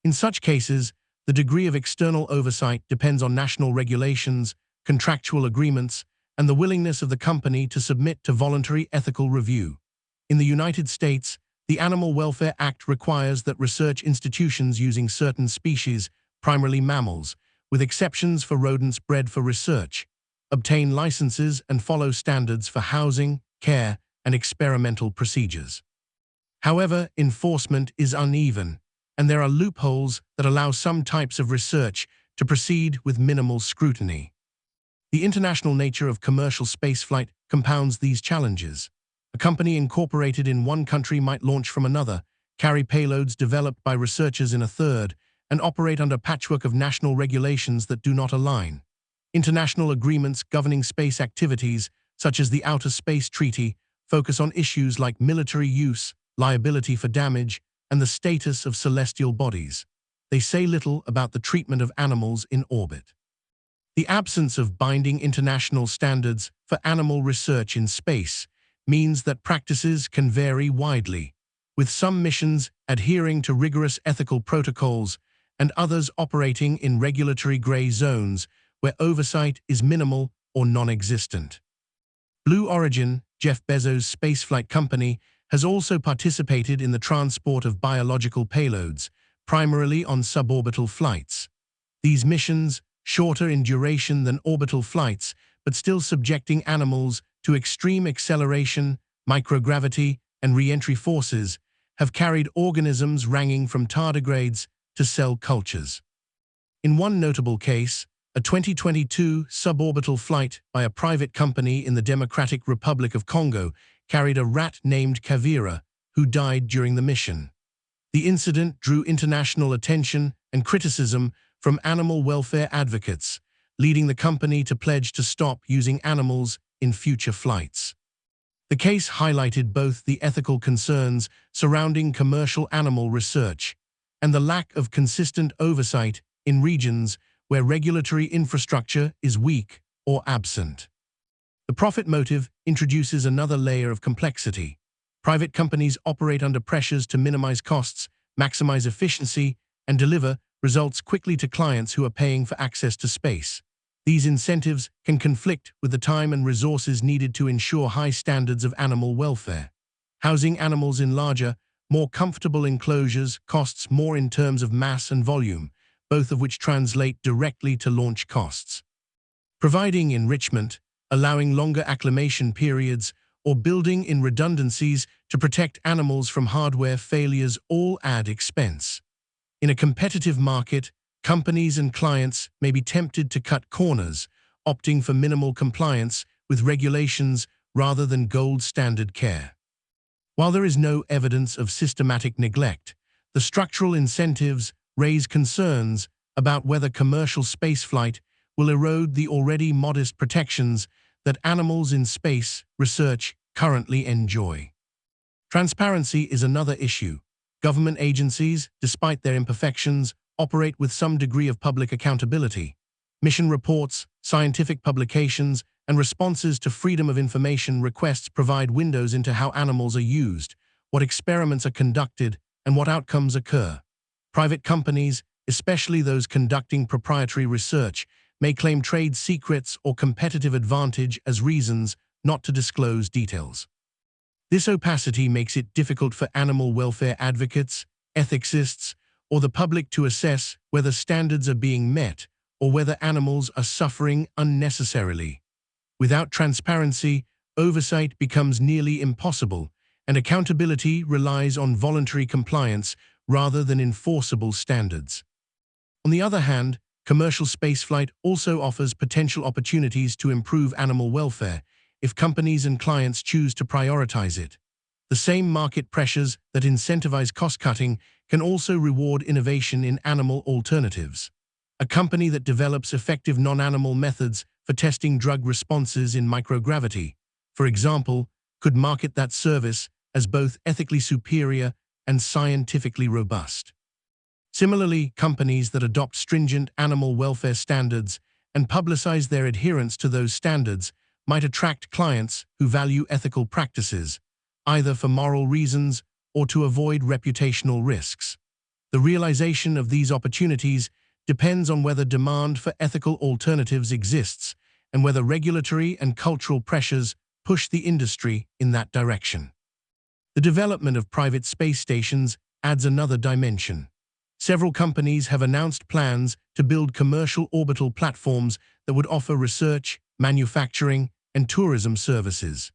In such cases, the degree of external oversight depends on national regulations, contractual agreements, and the willingness of the company to submit to voluntary ethical review. In the United States, the Animal Welfare Act requires that research institutions using certain species, primarily mammals, with exceptions for rodents bred for research, obtain licenses and follow standards for housing, care, and experimental procedures. However, enforcement is uneven, and there are loopholes that allow some types of research to proceed with minimal scrutiny. The international nature of commercial spaceflight compounds these challenges. A company incorporated in one country might launch from another, carry payloads developed by researchers in a third, and operate under a patchwork of national regulations that do not align. International agreements governing space activities, such as the Outer Space Treaty, focus on issues like military use, liability for damage, and the status of celestial bodies. They say little about the treatment of animals in orbit. The absence of binding international standards for animal research in space means that practices can vary widely, with some missions adhering to rigorous ethical protocols and others operating in regulatory gray zones where oversight is minimal or non-existent. Blue Origin, Jeff Bezos' spaceflight company, has also participated in the transport of biological payloads, primarily on suborbital flights. These missions, shorter in duration than orbital flights, but still subjecting animals to extreme acceleration, microgravity, and re-entry forces, have carried organisms ranging from tardigrades to cell cultures. In one notable case, a 2022 suborbital flight by a private company in the Democratic Republic of Congo carried a rat named Kavira, who died during the mission. The incident drew international attention and criticism from animal welfare advocates, leading the company to pledge to stop using animals in future flights. The case highlighted both the ethical concerns surrounding commercial animal research and the lack of consistent oversight in regions where regulatory infrastructure is weak or absent. The profit motive introduces another layer of complexity. Private companies operate under pressures to minimize costs, maximize efficiency, and deliver results quickly to clients who are paying for access to space. These incentives can conflict with the time and resources needed to ensure high standards of animal welfare. Housing animals in larger, more comfortable enclosures costs more in terms of mass and volume, both of which translate directly to launch costs. Providing enrichment, allowing longer acclimation periods, or building in redundancies to protect animals from hardware failures all add expense. In a competitive market, companies and clients may be tempted to cut corners, opting for minimal compliance with regulations rather than gold standard care. While there is no evidence of systematic neglect, the structural incentives raise concerns about whether commercial spaceflight will erode the already modest protections that animals in space research currently enjoy. Transparency is another issue. Government agencies, despite their imperfections, operate with some degree of public accountability. Mission reports, scientific publications, and responses to Freedom of Information requests provide windows into how animals are used, what experiments are conducted, and what outcomes occur. Private companies, especially those conducting proprietary research, may claim trade secrets or competitive advantage as reasons not to disclose details. This opacity makes it difficult for animal welfare advocates, ethicists, or the public to assess whether standards are being met or whether animals are suffering unnecessarily. Without transparency, oversight becomes nearly impossible, and accountability relies on voluntary compliance rather than enforceable standards. On the other hand, commercial spaceflight also offers potential opportunities to improve animal welfare if companies and clients choose to prioritize it. The same market pressures that incentivize cost-cutting can also reward innovation in animal alternatives. A company that develops effective non-animal methods for testing drug responses in microgravity, for example, could market that service as both ethically superior and scientifically robust. Similarly, companies that adopt stringent animal welfare standards and publicize their adherence to those standards might attract clients who value ethical practices, either for moral reasons or to avoid reputational risks. The realization of these opportunities depends on whether demand for ethical alternatives exists and whether regulatory and cultural pressures push the industry in that direction. The development of private space stations adds another dimension. Several companies have announced plans to build commercial orbital platforms that would offer research, manufacturing, and tourism services.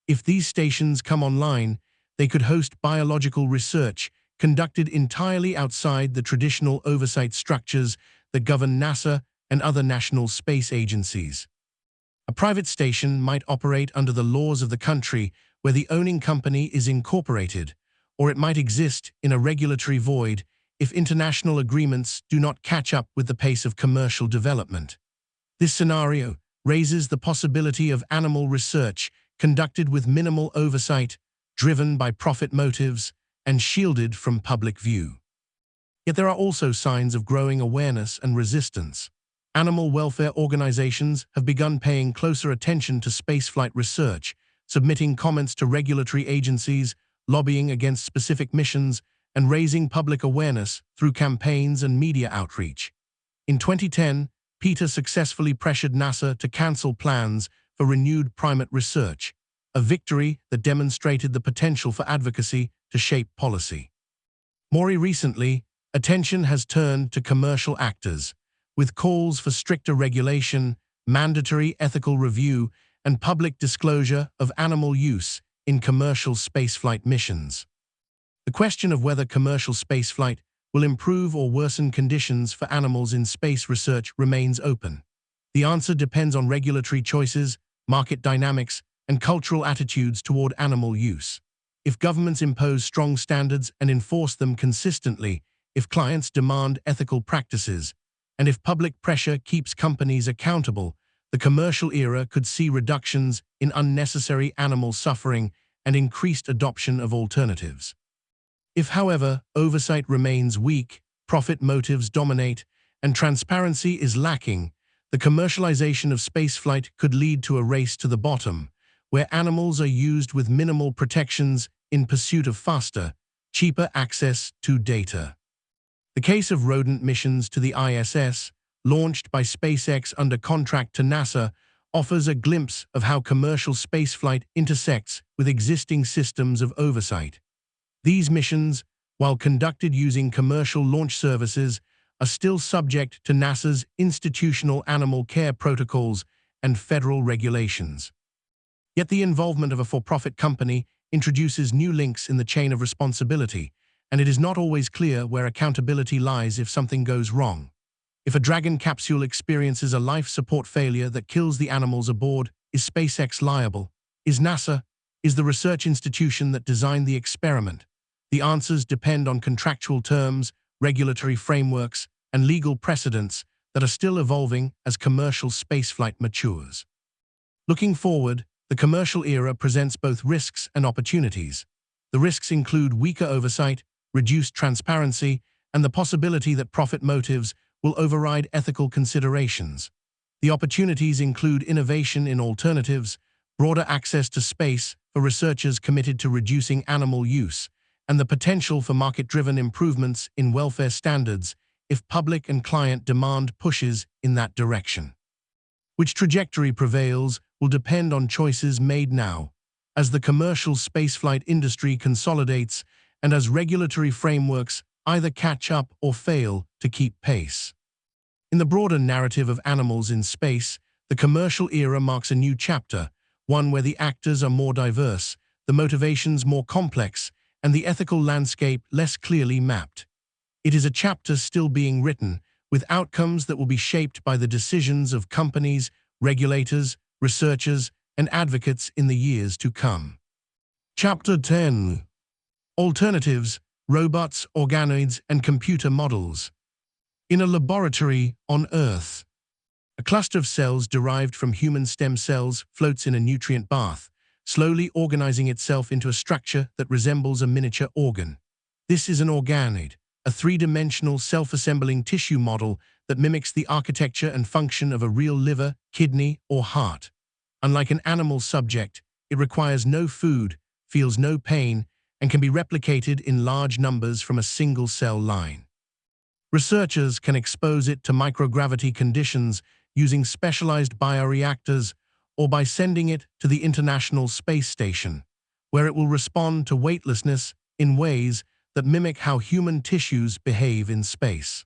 If these stations come online, they could host biological research conducted entirely outside the traditional oversight structures that govern NASA and other national space agencies. A private station might operate under the laws of the country where the owning company is incorporated, or it might exist in a regulatory void if international agreements do not catch up with the pace of commercial development. This scenario raises the possibility of animal research conducted with minimal oversight, driven by profit motives, and shielded from public view. Yet there are also signs of growing awareness and resistance. Animal welfare organizations have begun paying closer attention to spaceflight research, submitting comments to regulatory agencies, lobbying against specific missions, and raising public awareness through campaigns and media outreach. In 2010, PETA successfully pressured NASA to cancel plans for renewed primate research, a victory that demonstrated the potential for advocacy to shape policy. More recently, attention has turned to commercial actors, with calls for stricter regulation, mandatory ethical review, and public disclosure of animal use in commercial spaceflight missions. The question of whether commercial spaceflight will improve or worsen conditions for animals in space research remains open. The answer depends on regulatory choices, market dynamics, and cultural attitudes toward animal use. If governments impose strong standards and enforce them consistently, if clients demand ethical practices, and if public pressure keeps companies accountable, the commercial era could see reductions in unnecessary animal suffering and increased adoption of alternatives. If, however, oversight remains weak, profit motives dominate, and transparency is lacking, the commercialization of spaceflight could lead to a race to the bottom, where animals are used with minimal protections in pursuit of faster, cheaper access to data. The case of rodent missions to the ISS, launched by SpaceX under contract to NASA, offers a glimpse of how commercial spaceflight intersects with existing systems of oversight. These missions, while conducted using commercial launch services, are still subject to NASA's institutional animal care protocols and federal regulations. Yet the involvement of a for-profit company introduces new links in the chain of responsibility, and it is not always clear where accountability lies if something goes wrong. If a Dragon capsule experiences a life support failure that kills the animals aboard, is SpaceX liable? Is NASA? Is the research institution that designed the experiment? The answers depend on contractual terms, regulatory frameworks, and legal precedents that are still evolving as commercial spaceflight matures. Looking forward, the commercial era presents both risks and opportunities. The risks include weaker oversight, reduced transparency, and the possibility that profit motives will override ethical considerations. The opportunities include innovation in alternatives, broader access to space for researchers committed to reducing animal use, and the potential for market-driven improvements in welfare standards if public and client demand pushes in that direction. Which trajectory prevails will depend on choices made now, as the commercial spaceflight industry consolidates and as regulatory frameworks either catch up or fail to keep pace. In the broader narrative of animals in space, the commercial era marks a new chapter, one where the actors are more diverse, the motivations more complex, and the ethical landscape less clearly mapped. It is a chapter still being written, with outcomes that will be shaped by the decisions of companies, regulators, researchers, and advocates in the years to come. Chapter 10. Alternatives, Robots, Organoids, and Computer Models. In a laboratory on Earth, a cluster of cells derived from human stem cells floats in a nutrient bath, slowly organizing itself into a structure that resembles a miniature organ. This is an organoid, a three-dimensional self-assembling tissue model that mimics the architecture and function of a real liver, kidney, or heart. Unlike an animal subject, it requires no food, feels no pain, and can be replicated in large numbers from a single cell line. Researchers can expose it to microgravity conditions using specialized bioreactors or by sending it to the International Space Station, where it will respond to weightlessness in ways that mimic how human tissues behave in space.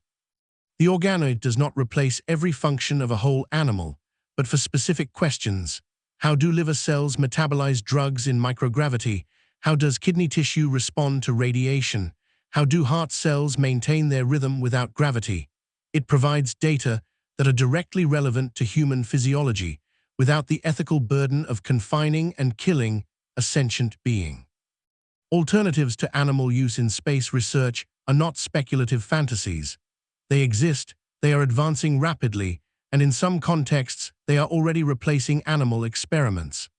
The organoid does not replace every function of a whole animal, but for specific questions. How do liver cells metabolize drugs in microgravity? How does kidney tissue respond to radiation? How do heart cells maintain their rhythm without gravity? It provides data that are directly relevant to human physiology, without the ethical burden of confining and killing a sentient being. Alternatives to animal use in space research are not speculative fantasies. They exist, they are advancing rapidly, and in some contexts, they are already replacing animal experiments.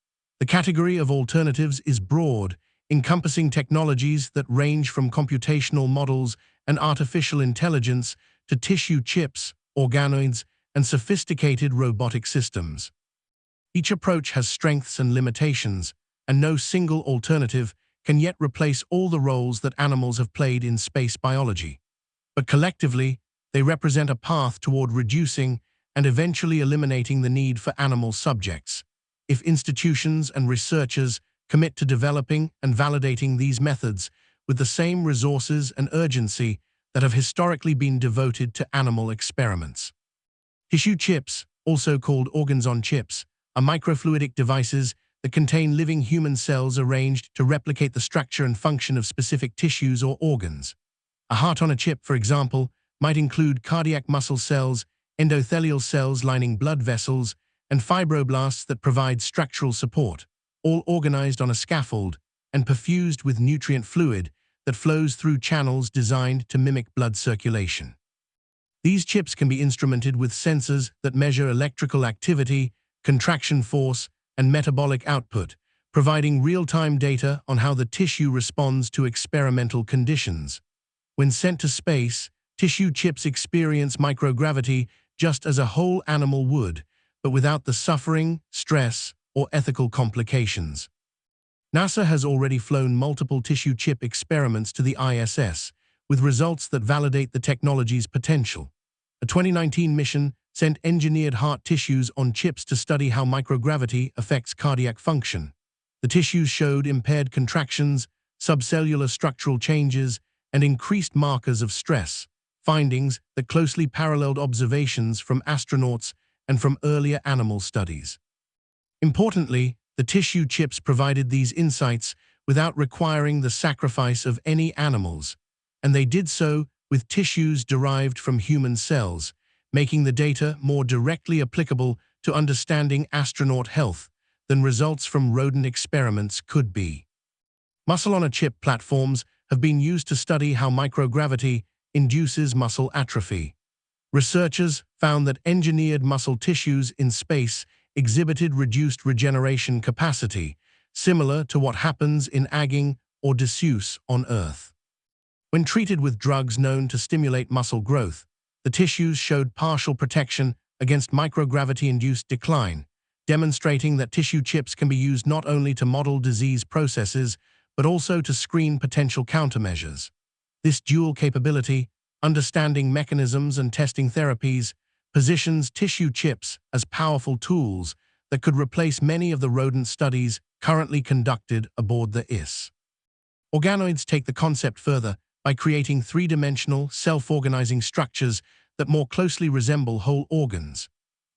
The category of alternatives is broad, encompassing technologies that range from computational models and artificial intelligence to tissue chips, organoids, and sophisticated robotic systems. Each approach has strengths and limitations, and no single alternative can yet replace all the roles that animals have played in space biology. But collectively, they represent a path toward reducing and eventually eliminating the need for animal subjects. If institutions and researchers commit to developing and validating these methods with the same resources and urgency that have historically been devoted to animal experiments. Tissue chips, also called organs-on-chips, are microfluidic devices that contain living human cells arranged to replicate the structure and function of specific tissues or organs. A heart on a chip, for example, might include cardiac muscle cells, endothelial cells lining blood vessels, and fibroblasts that provide structural support, all organized on a scaffold and perfused with nutrient fluid that flows through channels designed to mimic blood circulation. These chips can be instrumented with sensors that measure electrical activity, contraction force, and metabolic output, providing real-time data on how the tissue responds to experimental conditions. When sent to space, tissue chips experience microgravity just as a whole animal would, but without the suffering, stress, or ethical complications. NASA has already flown multiple tissue chip experiments to the ISS, with results that validate the technology's potential. A 2019 mission sent engineered heart tissues on chips to study how microgravity affects cardiac function. The tissues showed impaired contractions, subcellular structural changes, and increased markers of stress, findings that closely paralleled observations from astronauts and from earlier animal studies. Importantly, the tissue chips provided these insights without requiring the sacrifice of any animals, and they did so with tissues derived from human cells, making the data more directly applicable to understanding astronaut health than results from rodent experiments could be. Muscle-on-a-chip platforms have been used to study how microgravity induces muscle atrophy. Researchers found that engineered muscle tissues in space exhibited reduced regeneration capacity, similar to what happens in aging or disuse on Earth. When treated with drugs known to stimulate muscle growth, the tissues showed partial protection against microgravity-induced decline, demonstrating that tissue chips can be used not only to model disease processes, but also to screen potential countermeasures. This dual capability, understanding mechanisms and testing therapies, positions tissue chips as powerful tools that could replace many of the rodent studies currently conducted aboard the IS. Organoids take the concept further by creating three-dimensional, self-organizing structures that more closely resemble whole organs.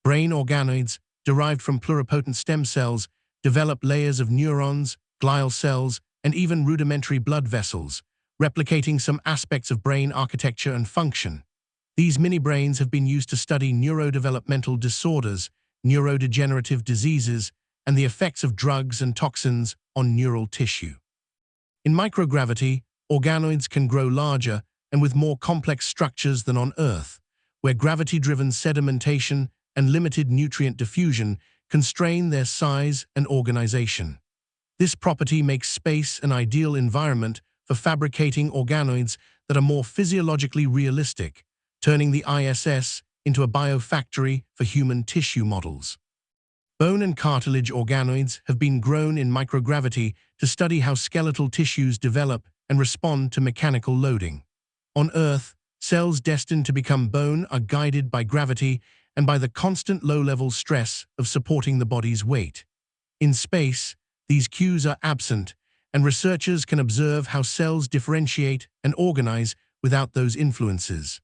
Brain organoids, derived from pluripotent stem cells, develop layers of neurons, glial cells, and even rudimentary blood vessels, replicating some aspects of brain architecture and function. These mini-brains have been used to study neurodevelopmental disorders, neurodegenerative diseases, and the effects of drugs and toxins on neural tissue. In microgravity, organoids can grow larger and with more complex structures than on Earth, where gravity-driven sedimentation and limited nutrient diffusion constrain their size and organization. This property makes space an ideal environment for fabricating organoids that are more physiologically realistic, turning the ISS into a biofactory for human tissue models. Bone and cartilage organoids have been grown in microgravity to study how skeletal tissues develop and respond to mechanical loading. On Earth, cells destined to become bone are guided by gravity and by the constant low-level stress of supporting the body's weight. In space, these cues are absent, and researchers can observe how cells differentiate and organize without those influences.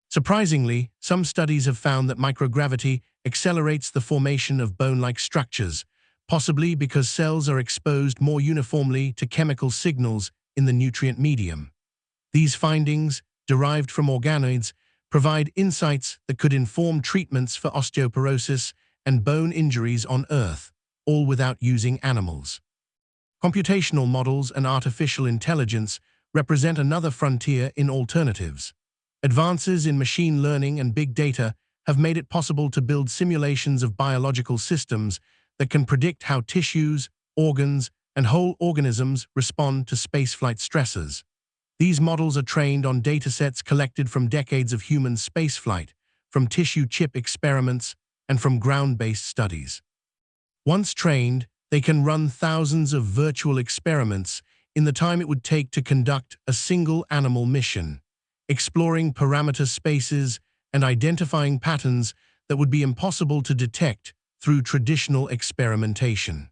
Surprisingly, some studies have found that microgravity accelerates the formation of bone-like structures, possibly because cells are exposed more uniformly to chemical signals in the nutrient medium. These findings, derived from organoids, provide insights that could inform treatments for osteoporosis and bone injuries on Earth, all without using animals. Computational models and artificial intelligence represent another frontier in alternatives. Advances in machine learning and big data have made it possible to build simulations of biological systems that can predict how tissues, organs, and whole organisms respond to spaceflight stresses. These models are trained on datasets collected from decades of human spaceflight, from tissue chip experiments, and from ground-based studies. Once trained, they can run thousands of virtual experiments in the time it would take to conduct a single animal mission, exploring parameter spaces and identifying patterns that would be impossible to detect through traditional experimentation.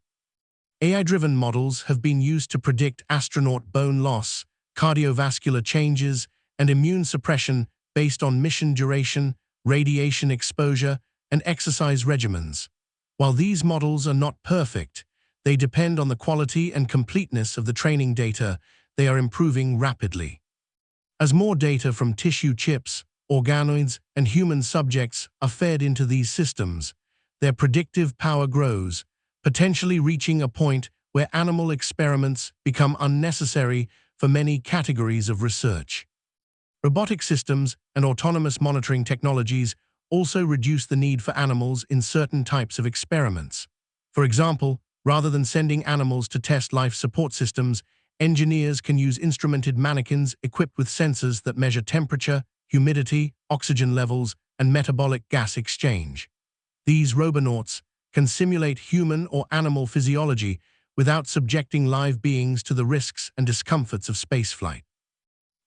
AI-driven models have been used to predict astronaut bone loss, cardiovascular changes, and immune suppression based on mission duration, radiation exposure, and exercise regimens. While these models are not perfect, they depend on the quality and completeness of the training data. They are improving rapidly. As more data from tissue chips, organoids, and human subjects are fed into these systems, their predictive power grows, potentially reaching a point where animal experiments become unnecessary for many categories of research. Robotic systems and autonomous monitoring technologies also reduce the need for animals in certain types of experiments. For example, rather than sending animals to test life support systems, engineers can use instrumented mannequins equipped with sensors that measure temperature, humidity, oxygen levels, and metabolic gas exchange. These robonauts can simulate human or animal physiology without subjecting live beings to the risks and discomforts of spaceflight.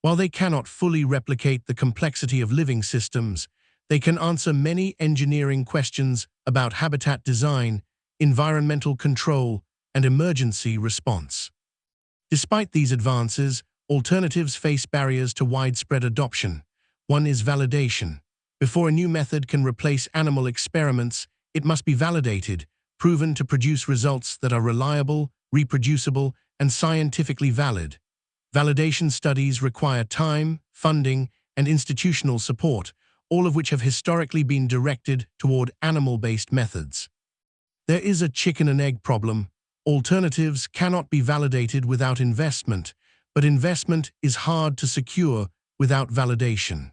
While they cannot fully replicate the complexity of living systems, they can answer many engineering questions about habitat design, environmental control, and emergency response. Despite these advances, alternatives face barriers to widespread adoption. One is validation. Before a new method can replace animal experiments, it must be validated, proven to produce results that are reliable, reproducible, and scientifically valid. Validation studies require time, funding, and institutional support, all of which have historically been directed toward animal-based methods. There is a chicken-and-egg problem. Alternatives cannot be validated without investment, but investment is hard to secure without validation.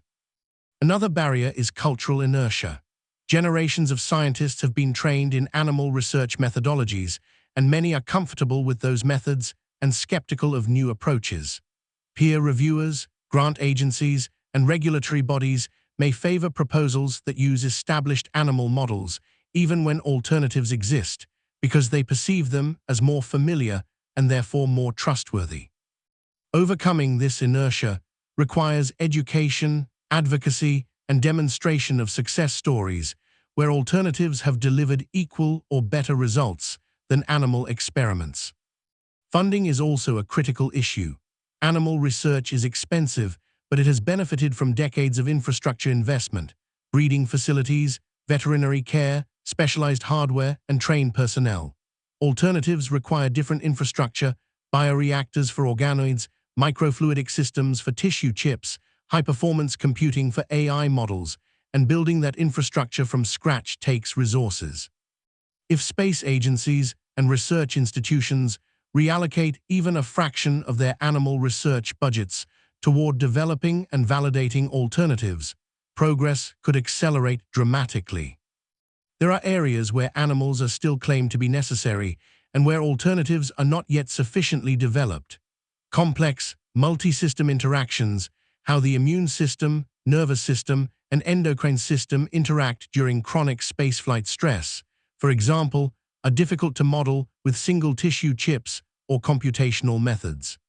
Another barrier is cultural inertia. Generations of scientists have been trained in animal research methodologies, and many are comfortable with those methods and skeptical of new approaches. Peer reviewers, grant agencies, and regulatory bodies may favor proposals that use established animal models, even when alternatives exist, because they perceive them as more familiar and therefore more trustworthy. Overcoming this inertia requires education, advocacy, and demonstration of success stories where alternatives have delivered equal or better results than animal experiments. Funding is also a critical issue. Animal research is expensive, but it has benefited from decades of infrastructure investment, breeding facilities, veterinary care, specialized hardware, and trained personnel. Alternatives require different infrastructure: bioreactors for organoids, microfluidic systems for tissue chips, high-performance computing for AI models, and building that infrastructure from scratch takes resources. If space agencies and research institutions reallocate even a fraction of their animal research budgets toward developing and validating alternatives, progress could accelerate dramatically. There are areas where animals are still claimed to be necessary and where alternatives are not yet sufficiently developed. Complex, multi-system interactions, how the immune system, nervous system, and endocrine system interact during chronic spaceflight stress, for example, are difficult to model with single tissue chips or computational methods.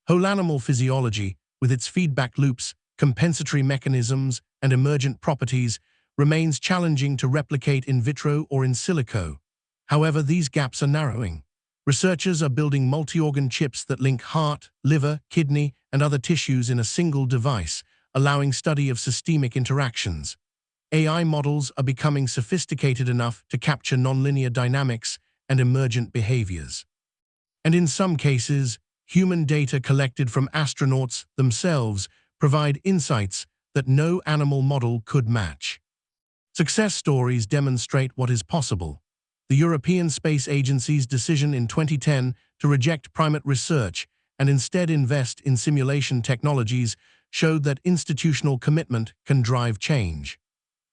Whole animal physiology, with its feedback loops, compensatory mechanisms, and emergent properties, remains challenging to replicate in vitro or in silico. However, these gaps are narrowing. Researchers are building multi-organ chips that link heart, liver, kidney, and other tissues in a single device, allowing study of systemic interactions. AI models are becoming sophisticated enough to capture nonlinear dynamics and emergent behaviors. And in some cases, human data collected from astronauts themselves provide insights that no animal model could match. Success stories demonstrate what is possible. The European Space Agency's decision in 2010 to reject primate research and instead invest in simulation technologies showed that institutional commitment can drive change.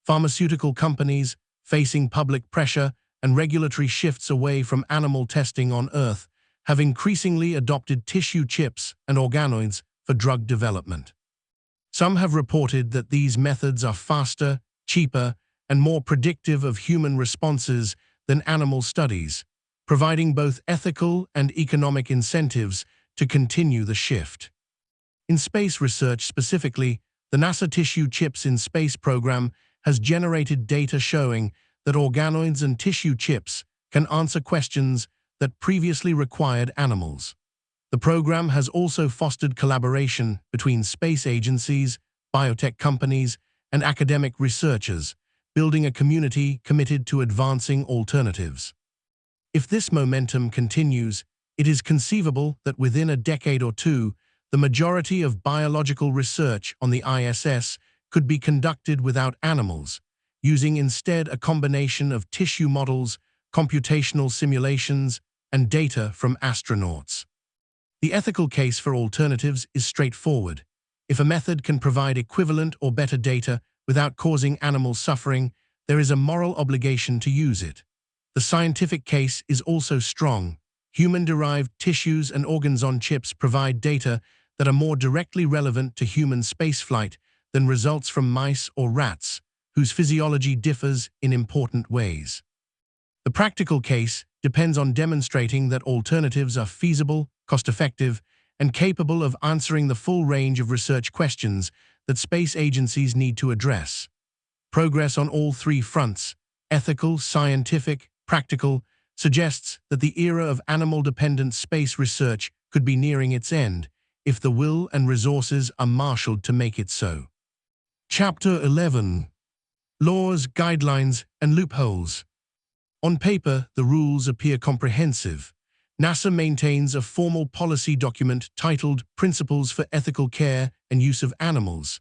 Pharmaceutical companies, facing public pressure and regulatory shifts away from animal testing on Earth, have increasingly adopted tissue chips and organoids for drug development. Some have reported that these methods are faster, cheaper, and more predictive of human responses than animal studies, providing both ethical and economic incentives to continue the shift. In space research specifically, the NASA Tissue Chips in Space program has generated data showing that organoids and tissue chips can answer questions that previously required animals. The program has also fostered collaboration between space agencies, biotech companies, and academic researchers, building a community committed to advancing alternatives. If this momentum continues, it is conceivable that within a decade or two, the majority of biological research on the ISS could be conducted without animals, using instead a combination of tissue models, computational simulations, and data from astronauts. The ethical case for alternatives is straightforward. If a method can provide equivalent or better data without causing animal suffering, there is a moral obligation to use it. The scientific case is also strong. Human-derived tissues and organs on chips provide data that are more directly relevant to human spaceflight than results from mice or rats, whose physiology differs in important ways. The practical case depends on demonstrating that alternatives are feasible, cost-effective, and capable of answering the full range of research questions that space agencies need to address. Progress on all three fronts, ethical, scientific, practical, suggests that the era of animal-dependent space research could be nearing its end if the will and resources are marshaled to make it so. Chapter 11. Laws, Guidelines, and Loopholes. On paper, the rules appear comprehensive. NASA maintains a formal policy document titled Principles for Ethical Care and Use of Animals,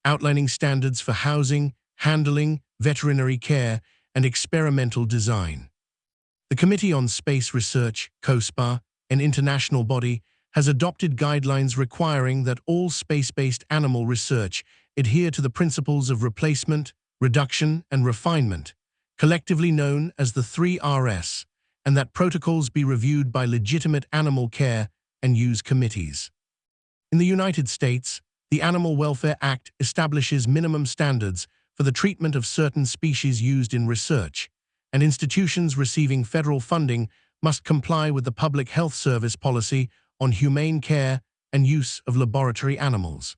outlining standards for housing, handling, veterinary care, and experimental design. The Committee on Space Research, COSPA, an international body, has adopted guidelines requiring that all space-based animal research adhere to the principles of replacement, reduction, and refinement, collectively known as the 3 Rs, and that protocols be reviewed by legitimate animal care and use committees. In the United States, the Animal Welfare Act establishes minimum standards for the treatment of certain species used in research, and institutions receiving federal funding must comply with the Public Health Service policy on humane care and use of laboratory animals.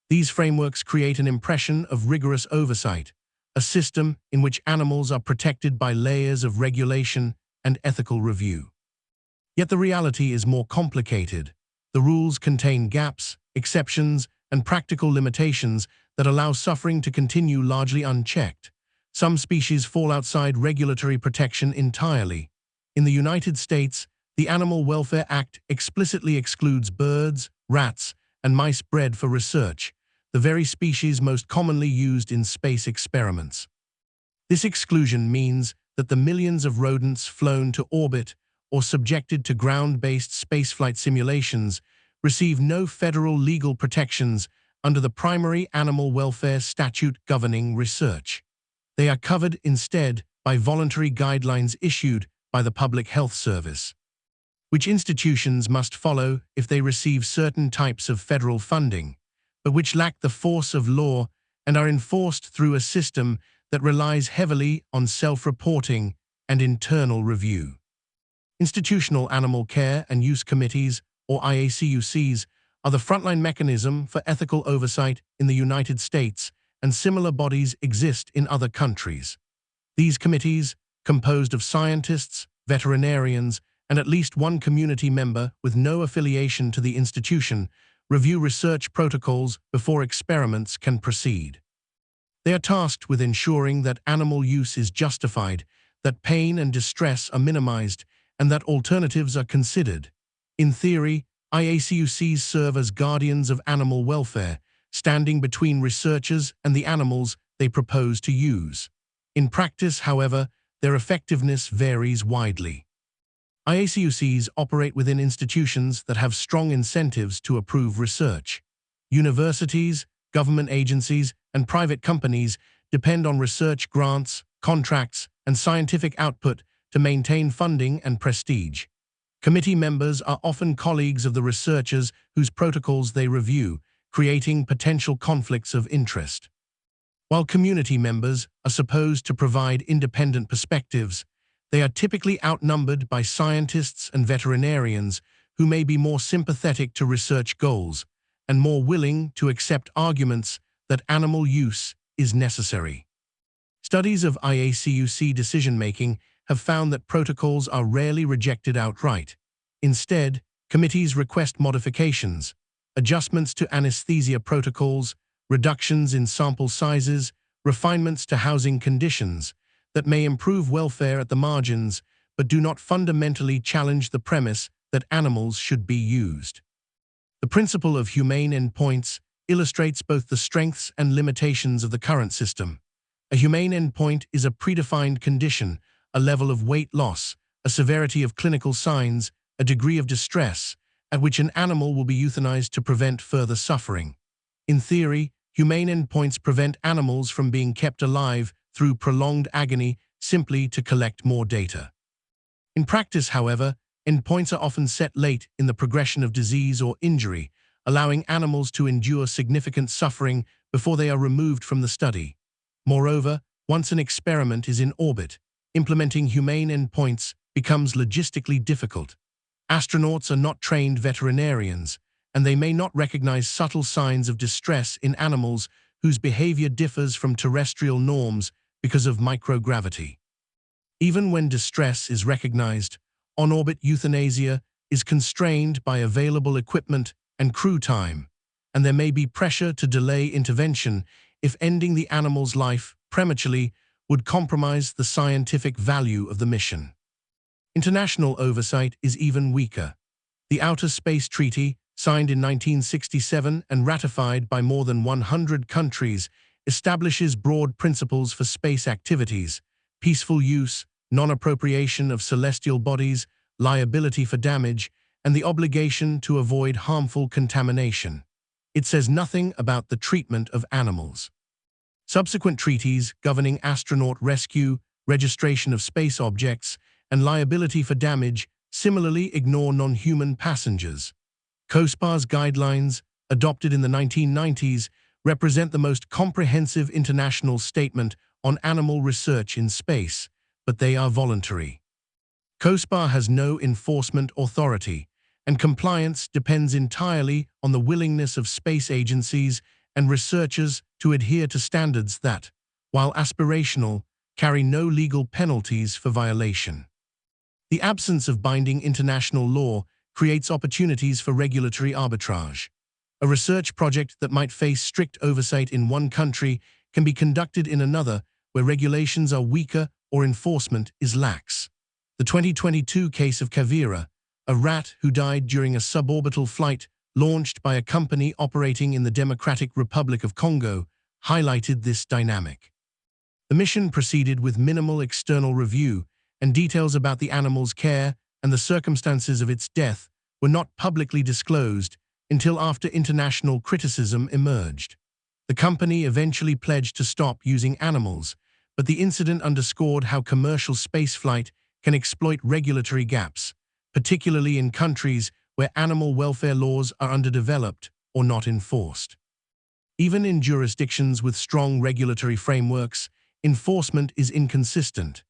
These frameworks create an impression of rigorous oversight, a system in which animals are protected by layers of regulation and ethical review. Yet the reality is more complicated. The rules contain gaps, exceptions, and practical limitations that allow suffering to continue largely unchecked. Some species fall outside regulatory protection entirely. In the United States, the Animal Welfare Act explicitly excludes birds, rats, and mice bred for research, the very species most commonly used in space experiments. This exclusion means that the millions of rodents flown to orbit or subjected to ground-based spaceflight simulations receive no federal legal protections under the primary animal welfare statute governing research. They are covered instead by voluntary guidelines issued by the Public Health Service, which institutions must follow if they receive certain types of federal funding, but which lack the force of law and are enforced through a system that relies heavily on self-reporting and internal review. Institutional Animal Care and Use Committees, or IACUCs, are the frontline mechanism for ethical oversight in the United States, and similar bodies exist in other countries. These committees, composed of scientists, veterinarians, and at least one community member with no affiliation to the institution, review research protocols before experiments can proceed. They are tasked with ensuring that animal use is justified, that pain and distress are minimized, and that alternatives are considered. In theory, IACUCs serve as guardians of animal welfare, standing between researchers and the animals they propose to use. In practice, however, their effectiveness varies widely. IACUCs operate within institutions that have strong incentives to approve research. Universities, government agencies, and private companies depend on research grants, contracts, and scientific output to maintain funding and prestige. Committee members are often colleagues of the researchers whose protocols they review, creating potential conflicts of interest. While community members are supposed to provide independent perspectives, they are typically outnumbered by scientists and veterinarians who may be more sympathetic to research goals and more willing to accept arguments that animal use is necessary. Studies of IACUC decision-making have found that protocols are rarely rejected outright. Instead, committees request modifications, adjustments to anesthesia protocols, reductions in sample sizes, refinements to housing conditions that may improve welfare at the margins but do not fundamentally challenge the premise that animals should be used. The principle of humane endpoints illustrates both the strengths and limitations of the current system. A humane endpoint is a predefined condition, a level of weight loss, a severity of clinical signs, a degree of distress, at which an animal will be euthanized to prevent further suffering. In theory, humane endpoints prevent animals from being kept alive through prolonged agony simply to collect more data. In practice, however, endpoints are often set late in the progression of disease or injury, allowing animals to endure significant suffering before they are removed from the study. Moreover, once an experiment is in orbit, implementing humane endpoints becomes logistically difficult. Astronauts are not trained veterinarians, and they may not recognize subtle signs of distress in animals whose behavior differs from terrestrial norms because of microgravity. Even when distress is recognized, on-orbit euthanasia is constrained by available equipment and crew time, and there may be pressure to delay intervention if ending the animal's life prematurely would compromise the scientific value of the mission. International oversight is even weaker. The Outer Space Treaty, signed in 1967 and ratified by more than 100 countries, establishes broad principles for space activities: peaceful use, non-appropriation of celestial bodies, liability for damage, and the obligation to avoid harmful contamination. It says nothing about the treatment of animals. Subsequent treaties governing astronaut rescue, registration of space objects, and liability for damage similarly ignore non-human passengers. COSPA's guidelines, adopted in the 1990s, represent the most comprehensive international statement on animal research in space, but they are voluntary. COSPA has no enforcement authority, and compliance depends entirely on the willingness of space agencies and researchers to adhere to standards that, while aspirational, carry no legal penalties for violation. The absence of binding international law creates opportunities for regulatory arbitrage. A research project that might face strict oversight in one country can be conducted in another where regulations are weaker or enforcement is lax. The 2022 case of Kavira, a rat who died during a suborbital flight launched by a company operating in the Democratic Republic of Congo, highlighted this dynamic. The mission proceeded with minimal external review, and details about the animal's care and the circumstances of its death were not publicly disclosed until after international criticism emerged. The company eventually pledged to stop using animals, but the incident underscored how commercial spaceflight can exploit regulatory gaps, particularly in countries where animal welfare laws are underdeveloped or not enforced. Even in jurisdictions with strong regulatory frameworks, enforcement is inconsistent.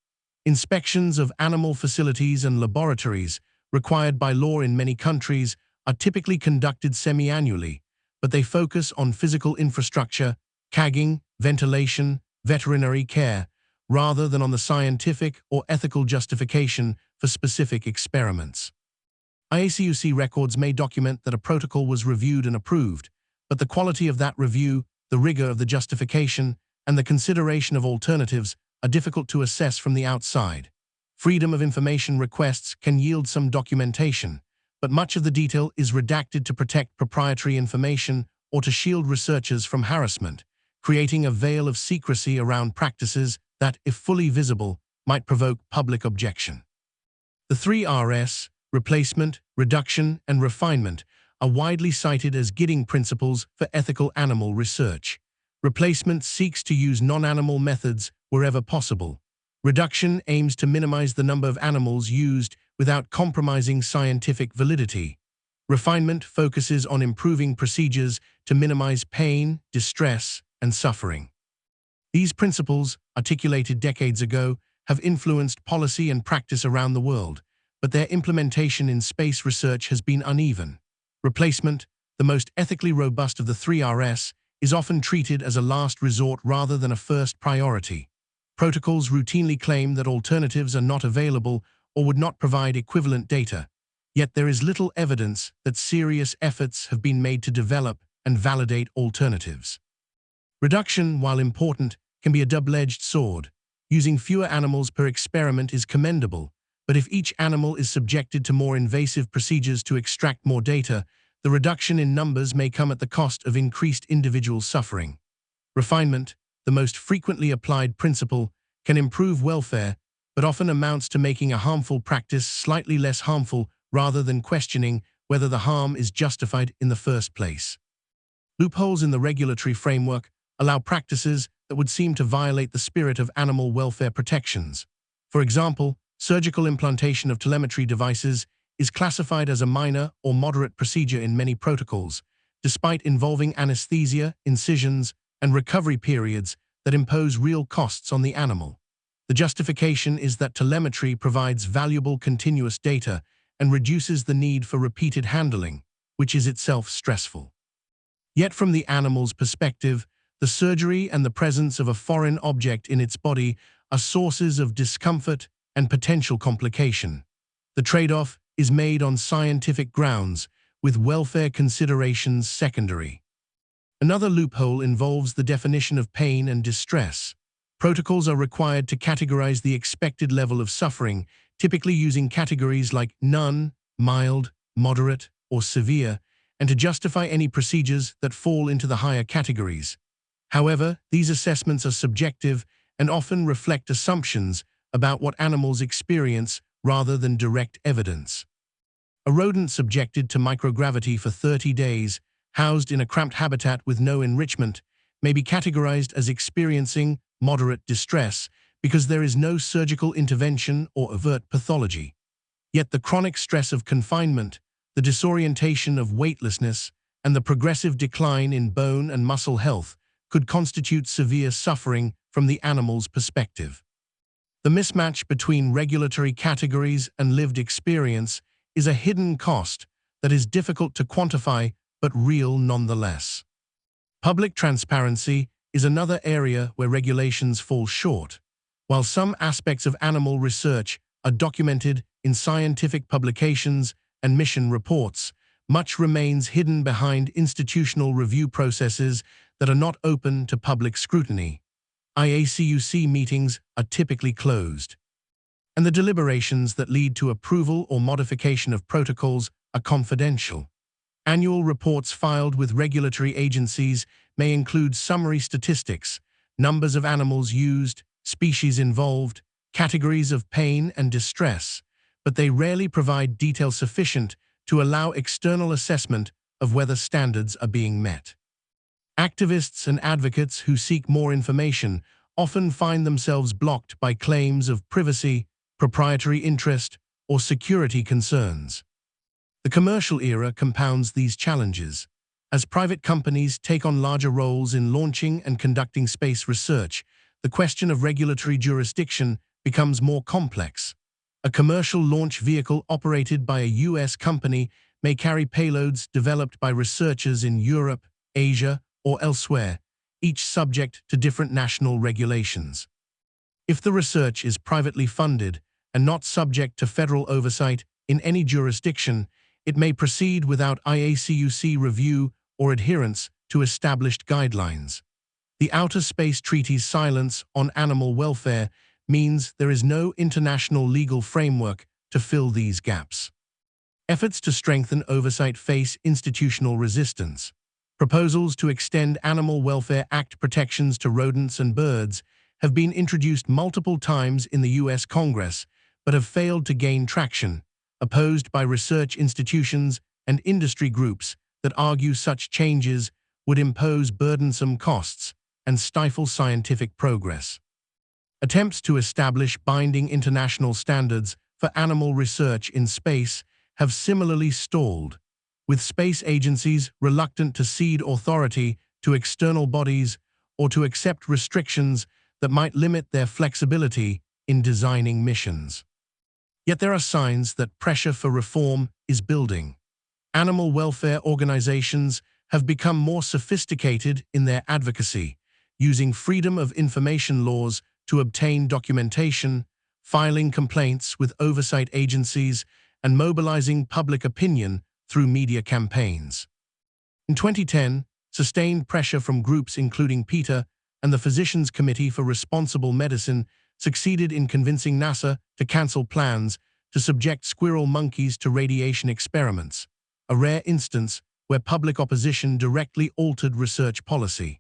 Inspections of animal facilities and laboratories, required by law in many countries, are typically conducted semi-annually, but they focus on physical infrastructure, tagging, ventilation, veterinary care, rather than on the scientific or ethical justification for specific experiments. IACUC records may document that a protocol was reviewed and approved, but the quality of that review, the rigor of the justification, and the consideration of alternatives are difficult to assess from the outside. Freedom of information requests can yield some documentation, but much of the detail is redacted to protect proprietary information or to shield researchers from harassment, creating a veil of secrecy around practices that, if fully visible, might provoke public objection. The 3Rs, replacement, reduction, and refinement, are widely cited as guiding principles for ethical animal research. Replacement seeks to use non-animal methods wherever possible. Reduction aims to minimize the number of animals used without compromising scientific validity. Refinement focuses on improving procedures to minimize pain, distress, and suffering. These principles, articulated decades ago, have influenced policy and practice around the world, but their implementation in space research has been uneven. Replacement, the most ethically robust of the 3Rs, is often treated as a last resort rather than a first priority. Protocols routinely claim that alternatives are not available or would not provide equivalent data, yet there is little evidence that serious efforts have been made to develop and validate alternatives. Reduction, while important, can be a double-edged sword. Using fewer animals per experiment is commendable, but if each animal is subjected to more invasive procedures to extract more data, the reduction in numbers may come at the cost of increased individual suffering. Refinement, the most frequently applied principle, can improve welfare, but often amounts to making a harmful practice slightly less harmful rather than questioning whether the harm is justified in the first place. Loopholes in the regulatory framework allow practices that would seem to violate the spirit of animal welfare protections. For example, surgical implantation of telemetry devices is classified as a minor or moderate procedure in many protocols, despite involving anesthesia, incisions, and recovery periods that impose real costs on the animal. The justification is that telemetry provides valuable continuous data and reduces the need for repeated handling, which is itself stressful. Yet from the animal's perspective, the surgery and the presence of a foreign object in its body are sources of discomfort and potential complication. The trade-off is made on scientific grounds, with welfare considerations secondary. Another loophole involves the definition of pain and distress. Protocols are required to categorize the expected level of suffering, typically using categories like none, mild, moderate, or severe, and to justify any procedures that fall into the higher categories. However, these assessments are subjective and often reflect assumptions about what animals experience rather than direct evidence. A rodent subjected to microgravity for 30 days, housed in a cramped habitat with no enrichment, may be categorized as experiencing moderate distress because there is no surgical intervention or overt pathology. Yet the chronic stress of confinement, the disorientation of weightlessness, and the progressive decline in bone and muscle health could constitute severe suffering from the animal's perspective. The mismatch between regulatory categories and lived experience is a hidden cost that is difficult to quantify but real nonetheless. Public transparency is another area where regulations fall short. While some aspects of animal research are documented in scientific publications and mission reports, much remains hidden behind institutional review processes that are not open to public scrutiny. IACUC meetings are typically closed, and the deliberations that lead to approval or modification of protocols are confidential. Annual reports filed with regulatory agencies may include summary statistics, numbers of animals used, species involved, categories of pain and distress, but they rarely provide detail sufficient to allow external assessment of whether standards are being met. Activists and advocates who seek more information often find themselves blocked by claims of privacy, proprietary interest, or security concerns. The commercial era compounds these challenges. As private companies take on larger roles in launching and conducting space research, the question of regulatory jurisdiction becomes more complex. A commercial launch vehicle operated by a U.S. company may carry payloads developed by researchers in Europe, Asia, or elsewhere, each subject to different national regulations. If the research is privately funded and not subject to federal oversight in any jurisdiction, it may proceed without IACUC review or adherence to established guidelines. The Outer Space Treaty's silence on animal welfare means there is no international legal framework to fill these gaps. Efforts to strengthen oversight face institutional resistance. Proposals to extend Animal Welfare Act protections to rodents and birds have been introduced multiple times in the U.S. Congress, but have failed to gain traction, opposed by research institutions and industry groups that argue such changes would impose burdensome costs and stifle scientific progress. Attempts to establish binding international standards for animal research in space have similarly stalled, with space agencies reluctant to cede authority to external bodies or to accept restrictions that might limit their flexibility in designing missions. Yet there are signs that pressure for reform is building. Animal welfare organizations have become more sophisticated in their advocacy, using freedom of information laws to obtain documentation, filing complaints with oversight agencies, and mobilizing public opinion through media campaigns. In 2010, sustained pressure from groups including PETA and the Physicians Committee for Responsible Medicine succeeded in convincing NASA to cancel plans to subject squirrel monkeys to radiation experiments, a rare instance where public opposition directly altered research policy.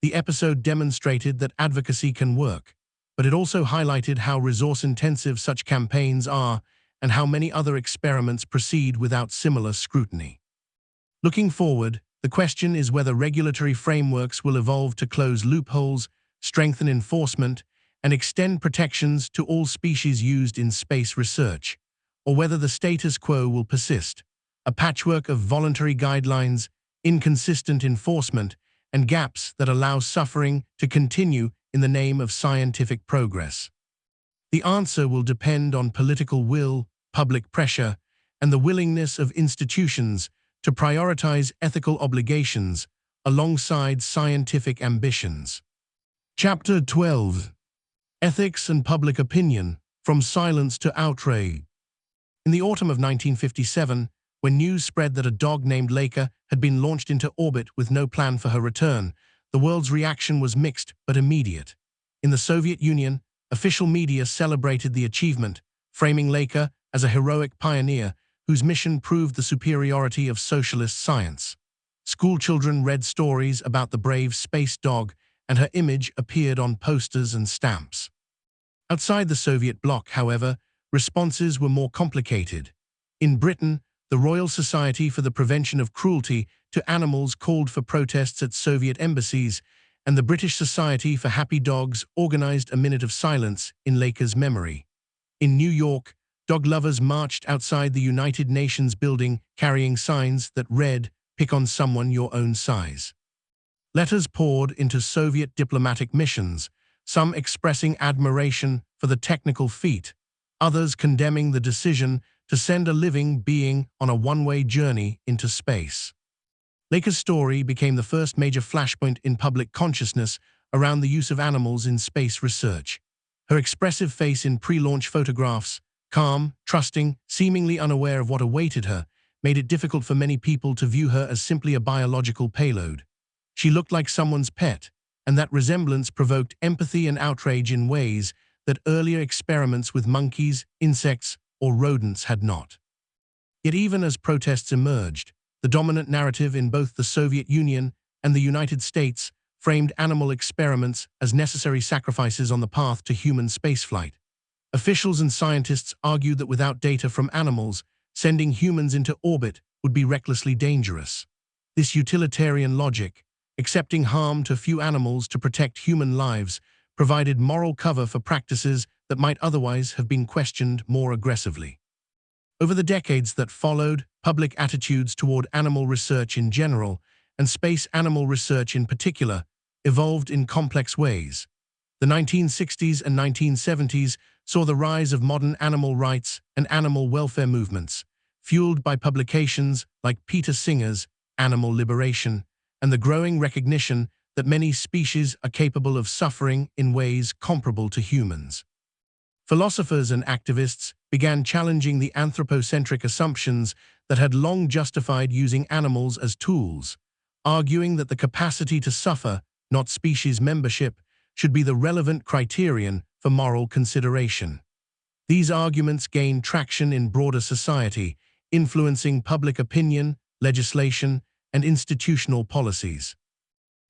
The episode demonstrated that advocacy can work, but it also highlighted how resource-intensive such campaigns are and how many other experiments proceed without similar scrutiny. Looking forward, the question is whether regulatory frameworks will evolve to close loopholes, strengthen enforcement, and extend protections to all species used in space research, or whether the status quo will persist, a patchwork of voluntary guidelines, inconsistent enforcement, and gaps that allow suffering to continue in the name of scientific progress. The answer will depend on political will, public pressure, and the willingness of institutions to prioritize ethical obligations alongside scientific ambitions. Chapter 12. Ethics and Public Opinion, From Silence to Outrage. In the autumn of 1957, when news spread that a dog named Laika had been launched into orbit with no plan for her return, the world's reaction was mixed but immediate. In the Soviet Union, official media celebrated the achievement, framing Laika as a heroic pioneer whose mission proved the superiority of socialist science. Schoolchildren read stories about the brave space dog, and her image appeared on posters and stamps. Outside the Soviet bloc, however, responses were more complicated. In Britain, the Royal Society for the Prevention of Cruelty to Animals called for protests at Soviet embassies, and the British Society for Happy Dogs organized a minute of silence in Laika's memory. In New York, dog lovers marched outside the United Nations building carrying signs that read, "Pick on someone your own size." Letters poured into Soviet diplomatic missions, some expressing admiration for the technical feat, others condemning the decision to send a living being on a one-way journey into space. Laika's story became the first major flashpoint in public consciousness around the use of animals in space research. Her expressive face in pre-launch photographs, calm, trusting, seemingly unaware of what awaited her, made it difficult for many people to view her as simply a biological payload. She looked like someone's pet, and that resemblance provoked empathy and outrage in ways that earlier experiments with monkeys, insects, or rodents had not. Yet even as protests emerged, the dominant narrative in both the Soviet Union and the United States framed animal experiments as necessary sacrifices on the path to human spaceflight. Officials and scientists argued that without data from animals, sending humans into orbit would be recklessly dangerous. This utilitarian logic, accepting harm to few animals to protect human lives, provided moral cover for practices that might otherwise have been questioned more aggressively. Over the decades that followed, public attitudes toward animal research in general, and space animal research in particular, evolved in complex ways. The 1960s and 1970s saw the rise of modern animal rights and animal welfare movements, fueled by publications like Peter Singer's Animal Liberation, and the growing recognition that many species are capable of suffering in ways comparable to humans. Philosophers and activists began challenging the anthropocentric assumptions that had long justified using animals as tools, arguing that the capacity to suffer, not species membership, should be the relevant criterion for moral consideration. These arguments gained traction in broader society, influencing public opinion, legislation, and institutional policies.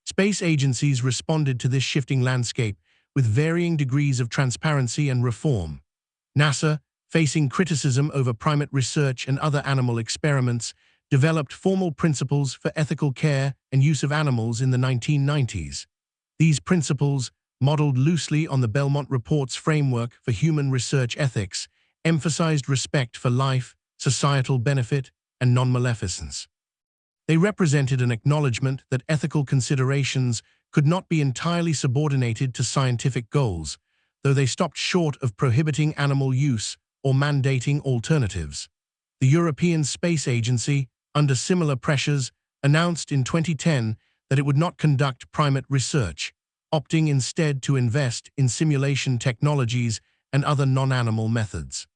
Space agencies responded to this shifting landscape with varying degrees of transparency and reform. NASA, facing criticism over primate research and other animal experiments, developed formal principles for ethical care and use of animals in the 1990s. These principles, modeled loosely on the Belmont Report's framework for human research ethics, emphasized respect for life, societal benefit, and non-maleficence. They represented an acknowledgement that ethical considerations could not be entirely subordinated to scientific goals, though they stopped short of prohibiting animal use or mandating alternatives. The European Space Agency, under similar pressures, announced in 2010 that it would not conduct primate research, opting instead to invest in simulation technologies and other non-animal methods.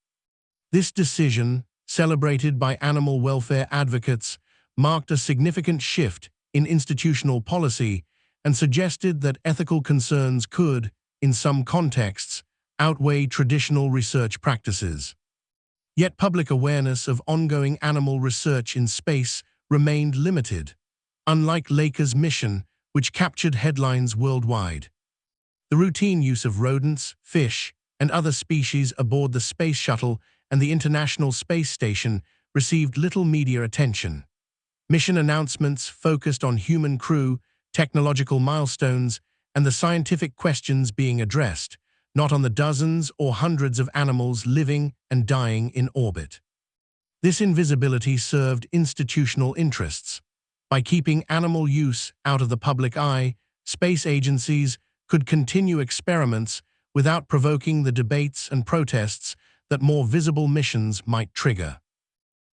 This decision, celebrated by animal welfare advocates, marked a significant shift in institutional policy and suggested that ethical concerns could, in some contexts, outweigh traditional research practices. Yet public awareness of ongoing animal research in space remained limited, unlike Laika's mission, which captured headlines worldwide. The routine use of rodents, fish, and other species aboard the Space Shuttle and the International Space Station received little media attention. Mission announcements focused on human crew, technological milestones, and the scientific questions being addressed, not on the dozens or hundreds of animals living and dying in orbit. This invisibility served institutional interests. By keeping animal use out of the public eye, space agencies could continue experiments without provoking the debates and protests that more visible missions might trigger.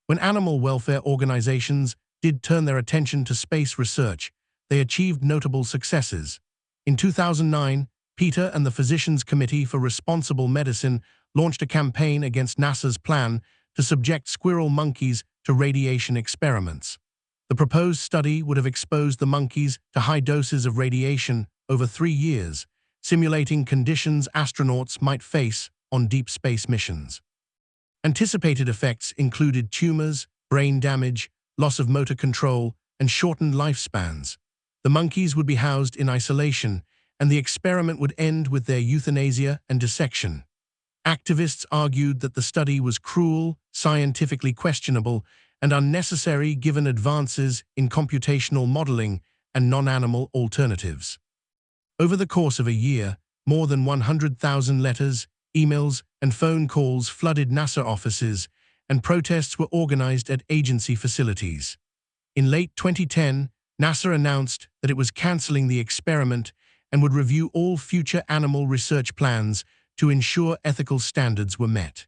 When animal welfare organizations did turn their attention to space research, they achieved notable successes. In 2009, PETA and the Physicians Committee for Responsible Medicine launched a campaign against NASA's plan to subject squirrel monkeys to radiation experiments. The proposed study would have exposed the monkeys to high doses of radiation over 3 years, simulating conditions astronauts might face on deep space missions. Anticipated effects included tumors, brain damage, loss of motor control, and shortened lifespans. The monkeys would be housed in isolation, and the experiment would end with their euthanasia and dissection. Activists argued that the study was cruel, scientifically questionable, and unnecessary given advances in computational modeling and non-animal alternatives. Over the course of a year, more than 100,000 letters, emails, and phone calls flooded NASA offices, and protests were organized at agency facilities. In late 2010, NASA announced that it was canceling the experiment and would review all future animal research plans to ensure ethical standards were met.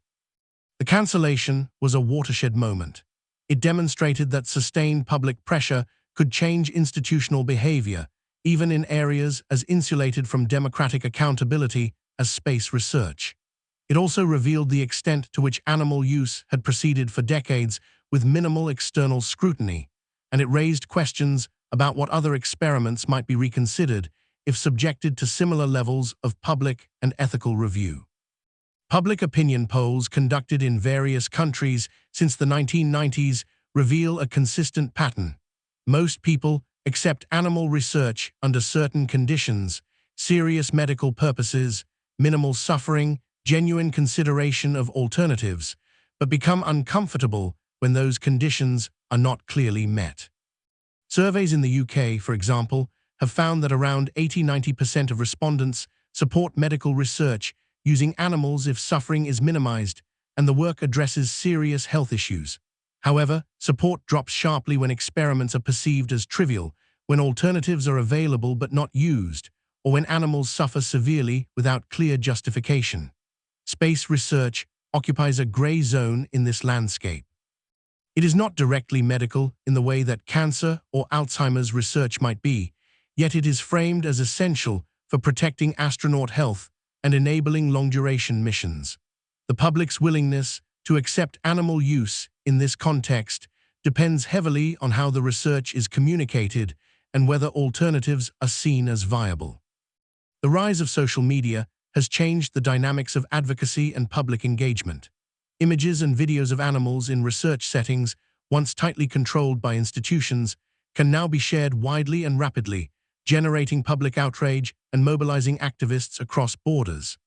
The cancellation was a watershed moment. It demonstrated that sustained public pressure could change institutional behavior, even in areas as insulated from democratic accountability as space research. It also revealed the extent to which animal use had proceeded for decades with minimal external scrutiny, and it raised questions about what other experiments might be reconsidered if subjected to similar levels of public and ethical review. Public opinion polls conducted in various countries since the 1990s reveal a consistent pattern. Most people accept animal research under certain conditions: serious medical purposes, minimal suffering, genuine consideration of alternatives, but become uncomfortable when those conditions are not clearly met. Surveys in the UK, for example, have found that around 80–90% of respondents support medical research using animals if suffering is minimized and the work addresses serious health issues. However, support drops sharply when experiments are perceived as trivial, when alternatives are available but not used, or when animals suffer severely without clear justification. Space research occupies a gray zone in this landscape. It is not directly medical in the way that cancer or Alzheimer's research might be, yet it is framed as essential for protecting astronaut health and enabling long-duration missions. The public's willingness to accept animal use in this context depends heavily on how the research is communicated and whether alternatives are seen as viable. The rise of social media has changed the dynamics of advocacy and public engagement. Images and videos of animals in research settings, once tightly controlled by institutions, can now be shared widely and rapidly, generating public outrage and mobilizing activists across borders.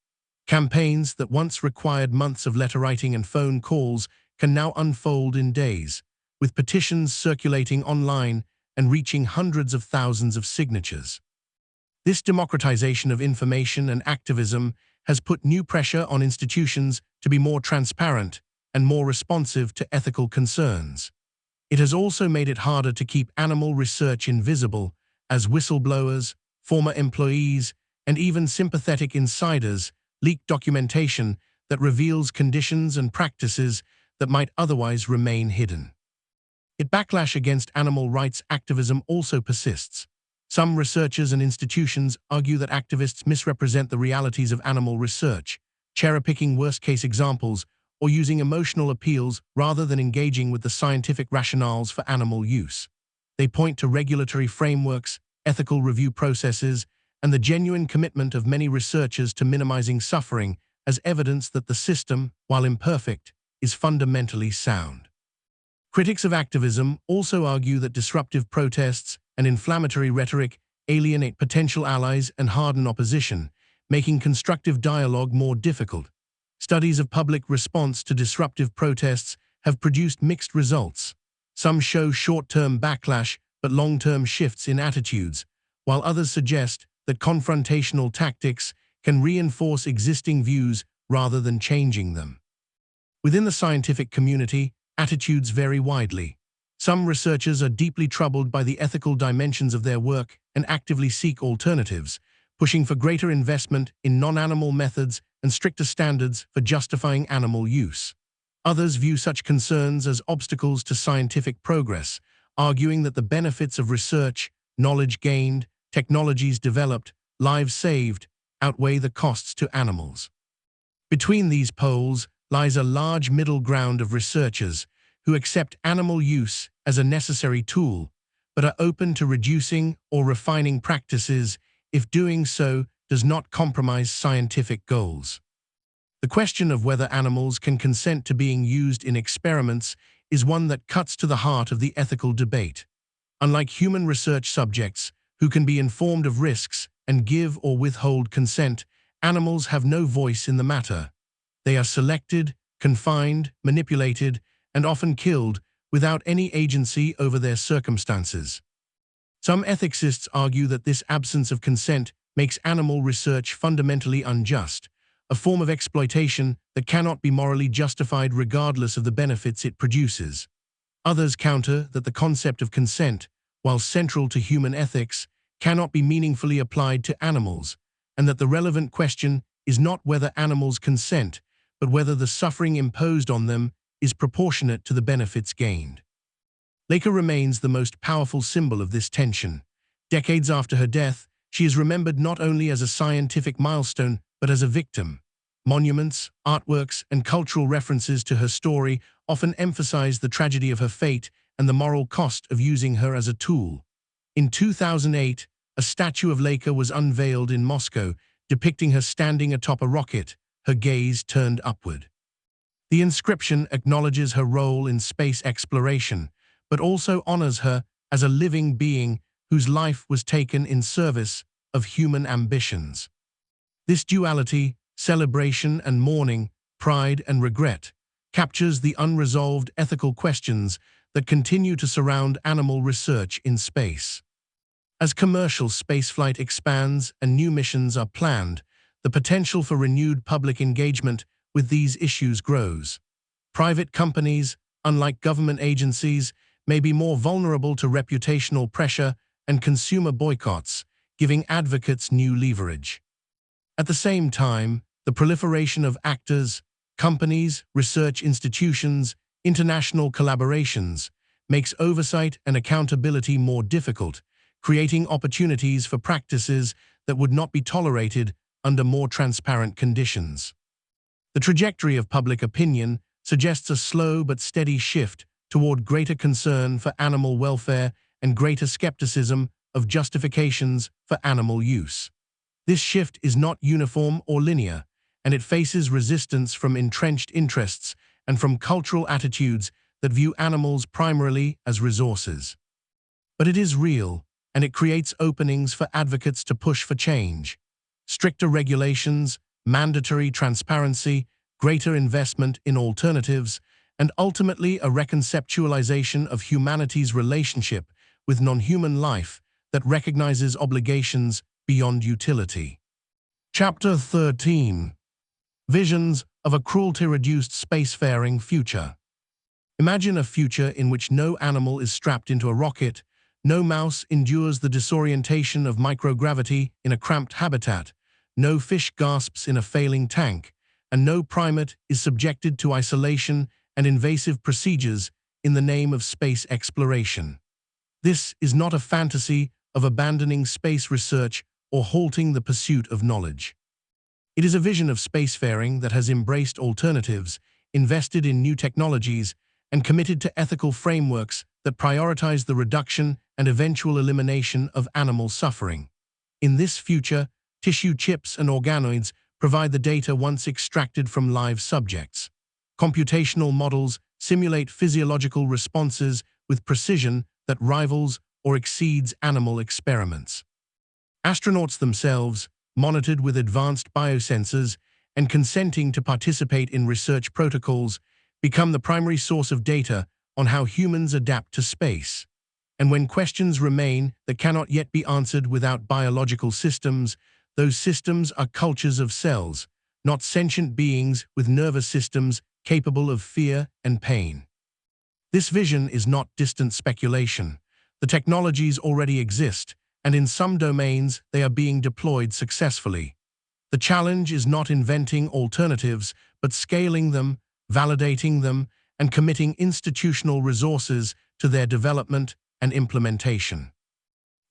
Campaigns that once required months of letter writing and phone calls can now unfold in days, with petitions circulating online and reaching hundreds of thousands of signatures. This democratization of information and activism has put new pressure on institutions to be more transparent and more responsive to ethical concerns. It has also made it harder to keep animal research invisible, as whistleblowers, former employees, and even sympathetic insiders leak documentation that reveals conditions and practices that might otherwise remain hidden. Yet backlash against animal rights activism also persists. Some researchers and institutions argue that activists misrepresent the realities of animal research, cherry-picking worst-case examples or using emotional appeals rather than engaging with the scientific rationales for animal use. They point to regulatory frameworks, ethical review processes, and the genuine commitment of many researchers to minimizing suffering as evidence that the system, while imperfect, is fundamentally sound. Critics of activism also argue that disruptive protests and inflammatory rhetoric alienate potential allies and harden opposition, making constructive dialogue more difficult. Studies of public response to disruptive protests have produced mixed results. Some show short-term backlash but long-term shifts in attitudes, while others suggest that confrontational tactics can reinforce existing views rather than changing them. Within the scientific community, attitudes vary widely. Some researchers are deeply troubled by the ethical dimensions of their work and actively seek alternatives, pushing for greater investment in non-animal methods and stricter standards for justifying animal use. Others view such concerns as obstacles to scientific progress, arguing that the benefits of research, knowledge gained, technologies developed, lives saved, outweigh the costs to animals. Between these poles lies a large middle ground of researchers who accept animal use as a necessary tool, but are open to reducing or refining practices if doing so does not compromise scientific goals. The question of whether animals can consent to being used in experiments is one that cuts to the heart of the ethical debate. Unlike human research subjects, who can be informed of risks and give or withhold consent, animals have no voice in the matter. They are selected, confined, manipulated, and often killed without any agency over their circumstances. Some ethicists argue that this absence of consent makes animal research fundamentally unjust. a form of exploitation that cannot be morally justified regardless of the benefits it produces. Others counter that the concept of consent, while central to human ethics, cannot be meaningfully applied to animals, and that the relevant question is not whether animals consent, but whether the suffering imposed on them is proportionate to the benefits gained. Laika remains the most powerful symbol of this tension. Decades after her death, she is remembered not only as a scientific milestone, but as a victim. Monuments, artworks, and cultural references to her story often emphasize the tragedy of her fate and the moral cost of using her as a tool. In 2008, a statue of Laika was unveiled in Moscow, depicting her standing atop a rocket, her gaze turned upward. The inscription acknowledges her role in space exploration, but also honors her as a living being whose life was taken in service of human ambitions. This duality, celebration and mourning, pride and regret, captures the unresolved ethical questions that continue to surround animal research in space. As commercial spaceflight expands and new missions are planned, the potential for renewed public engagement with these issues grows. Private companies, unlike government agencies, may be more vulnerable to reputational pressure and consumer boycotts, giving advocates new leverage. At the same time, the proliferation of actors, companies, research institutions, international collaborations makes oversight and accountability more difficult, creating opportunities for practices that would not be tolerated under more transparent conditions. The trajectory of public opinion suggests a slow but steady shift toward greater concern for animal welfare and greater skepticism of justifications for animal use. This shift is not uniform or linear, and it faces resistance from entrenched interests and from cultural attitudes that view animals primarily as resources. But it is real, and it creates openings for advocates to push for change. Stricter regulations, mandatory transparency, greater investment in alternatives, and ultimately a reconceptualization of humanity's relationship with non-human life that recognizes obligations beyond utility. Chapter 13. Visions of a cruelty-reduced spacefaring future. Imagine a future in which no animal is strapped into a rocket, no mouse endures the disorientation of microgravity in a cramped habitat, no fish gasps in a failing tank, and no primate is subjected to isolation and invasive procedures in the name of space exploration. This is not a fantasy of abandoning space research or halting the pursuit of knowledge. It is a vision of spacefaring that has embraced alternatives, invested in new technologies, and committed to ethical frameworks that prioritize the reduction and eventual elimination of animal suffering. In this future, tissue chips and organoids provide the data once extracted from live subjects. Computational models simulate physiological responses with precision that rivals or exceeds animal experiments. Astronauts themselves, monitored with advanced biosensors and consenting to participate in research protocols, become the primary source of data on how humans adapt to space. And when questions remain that cannot yet be answered without biological systems, those systems are cultures of cells, not sentient beings with nervous systems capable of fear and pain. This vision is not distant speculation. The technologies already exist, and in some domains they are being deployed successfully. The challenge is not inventing alternatives, but scaling them, validating them, and committing institutional resources to their development and implementation.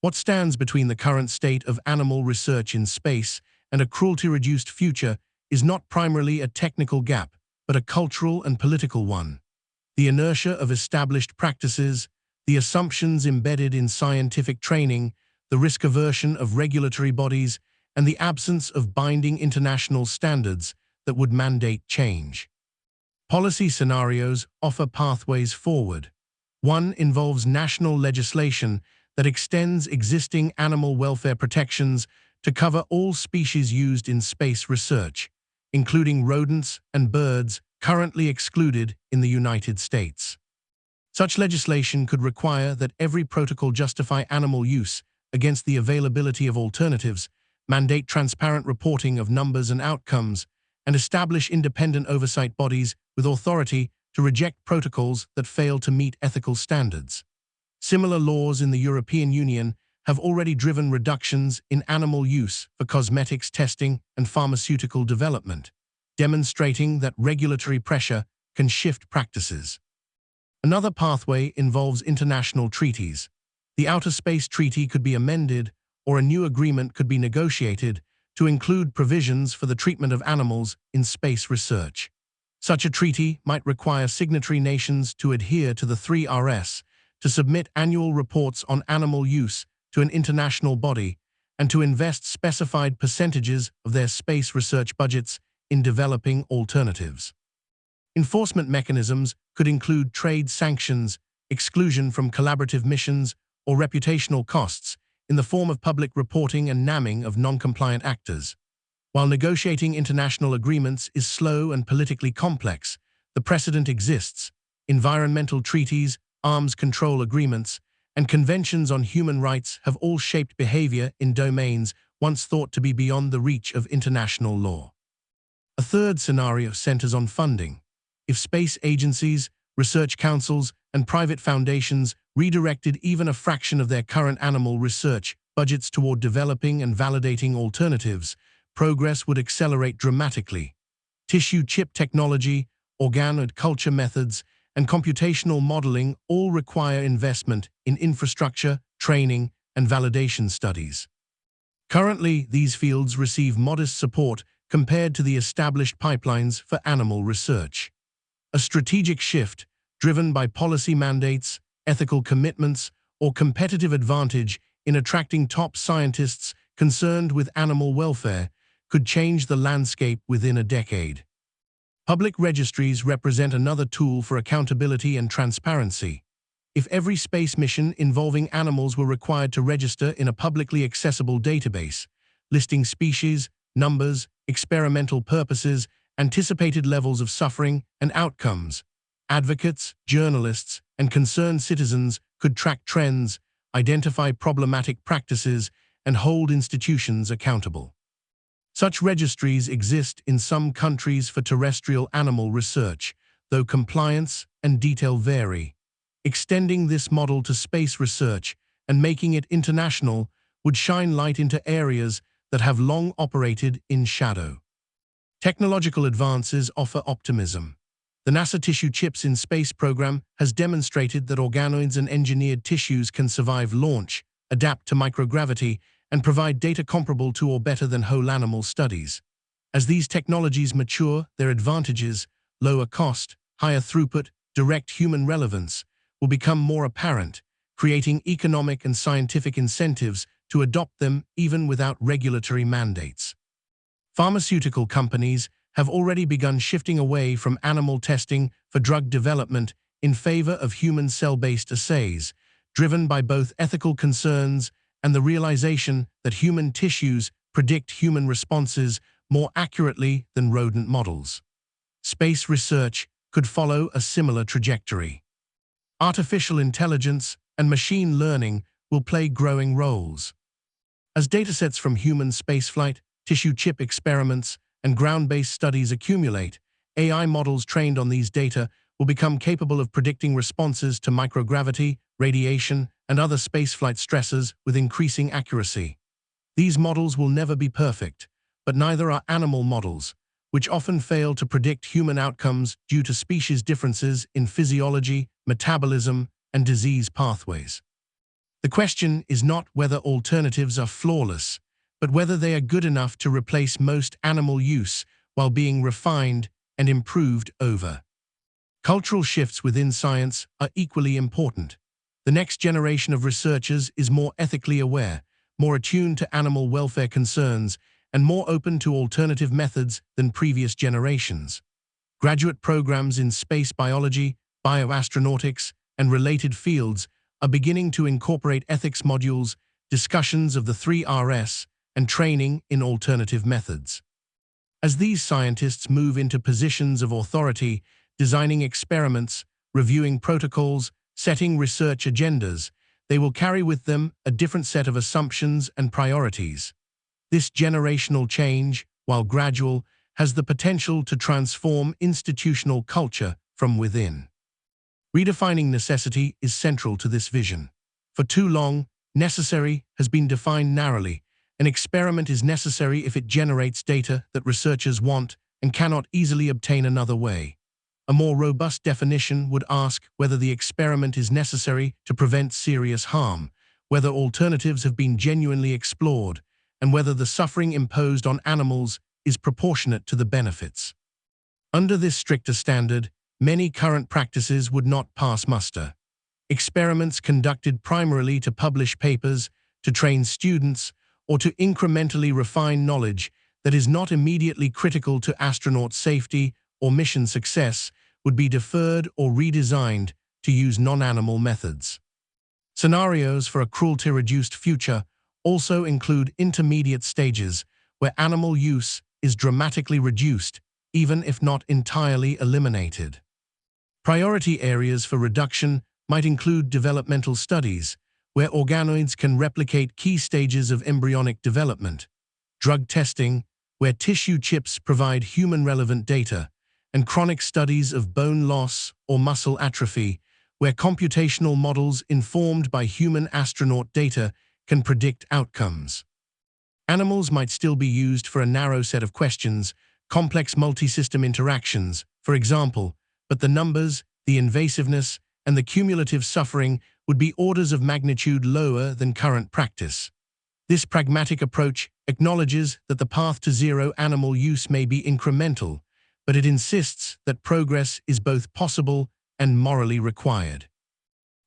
What stands between the current state of animal research in space and a cruelty-reduced future is not primarily a technical gap, but a cultural and political one. The inertia of established practices, the assumptions embedded in scientific training, the risk aversion of regulatory bodies, and the absence of binding international standards that would mandate change. Policy scenarios offer pathways forward. One involves national legislation that extends existing animal welfare protections to cover all species used in space research, including rodents and birds currently excluded in the United States. Such legislation could require that every protocol justify animal use against the availability of alternatives, mandate transparent reporting of numbers and outcomes, and establish independent oversight bodies with authority to reject protocols that fail to meet ethical standards. Similar laws in the European Union have already driven reductions in animal use for cosmetics testing and pharmaceutical development, demonstrating that regulatory pressure can shift practices. Another pathway involves international treaties. The Outer Space Treaty could be amended, or a new agreement could be negotiated to include provisions for the treatment of animals in space research. Such a treaty might require signatory nations to adhere to the 3Rs, to submit annual reports on animal use to an international body, and to invest specified percentages of their space research budgets in developing alternatives. Enforcement mechanisms could include trade sanctions, exclusion from collaborative missions, or reputational costs in the form of public reporting and namming of non-compliant actors. While negotiating international agreements is slow and politically complex, the precedent exists. Environmental treaties, arms control agreements, and conventions on human rights have all shaped behavior in domains once thought to be beyond the reach of international law. A third scenario centers on funding. If space agencies, research councils, and private foundations redirected even a fraction of their current animal research budgets toward developing and validating alternatives, progress would accelerate dramatically. Tissue chip technology, organoid culture methods, and computational modeling all require investment in infrastructure, training, and validation studies. Currently, these fields receive modest support compared to the established pipelines for animal research. A strategic shift, driven by policy mandates, ethical commitments, or competitive advantage in attracting top scientists concerned with animal welfare, could change the landscape within a decade. Public registries represent another tool for accountability and transparency. If every space mission involving animals were required to register in a publicly accessible database, listing species, numbers, experimental purposes, anticipated levels of suffering, and outcomes, advocates, journalists, and concerned citizens could track trends, identify problematic practices, and hold institutions accountable. Such registries exist in some countries for terrestrial animal research, though compliance and detail vary. Extending this model to space research and making it international would shine light into areas that have long operated in shadow. Technological advances offer optimism. The NASA Tissue Chips in Space program has demonstrated that organoids and engineered tissues can survive launch, adapt to microgravity, and provide data comparable to or better than whole animal studies. As these technologies mature, their advantages, lower cost, higher throughput, direct human relevance, will become more apparent, creating economic and scientific incentives to adopt them even without regulatory mandates. Pharmaceutical companies have already begun shifting away from animal testing for drug development in favor of human cell-based assays, driven by both ethical concerns and the realization that human tissues predict human responses more accurately than rodent models. Space research could follow a similar trajectory. Artificial intelligence and machine learning will play growing roles. As datasets from human spaceflight, tissue chip experiments, and ground-based studies accumulate, AI models trained on these data will become capable of predicting responses to microgravity, radiation, and other spaceflight stresses with increasing accuracy. These models will never be perfect, but neither are animal models, which often fail to predict human outcomes due to species differences in physiology, metabolism, and disease pathways. The question is not whether alternatives are flawless, but whether they are good enough to replace most animal use while being refined and improved over. Cultural shifts within science are equally important. The next generation of researchers is more ethically aware, more attuned to animal welfare concerns, and more open to alternative methods than previous generations. Graduate programs in space biology, bioastronautics, and related fields are beginning to incorporate ethics modules, discussions of the 3Rs, and training in alternative methods. As these scientists move into positions of authority, designing experiments, reviewing protocols, setting research agendas, they will carry with them a different set of assumptions and priorities. This generational change, while gradual, has the potential to transform institutional culture from within. Redefining necessity is central to this vision. For too long, necessary has been defined narrowly. An experiment is necessary if it generates data that researchers want and cannot easily obtain another way. A more robust definition would ask whether the experiment is necessary to prevent serious harm, whether alternatives have been genuinely explored, and whether the suffering imposed on animals is proportionate to the benefits. Under this stricter standard, many current practices would not pass muster. Experiments conducted primarily to publish papers, to train students, or to incrementally refine knowledge that is not immediately critical to astronaut safety or mission success would be deferred or redesigned to use non-animal methods. Scenarios for a cruelty-reduced future also include intermediate stages where animal use is dramatically reduced, even if not entirely eliminated. Priority areas for reduction might include developmental studies, where organoids can replicate key stages of embryonic development, drug testing, where tissue chips provide human-relevant data, and chronic studies of bone loss or muscle atrophy, where computational models informed by human astronaut data can predict outcomes. Animals might still be used for a narrow set of questions, complex multi-system interactions, for example, but the numbers, the invasiveness, and the cumulative suffering would be orders of magnitude lower than current practice. This pragmatic approach acknowledges that the path to zero animal use may be incremental, but it insists that progress is both possible and morally required.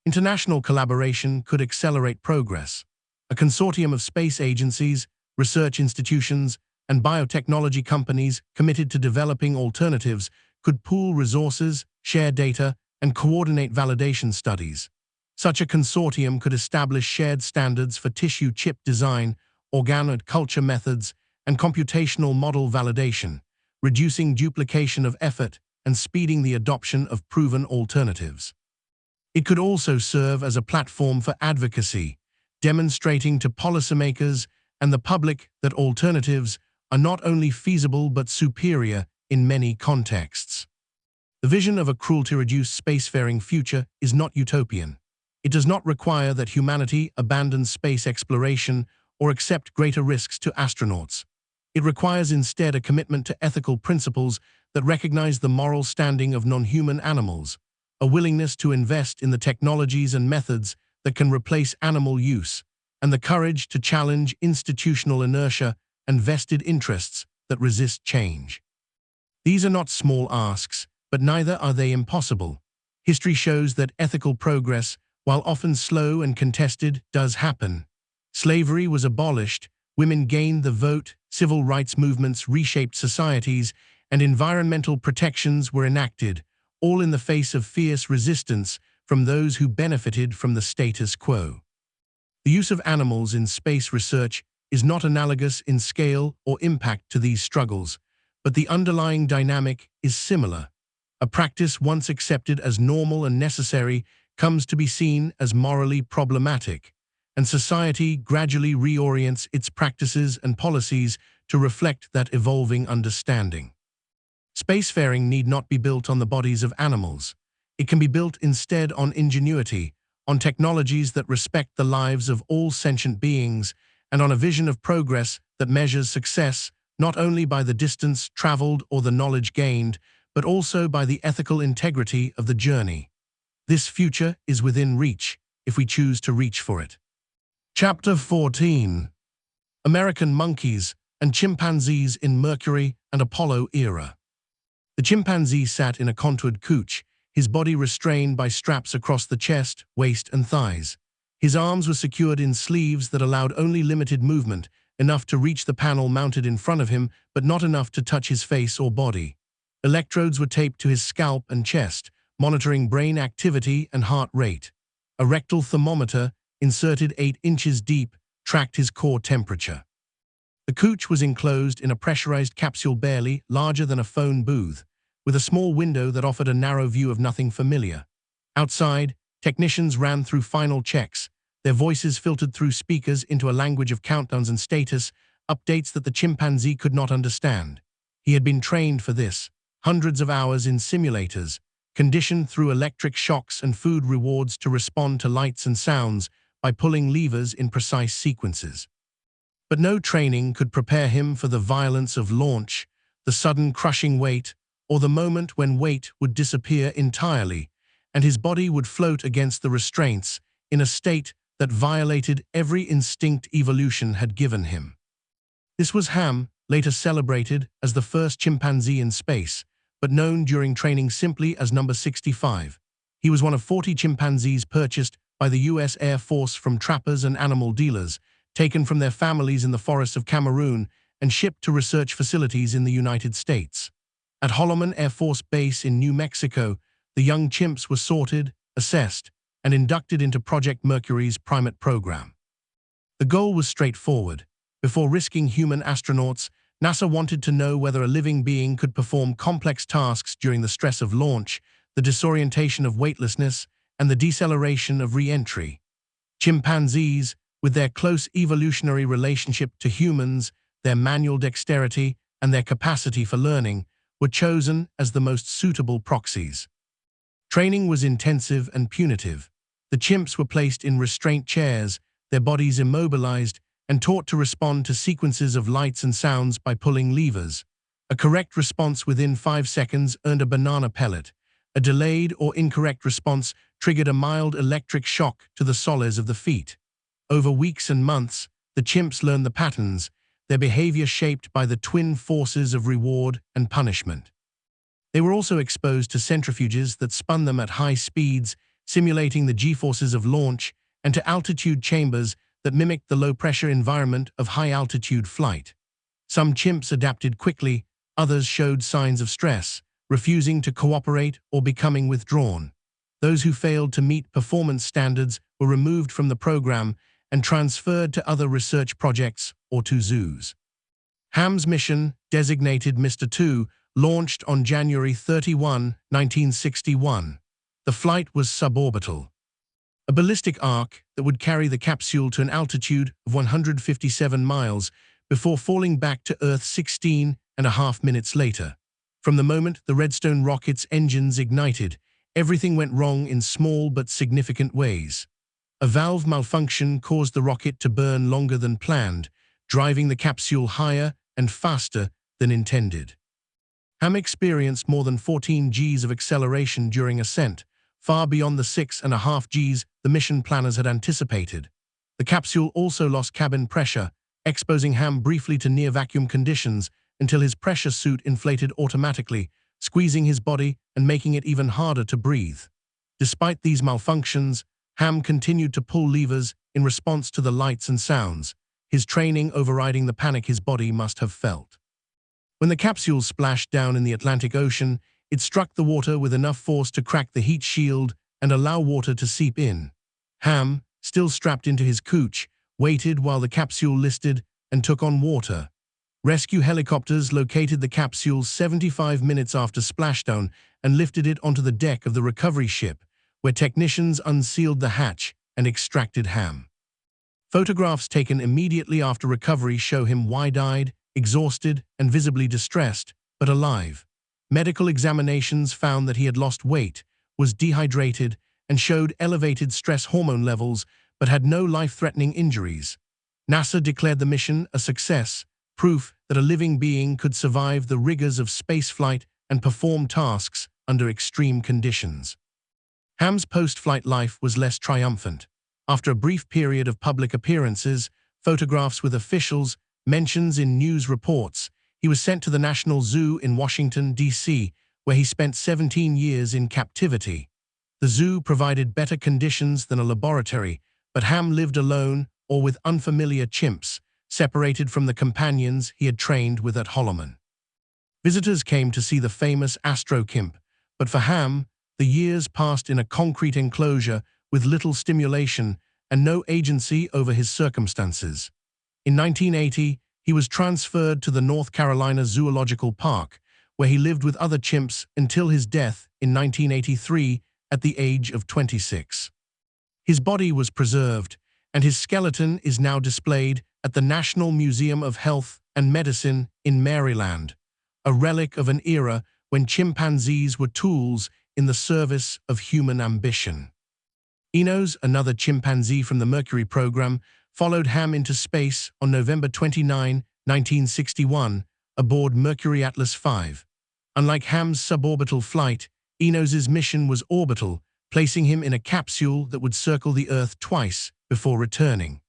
International collaboration could accelerate progress. A consortium of space agencies, research institutions, and biotechnology companies committed to developing alternatives could pool resources, share data, and coordinate validation studies. Such a consortium could establish shared standards for tissue chip design, organoid culture methods, and computational model validation, reducing duplication of effort and speeding the adoption of proven alternatives. It could also serve as a platform for advocacy, demonstrating to policymakers and the public that alternatives are not only feasible but superior in many contexts. The vision of a cruelty-reduced spacefaring future is not utopian. It does not require that humanity abandon space exploration or accept greater risks to astronauts. It requires instead a commitment to ethical principles that recognize the moral standing of non-human animals, a willingness to invest in the technologies and methods that can replace animal use, and the courage to challenge institutional inertia and vested interests that resist change. These are not small asks, but neither are they impossible. History shows that ethical progress, while often slow and contested, does happen. Slavery was abolished, women gained the vote, civil rights movements reshaped societies, and environmental protections were enacted, all in the face of fierce resistance from those who benefited from the status quo. The use of animals in space research is not analogous in scale or impact to these struggles, but the underlying dynamic is similar. A practice once accepted as normal and necessary comes to be seen as morally problematic, and society gradually reorients its practices and policies to reflect that evolving understanding. Spacefaring need not be built on the bodies of animals. It can be built instead on ingenuity, on technologies that respect the lives of all sentient beings, and on a vision of progress that measures success not only by the distance traveled or the knowledge gained, but also by the ethical integrity of the journey. This future is within reach if we choose to reach for it. Chapter 14. American Monkeys and Chimpanzees in Mercury and Apollo Era. The chimpanzee sat in a contoured couch, his body restrained by straps across the chest, waist, and thighs. His arms were secured in sleeves that allowed only limited movement, enough to reach the panel mounted in front of him, but not enough to touch his face or body. Electrodes were taped to his scalp and chest, monitoring brain activity and heart rate. A rectal thermometer, inserted 8 inches deep, tracked his core temperature. The couch was enclosed in a pressurized capsule barely larger than a phone booth, with a small window that offered a narrow view of nothing familiar. Outside, technicians ran through final checks, their voices filtered through speakers into a language of countdowns and status updates that the chimpanzee could not understand. He had been trained for this, hundreds of hours in simulators, conditioned through electric shocks and food rewards to respond to lights and sounds by pulling levers in precise sequences. But no training could prepare him for the violence of launch, the sudden crushing weight, or the moment when weight would disappear entirely, and his body would float against the restraints in a state that violated every instinct evolution had given him. This was Ham, later celebrated as the first chimpanzee in space, but known during training simply as number 65. He was one of 40 chimpanzees purchased by the U.S. Air Force from trappers and animal dealers, taken from their families in the forests of Cameroon and shipped to research facilities in the United States. At Holloman Air Force Base in New Mexico, the young chimps were sorted, assessed, and inducted into Project Mercury's primate program. The goal was straightforward. Before risking human astronauts, NASA wanted to know whether a living being could perform complex tasks during the stress of launch, the disorientation of weightlessness, and the deceleration of re-entry. Chimpanzees, with their close evolutionary relationship to humans, their manual dexterity, and their capacity for learning, were chosen as the most suitable proxies. Training was intensive and punitive. The chimps were placed in restraint chairs, their bodies immobilized, and taught to respond to sequences of lights and sounds by pulling levers. A correct response within 5 seconds earned a banana pellet. A delayed or incorrect response triggered a mild electric shock to the soles of the feet. Over weeks and months, the chimps learned the patterns, their behavior shaped by the twin forces of reward and punishment. They were also exposed to centrifuges that spun them at high speeds, simulating the G-forces of launch, and to altitude chambers that mimicked the low-pressure environment of high-altitude flight. Some chimps adapted quickly, others showed signs of stress, refusing to cooperate or becoming withdrawn. Those who failed to meet performance standards were removed from the program and transferred to other research projects or to zoos. Ham's mission, designated Mr. 2, launched on January 31, 1961. The flight was suborbital. A ballistic arc that would carry the capsule to an altitude of 157 miles before falling back to Earth 16.5 minutes later. From the moment the Redstone rocket's engines ignited, everything went wrong in small but significant ways. A valve malfunction caused the rocket to burn longer than planned, driving the capsule higher and faster than intended. Ham experienced more than 14 Gs of acceleration during ascent, far beyond the 6.5 Gs the mission planners had anticipated. The capsule also lost cabin pressure, exposing Ham briefly to near-vacuum conditions until his pressure suit inflated automatically, squeezing his body and making it even harder to breathe. Despite these malfunctions, Ham continued to pull levers in response to the lights and sounds, his training overriding the panic his body must have felt. When the capsule splashed down in the Atlantic Ocean, it struck the water with enough force to crack the heat shield and allow water to seep in. Ham, still strapped into his couch, waited while the capsule listed and took on water. Rescue helicopters located the capsule 75 minutes after splashdown and lifted it onto the deck of the recovery ship, where technicians unsealed the hatch and extracted Ham. Photographs taken immediately after recovery show him wide-eyed, exhausted, and visibly distressed, but alive. Medical examinations found that he had lost weight, was dehydrated, and showed elevated stress hormone levels, but had no life-threatening injuries. NASA declared the mission a success, proof that a living being could survive the rigors of spaceflight and perform tasks under extreme conditions. Ham's post-flight life was less triumphant. After a brief period of public appearances, photographs with officials, mentions in news reports, he was sent to the National Zoo in Washington, D.C., where he spent 17 years in captivity. The zoo provided better conditions than a laboratory, but Ham lived alone or with unfamiliar chimps, separated from the companions he had trained with at Holloman. Visitors came to see the famous Astrochimp, but for Ham, the years passed in a concrete enclosure with little stimulation and no agency over his circumstances. In 1980, he was transferred to the North Carolina Zoological Park, where he lived with other chimps until his death in 1983 at the age of 26. His body was preserved, and his skeleton is now displayed at the National Museum of Health and Medicine in Maryland. a relic of an era when chimpanzees were tools in the service of human ambition. Enos, another chimpanzee from the Mercury program, followed Ham into space on November 29, 1961, aboard Mercury Atlas V. Unlike Ham's suborbital flight, Enos's mission was orbital, placing him in a capsule that would circle the Earth twice before returning.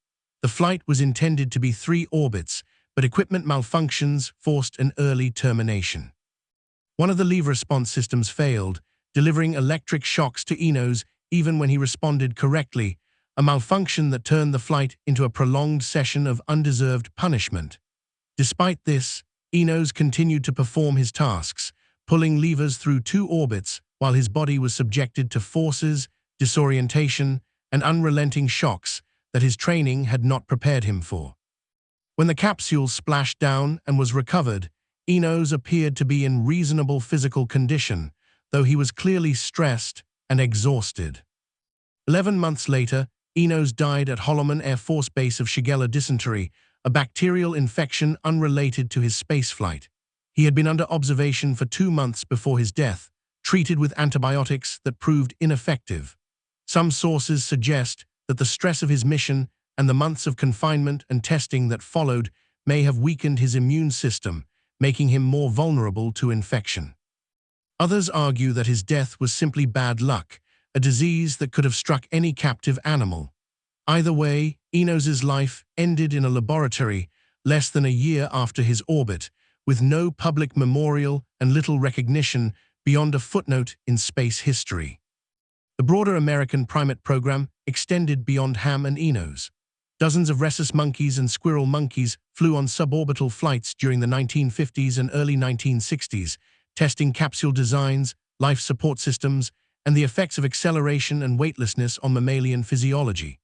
The flight was intended to be 3 orbits, but equipment malfunctions forced an early termination. One of the lever response systems failed, delivering electric shocks to Enos even when he responded correctly, a malfunction that turned the flight into a prolonged session of undeserved punishment. Despite this, Enos continued to perform his tasks, pulling levers through 2 orbits while his body was subjected to forces, disorientation, and unrelenting shocks that his training had not prepared him for. When the capsule splashed down and was recovered, Enos appeared to be in reasonable physical condition, though he was clearly stressed and exhausted. 11 months later, Enos died at Holloman Air Force Base of Shigella dysentery, a bacterial infection unrelated to his spaceflight. He had been under observation for 2 months before his death, treated with antibiotics that proved ineffective. Some sources suggest that the stress of his mission and the months of confinement and testing that followed may have weakened his immune system, making him more vulnerable to infection. Others argue that his death was simply bad luck, a disease that could have struck any captive animal. Either way, Enos's life ended in a laboratory less than a year after his orbit, with no public memorial and little recognition beyond a footnote in space history. The broader American primate program extended beyond Ham and Enos. Dozens of rhesus monkeys and squirrel monkeys flew on suborbital flights during the 1950s and early 1960s, testing capsule designs, life support systems, and the effects of acceleration and weightlessness on mammalian physiology.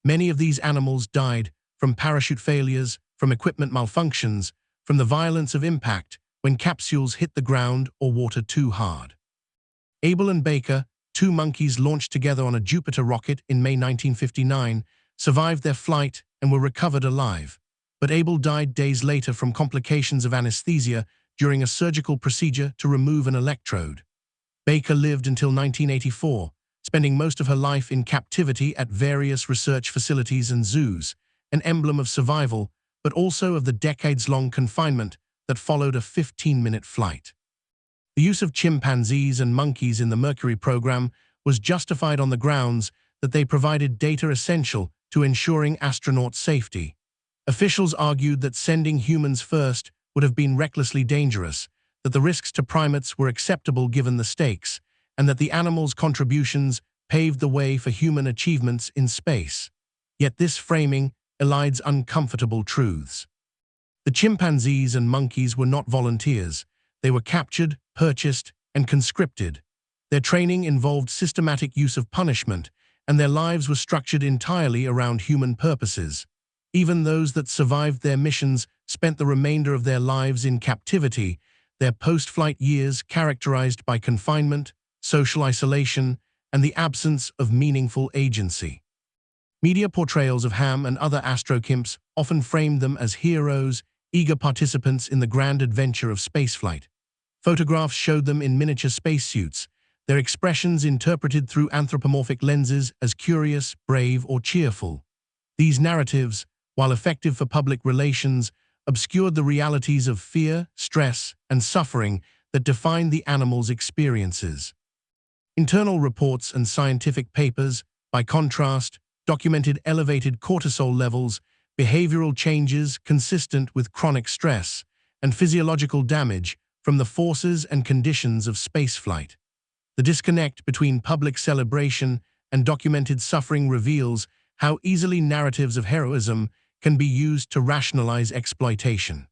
Many of these animals died from parachute failures, from equipment malfunctions, from the violence of impact when capsules hit the ground or water too hard. Abel and Baker, 2 monkeys launched together on a Jupiter rocket in May 1959, survived their flight and were recovered alive, but Abel died days later from complications of anesthesia during a surgical procedure to remove an electrode. Baker lived until 1984, spending most of her life in captivity at various research facilities and zoos, an emblem of survival, but also of the decades-long confinement that followed a 15-minute flight. The use of chimpanzees and monkeys in the Mercury program was justified on the grounds that they provided data essential to ensuring astronaut safety. Officials argued that sending humans first would have been recklessly dangerous, that the risks to primates were acceptable given the stakes, and that the animals' contributions paved the way for human achievements in space. Yet this framing elides uncomfortable truths. The chimpanzees and monkeys were not volunteers. They were captured, purchased, and conscripted. Their training involved systematic use of punishment, and their lives were structured entirely around human purposes. Even those that survived their missions spent the remainder of their lives in captivity, their post-flight years characterized by confinement, social isolation, and the absence of meaningful agency. Media portrayals of Ham and other Astrochimps often framed them as heroes, eager participants in the grand adventure of spaceflight. Photographs showed them in miniature spacesuits, their expressions interpreted through anthropomorphic lenses as curious, brave, or cheerful. These narratives, while effective for public relations, obscured the realities of fear, stress, and suffering that defined the animals' experiences. Internal reports and scientific papers, by contrast, documented elevated cortisol levels, behavioral changes consistent with chronic stress, and physiological damage from the forces and conditions of spaceflight. The disconnect between public celebration and documented suffering reveals how easily narratives of heroism can be used to rationalize exploitation.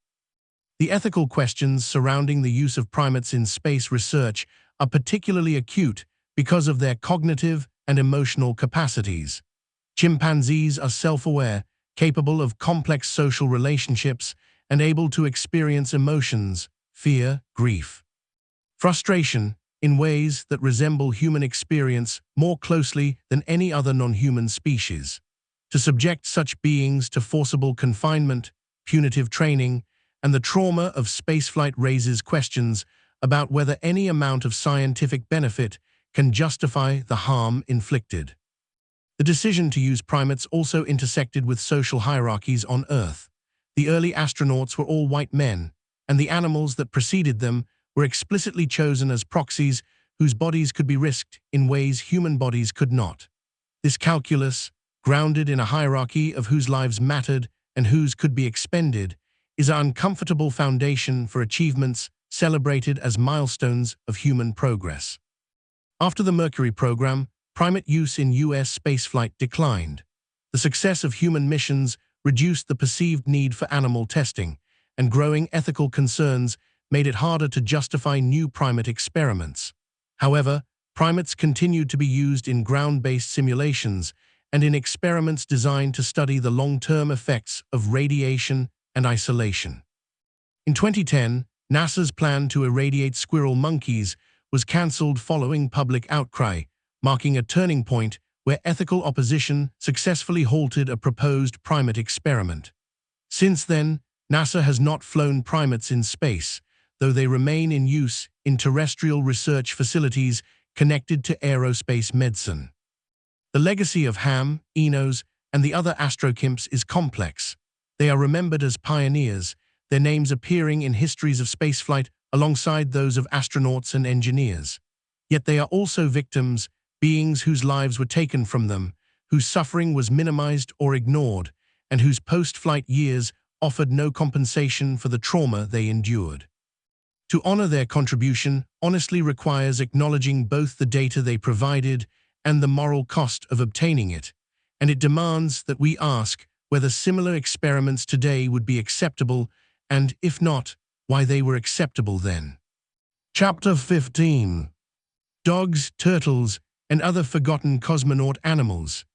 The ethical questions surrounding the use of primates in space research are particularly acute because of their cognitive and emotional capacities. Chimpanzees are self-aware, capable of complex social relationships, and able to experience emotions, fear, grief, frustration, in ways that resemble human experience more closely than any other non-human species. To subject such beings to forcible confinement, punitive training, and the trauma of spaceflight raises questions about whether any amount of scientific benefit can justify the harm inflicted. The decision to use primates also intersected with social hierarchies on Earth. The early astronauts were all white men, and the animals that preceded them were explicitly chosen as proxies whose bodies could be risked in ways human bodies could not. This calculus, grounded in a hierarchy of whose lives mattered and whose could be expended, is an uncomfortable foundation for achievements celebrated as milestones of human progress. After the Mercury program, primate use in U.S. spaceflight declined. The success of human missions reduced the perceived need for animal testing, and growing ethical concerns made it harder to justify new primate experiments. However, primates continued to be used in ground-based simulations and in experiments designed to study the long-term effects of radiation and isolation. In 2010, NASA's plan to irradiate squirrel monkeys was cancelled following public outcry, marking a turning point where ethical opposition successfully halted a proposed primate experiment. Since then, NASA has not flown primates in space, though they remain in use in terrestrial research facilities connected to aerospace medicine. The legacy of Ham, Enos, and the other Astrochimps is complex. They are remembered as pioneers, their names appearing in histories of spaceflight alongside those of astronauts and engineers. Yet they are also victims, beings whose lives were taken from them, whose suffering was minimized or ignored, and whose post-flight years offered no compensation for the trauma they endured. To honor their contribution honestly requires acknowledging both the data they provided and the moral cost of obtaining it, and it demands that we ask whether similar experiments today would be acceptable, and if not, why they were acceptable then. Chapter 15. Dogs, Turtles, and Other Forgotten Cosmonaut Animals.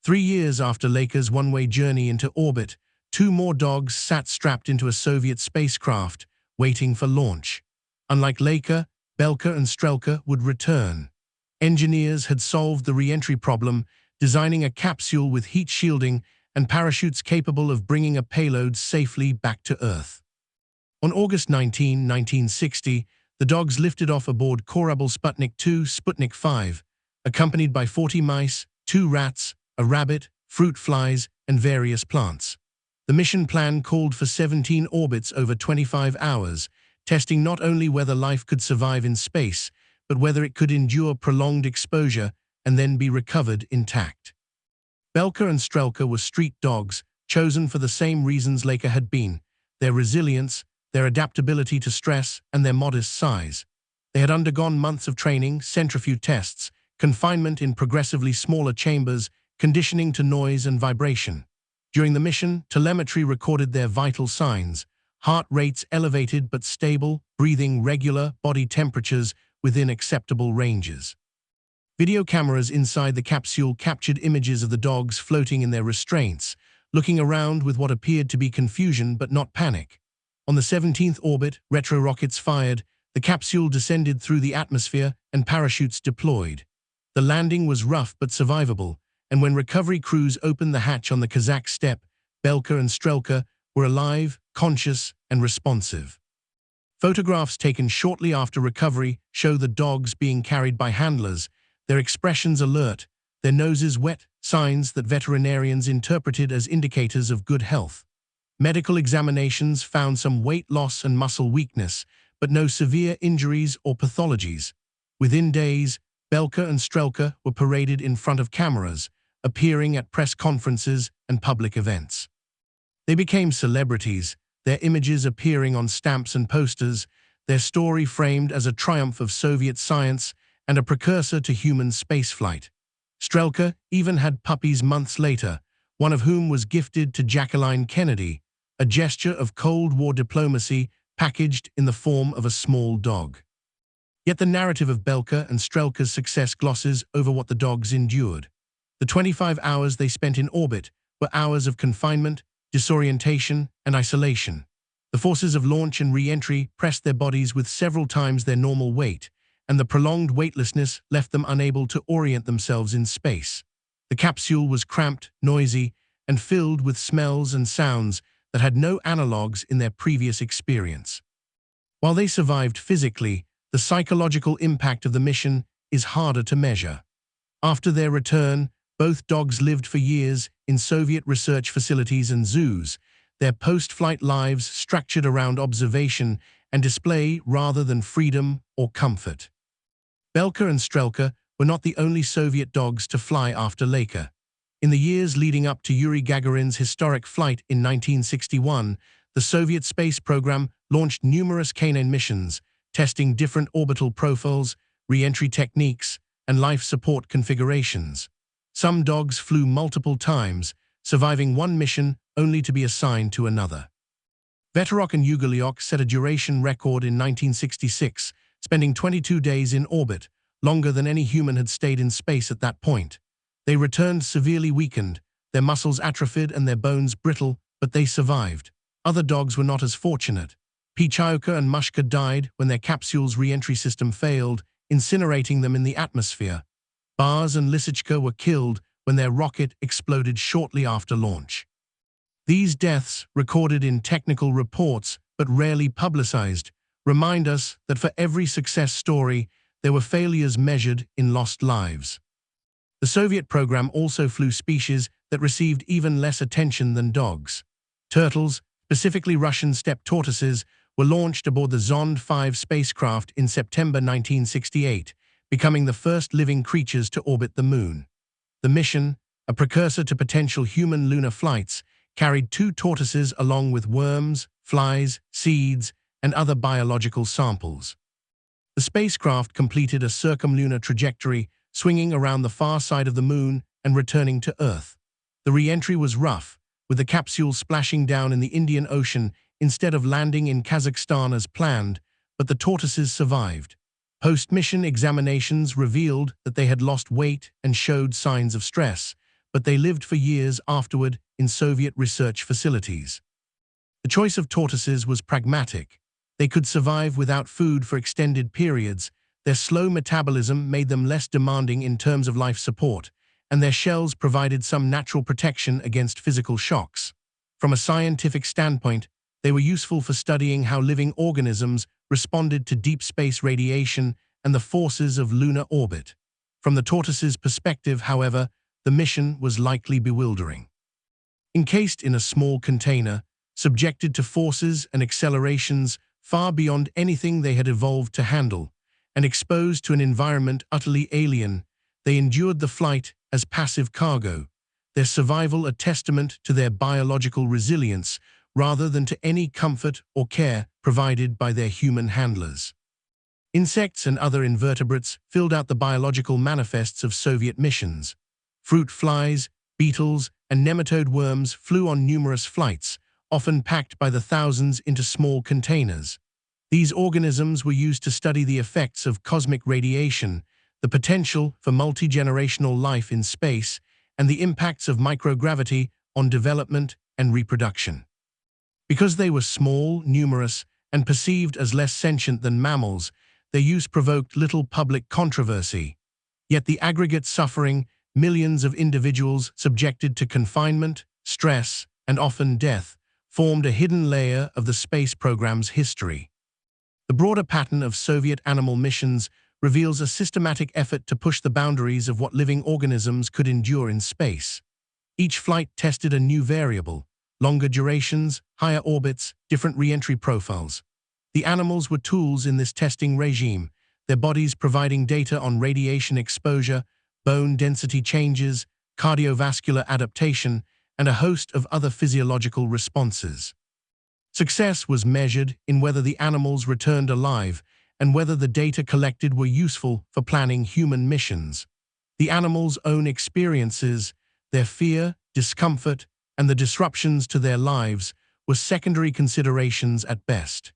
3 years after Laika's one-way journey into orbit, 2 more dogs sat strapped into a Soviet spacecraft, waiting for launch. Unlike Laika, Belka and Strelka would return. Engineers had solved the re-entry problem, designing a capsule with heat shielding and parachutes capable of bringing a payload safely back to Earth. On August 19, 1960, the dogs lifted off aboard Korabl Sputnik 2 Sputnik 5, accompanied by 40 mice, 2 rats, a rabbit, fruit flies, and various plants. The mission plan called for 17 orbits over 25 hours, testing not only whether life could survive in space, but whether it could endure prolonged exposure and then be recovered intact. Belka and Strelka were street dogs, chosen for the same reasons Laika had been: their resilience, their adaptability to stress, and their modest size. They had undergone months of training, centrifuge tests, confinement in progressively smaller chambers, conditioning to noise and vibration. During the mission, telemetry recorded their vital signs: heart rates elevated but stable, breathing regular, body temperatures within acceptable ranges. Video cameras inside the capsule captured images of the dogs floating in their restraints, looking around with what appeared to be confusion but not panic. On the 17th orbit, retro rockets fired, the capsule descended through the atmosphere, and parachutes deployed. The landing was rough but survivable, and when recovery crews opened the hatch on the Kazakh steppe, Belka and Strelka were alive, conscious, and responsive. Photographs taken shortly after recovery show the dogs being carried by handlers, their expressions alert, their noses wet, signs that veterinarians interpreted as indicators of good health. Medical examinations found some weight loss and muscle weakness, but no severe injuries or pathologies. Within days, Belka and Strelka were paraded in front of cameras, appearing at press conferences and public events. They became celebrities, their images appearing on stamps and posters, their story framed as a triumph of Soviet science and a precursor to human spaceflight. Strelka even had puppies months later, one of whom was gifted to Jacqueline Kennedy, a gesture of Cold War diplomacy packaged in the form of a small dog. Yet the narrative of Belka and Strelka's success glosses over what the dogs endured. The 25 hours they spent in orbit were hours of confinement, disorientation, and isolation. The forces of launch and re-entry pressed their bodies with several times their normal weight, and the prolonged weightlessness left them unable to orient themselves in space. The capsule was cramped, noisy, and filled with smells and sounds that had no analogues in their previous experience. While they survived physically, the psychological impact of the mission is harder to measure. After their return, both dogs lived for years in Soviet research facilities and zoos, their post-flight lives structured around observation and display rather than freedom or comfort. Belka and Strelka were not the only Soviet dogs to fly after Laika. In the years leading up to Yuri Gagarin's historic flight in 1961, the Soviet space program launched numerous canine missions, testing different orbital profiles, re-entry techniques, and life support configurations. Some dogs flew multiple times, surviving one mission only to be assigned to another. Veterok and Uguliok set a duration record in 1966, spending 22 days in orbit, longer than any human had stayed in space at that point. They returned severely weakened, their muscles atrophied and their bones brittle, but they survived. Other dogs were not as fortunate. Pichauka and Mushka died when their capsule's re-entry system failed, incinerating them in the atmosphere. Bars and Lisichka were killed when their rocket exploded shortly after launch. These deaths, recorded in technical reports but rarely publicized, remind us that for every success story, there were failures measured in lost lives. The Soviet program also flew species that received even less attention than dogs. Turtles, specifically Russian steppe tortoises, were launched aboard the Zond 5 spacecraft in September 1968, becoming the first living creatures to orbit the Moon. The mission, a precursor to potential human lunar flights, carried 2 tortoises along with worms, flies, seeds, and other biological samples. The spacecraft completed a circumlunar trajectory, swinging around the far side of the Moon and returning to Earth. The re-entry was rough, with the capsule splashing down in the Indian Ocean instead of landing in Kazakhstan as planned, but the tortoises survived. Post-mission examinations revealed that they had lost weight and showed signs of stress, but they lived for years afterward in Soviet research facilities. The choice of tortoises was pragmatic. They could survive without food for extended periods, their slow metabolism made them less demanding in terms of life support, and their shells provided some natural protection against physical shocks. From a scientific standpoint, they were useful for studying how living organisms responded to deep space radiation and the forces of lunar orbit. From the tortoise's perspective, however, the mission was likely bewildering. Encased in a small container, subjected to forces and accelerations far beyond anything they had evolved to handle, and exposed to an environment utterly alien, they endured the flight as passive cargo, their survival a testament to their biological resilience rather than to any comfort or care provided by their human handlers. Insects and other invertebrates filled out the biological manifests of Soviet missions. Fruit flies, beetles, and nematode worms flew on numerous flights, often packed by the thousands into small containers. These organisms were used to study the effects of cosmic radiation, the potential for multi-generational life in space, and the impacts of microgravity on development and reproduction. Because they were small, numerous, and perceived as less sentient than mammals, their use provoked little public controversy. Yet the aggregate suffering, millions of individuals subjected to confinement, stress, and often death, formed a hidden layer of the space program's history. The broader pattern of Soviet animal missions reveals a systematic effort to push the boundaries of what living organisms could endure in space. Each flight tested a new variable: longer durations, higher orbits, different re-entry profiles. The animals were tools in this testing regime, their bodies providing data on radiation exposure, bone density changes, cardiovascular adaptation, and a host of other physiological responses. Success was measured in whether the animals returned alive and whether the data collected were useful for planning human missions. The animals' own experiences, their fear, discomfort, and the disruptions to their lives were secondary considerations at best.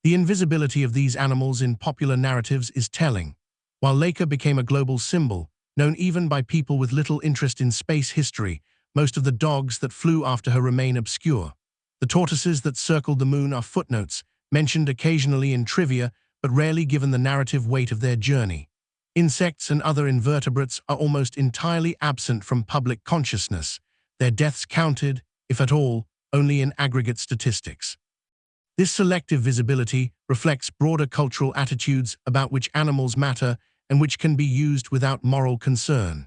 The invisibility of these animals in popular narratives is telling. While Laika became a global symbol, known even by people with little interest in space history, most of the dogs that flew after her remain obscure. The tortoises that circled the Moon are footnotes, mentioned occasionally in trivia, but rarely given the narrative weight of their journey. Insects and other invertebrates are almost entirely absent from public consciousness, their deaths counted, if at all, only in aggregate statistics. This selective visibility reflects broader cultural attitudes about which animals matter and which can be used without moral concern.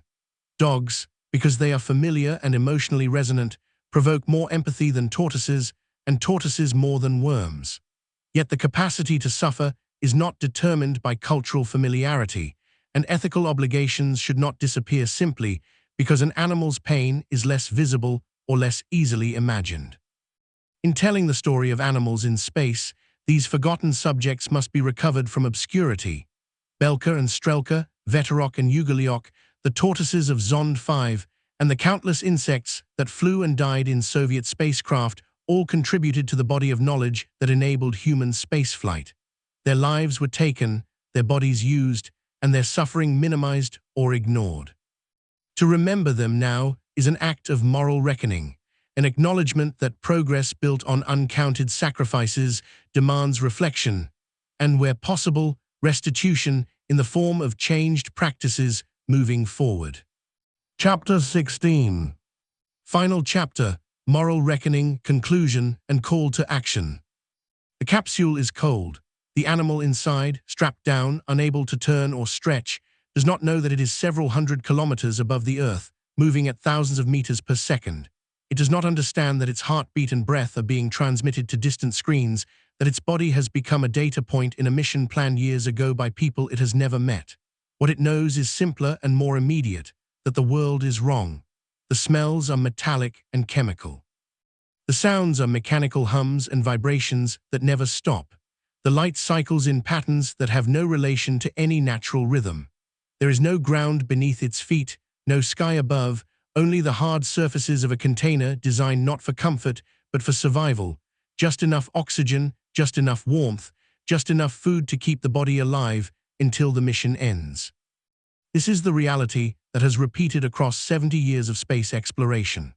Dogs, because they are familiar and emotionally resonant, provoke more empathy than tortoises, and tortoises more than worms. Yet the capacity to suffer is not determined by cultural familiarity, and ethical obligations should not disappear simply because an animal's pain is less visible or less easily imagined. In telling the story of animals in space, these forgotten subjects must be recovered from obscurity. Belka and Strelka, Veterok and Ugoliok, the tortoises of Zond 5, and the countless insects that flew and died in Soviet spacecraft all contributed to the body of knowledge that enabled human spaceflight. Their lives were taken, their bodies used, and their suffering minimized or ignored. To remember them now is an act of moral reckoning, an acknowledgement that progress built on uncounted sacrifices demands reflection, and where possible, restitution in the form of changed practices moving forward. Chapter 16. Final chapter, Moral Reckoning, Conclusion, and Call to Action. The capsule is cold. The animal inside, strapped down, unable to turn or stretch, does not know that it is several hundred kilometers above the Earth, moving at thousands of meters per second. It does not understand that its heartbeat and breath are being transmitted to distant screens, that its body has become a data point in a mission planned years ago by people it has never met. What it knows is simpler and more immediate, that the world is wrong. The smells are metallic and chemical. The sounds are mechanical hums and vibrations that never stop. The light cycles in patterns that have no relation to any natural rhythm. There is no ground beneath its feet, no sky above, only the hard surfaces of a container designed not for comfort, but for survival. Just enough oxygen, just enough warmth, just enough food to keep the body alive until the mission ends. This is the reality that has repeated across 70 years of space exploration.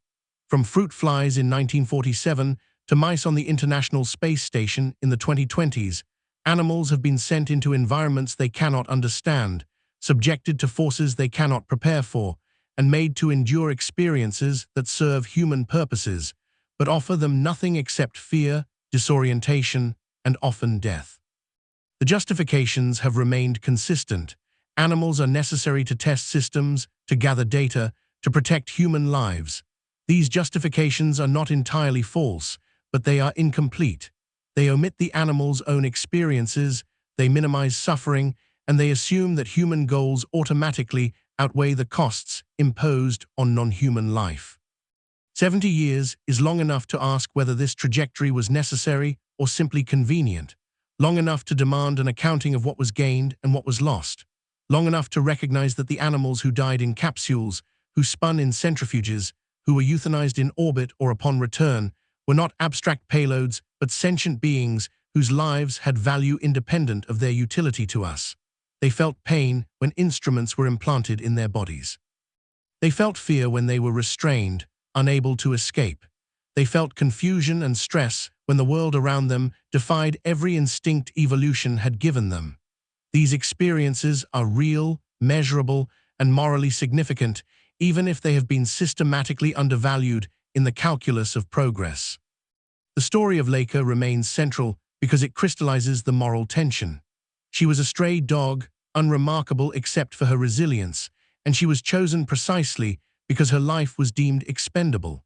From fruit flies in 1947 to mice on the International Space Station in the 2020s, animals have been sent into environments they cannot understand, subjected to forces they cannot prepare for, and made to endure experiences that serve human purposes, but offer them nothing except fear, disorientation, and often death. The justifications have remained consistent. Animals are necessary to test systems, to gather data, to protect human lives. These justifications are not entirely false, but they are incomplete. They omit the animal's own experiences, they minimize suffering, and they assume that human goals automatically outweigh the costs imposed on non-human life. 70 years is long enough to ask whether this trajectory was necessary or simply convenient, long enough to demand an accounting of what was gained and what was lost, long enough to recognize that the animals who died in capsules, who spun in centrifuges, who were euthanized in orbit or upon return, were not abstract payloads but sentient beings whose lives had value independent of their utility to us. They felt pain when instruments were implanted in their bodies. They felt fear when they were restrained, unable to escape. They felt confusion and stress when the world around them defied every instinct evolution had given them. These experiences are real, measurable, and morally significant, even if they have been systematically undervalued in the calculus of progress. The story of Laika remains central because it crystallizes the moral tension. She was a stray dog, unremarkable except for her resilience, and she was chosen precisely because her life was deemed expendable.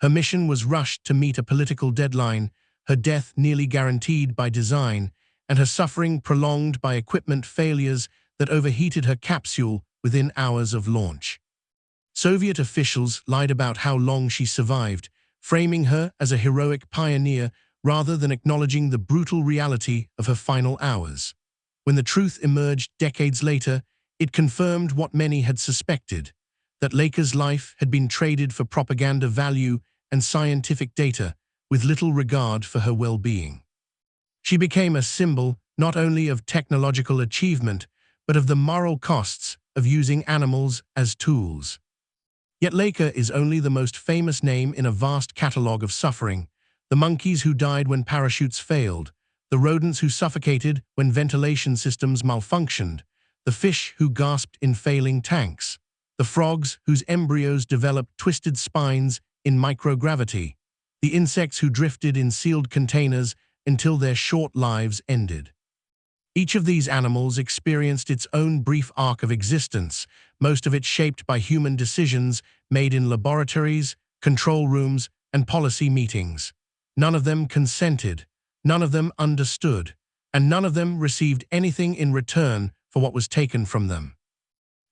Her mission was rushed to meet a political deadline, her death nearly guaranteed by design, and her suffering prolonged by equipment failures that overheated her capsule within hours of launch. Soviet officials lied about how long she survived, framing her as a heroic pioneer rather than acknowledging the brutal reality of her final hours. When the truth emerged decades later, it confirmed what many had suspected, that Laika's life had been traded for propaganda value and scientific data, with little regard for her well-being. She became a symbol not only of technological achievement, but of the moral costs of using animals as tools. Yet Laika is only the most famous name in a vast catalogue of suffering: the monkeys who died when parachutes failed, the rodents who suffocated when ventilation systems malfunctioned, the fish who gasped in failing tanks, the frogs whose embryos developed twisted spines in microgravity. the insects who drifted in sealed containers until their short lives ended. Each of these animals experienced its own brief arc of existence, most of it shaped by human decisions made in laboratories, control rooms, and policy meetings. None of them consented, none of them understood, and none of them received anything in return for what was taken from them.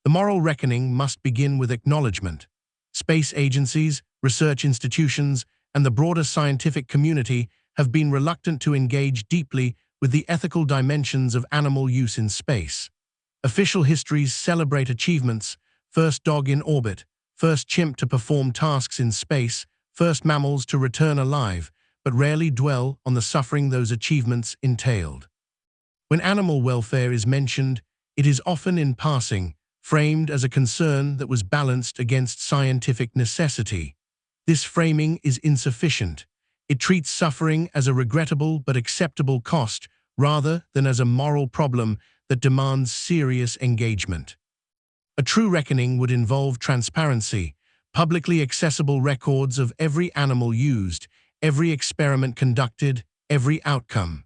The moral reckoning must begin with acknowledgement. Space agencies, research institutions, and the broader scientific community have been reluctant to engage deeply with the ethical dimensions of animal use in space. Official histories celebrate achievements: first dog in orbit, first chimp to perform tasks in space, first mammals to return alive, but rarely dwell on the suffering those achievements entailed. When animal welfare is mentioned, it is often in passing, framed as a concern that was balanced against scientific necessity. This framing is insufficient. It treats suffering as a regrettable but acceptable cost rather than as a moral problem that demands serious engagement. A true reckoning would involve transparency, publicly accessible records of every animal used, every experiment conducted, every outcome.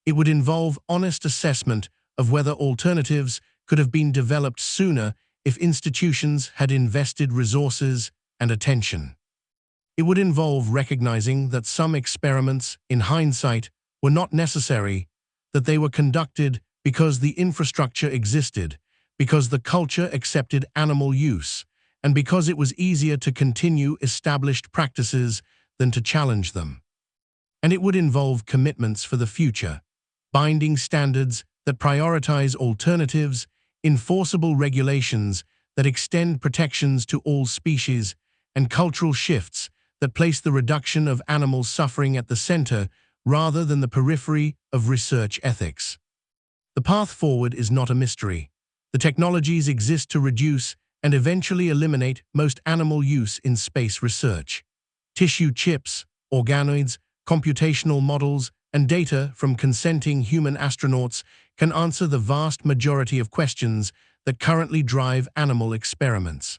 It would involve honest assessment of whether alternatives could have been developed sooner if institutions had invested resources and attention. It would involve recognizing that some experiments, in hindsight, were not necessary, that they were conducted because the infrastructure existed, because the culture accepted animal use, and because it was easier to continue established practices than to challenge them. And it would involve commitments for the future, binding standards that prioritize alternatives, enforceable regulations that extend protections to all species, and cultural shifts that place the reduction of animal suffering at the center rather than the periphery of research ethics. The path forward is not a mystery. The technologies exist to reduce and eventually eliminate most animal use in space research. Tissue chips, organoids, computational models, and data from consenting human astronauts can answer the vast majority of questions that currently drive animal experiments.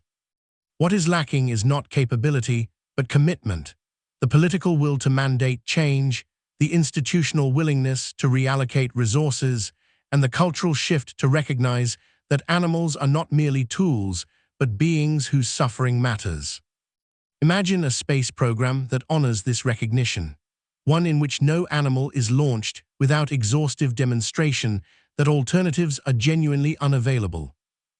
What is lacking is not capability, but commitment, the political will to mandate change, the institutional willingness to reallocate resources, and the cultural shift to recognize that animals are not merely tools, but beings whose suffering matters. Imagine a space program that honors this recognition, one in which no animal is launched without exhaustive demonstration that alternatives are genuinely unavailable,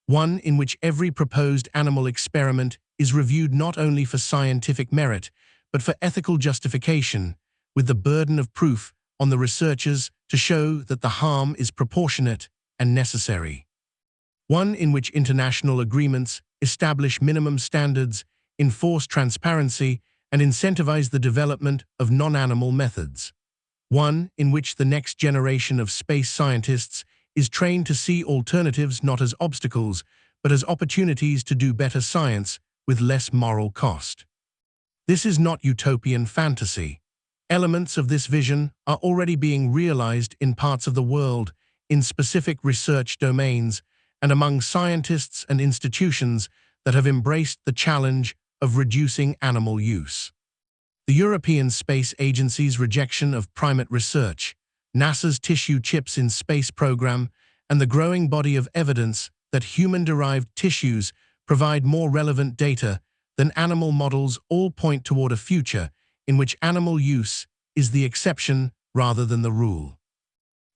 one in which every proposed animal experiment is reviewed not only for scientific merit, but for ethical justification, with the burden of proof on the researchers to show that the harm is proportionate and necessary. One in which international agreements establish minimum standards, enforce transparency, and incentivize the development of non-animal methods. One in which the next generation of space scientists is trained to see alternatives not as obstacles, but as opportunities to do better science with less moral cost. This is not utopian fantasy. Elements of this vision are already being realized in parts of the world, in specific research domains, and among scientists and institutions that have embraced the challenge of reducing animal use. The European Space Agency's rejection of primate research, NASA's tissue chips in space program, and the growing body of evidence that human-derived tissues provide more relevant data than animal models all point toward a future in which animal use is the exception rather than the rule.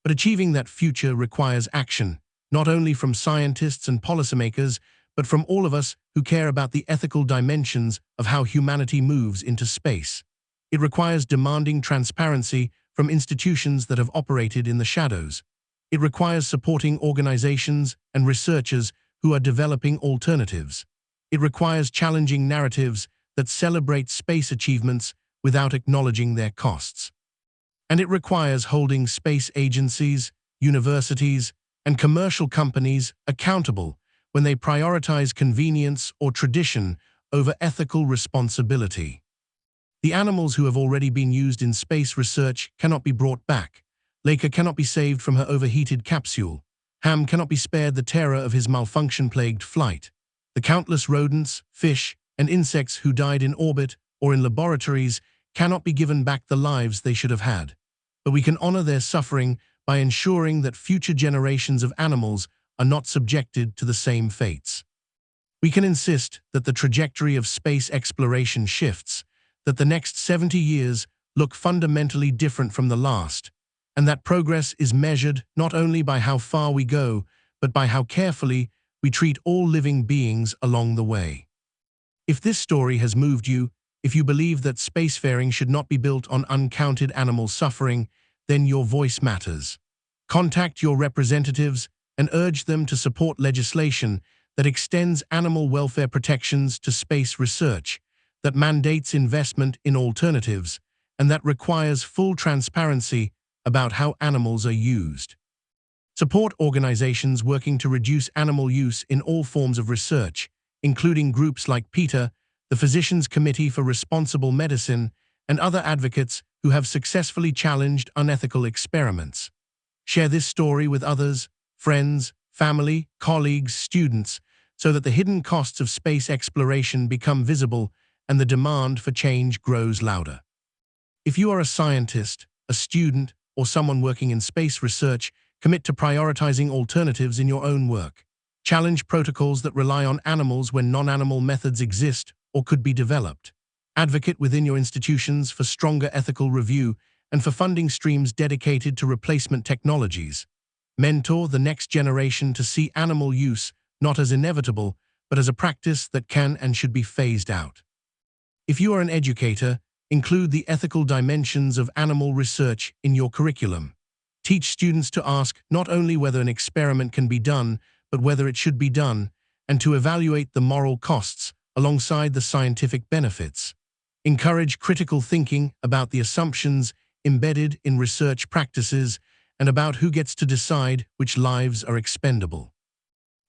But achieving that future requires action, not only from scientists and policymakers, but from all of us who care about the ethical dimensions of how humanity moves into space. It requires demanding transparency from institutions that have operated in the shadows. It requires supporting organizations and researchers who are developing alternatives. It requires challenging narratives that celebrate space achievements without acknowledging their costs. And it requires holding space agencies, universities, and commercial companies accountable when they prioritize convenience or tradition over ethical responsibility. The animals who have already been used in space research cannot be brought back. Laika cannot be saved from her overheated capsule. Ham cannot be spared the terror of his malfunction-plagued flight. The countless rodents, fish, and insects who died in orbit or in laboratories cannot be given back the lives they should have had, but we can honor their suffering by ensuring that future generations of animals are not subjected to the same fates. We can insist that the trajectory of space exploration shifts, that the next 70 years look fundamentally different from the last, and that progress is measured not only by how far we go, but by how carefully we treat all living beings along the way. If this story has moved you, if you believe that spacefaring should not be built on uncounted animal suffering, then your voice matters. Contact your representatives and urge them to support legislation that extends animal welfare protections to space research, that mandates investment in alternatives, and that requires full transparency about how animals are used. Support organizations working to reduce animal use in all forms of research, including groups like PETA, the Physicians Committee for Responsible Medicine, and other advocates who have successfully challenged unethical experiments. Share this story with others, friends, family, colleagues, students, so that the hidden costs of space exploration become visible and the demand for change grows louder. If you are a scientist, a student, or someone working in space research, commit to prioritizing alternatives in your own work. Challenge protocols that rely on animals when non-animal methods exist or could be developed. Advocate within your institutions for stronger ethical review and for funding streams dedicated to replacement technologies. Mentor the next generation to see animal use not as inevitable, but as a practice that can and should be phased out. If you are an educator, include the ethical dimensions of animal research in your curriculum. Teach students to ask not only whether an experiment can be done, but whether it should be done, and to evaluate the moral costs alongside the scientific benefits. Encourage critical thinking about the assumptions embedded in research practices and about who gets to decide which lives are expendable.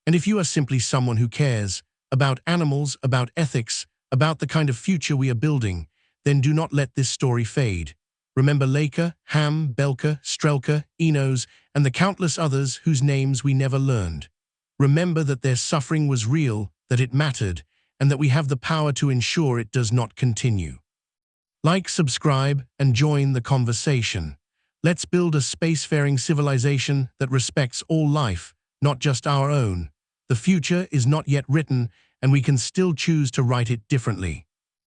And if you are simply someone who cares about animals, about ethics, about the kind of future we are building, then do not let this story fade. Remember Laika, Ham, Belka, Strelka, Enos, and the countless others whose names we never learned. Remember that their suffering was real, that it mattered, and that we have the power to ensure it does not continue. Like, subscribe, and join the conversation. Let's build a spacefaring civilization that respects all life, not just our own. The future is not yet written, and we can still choose to write it differently.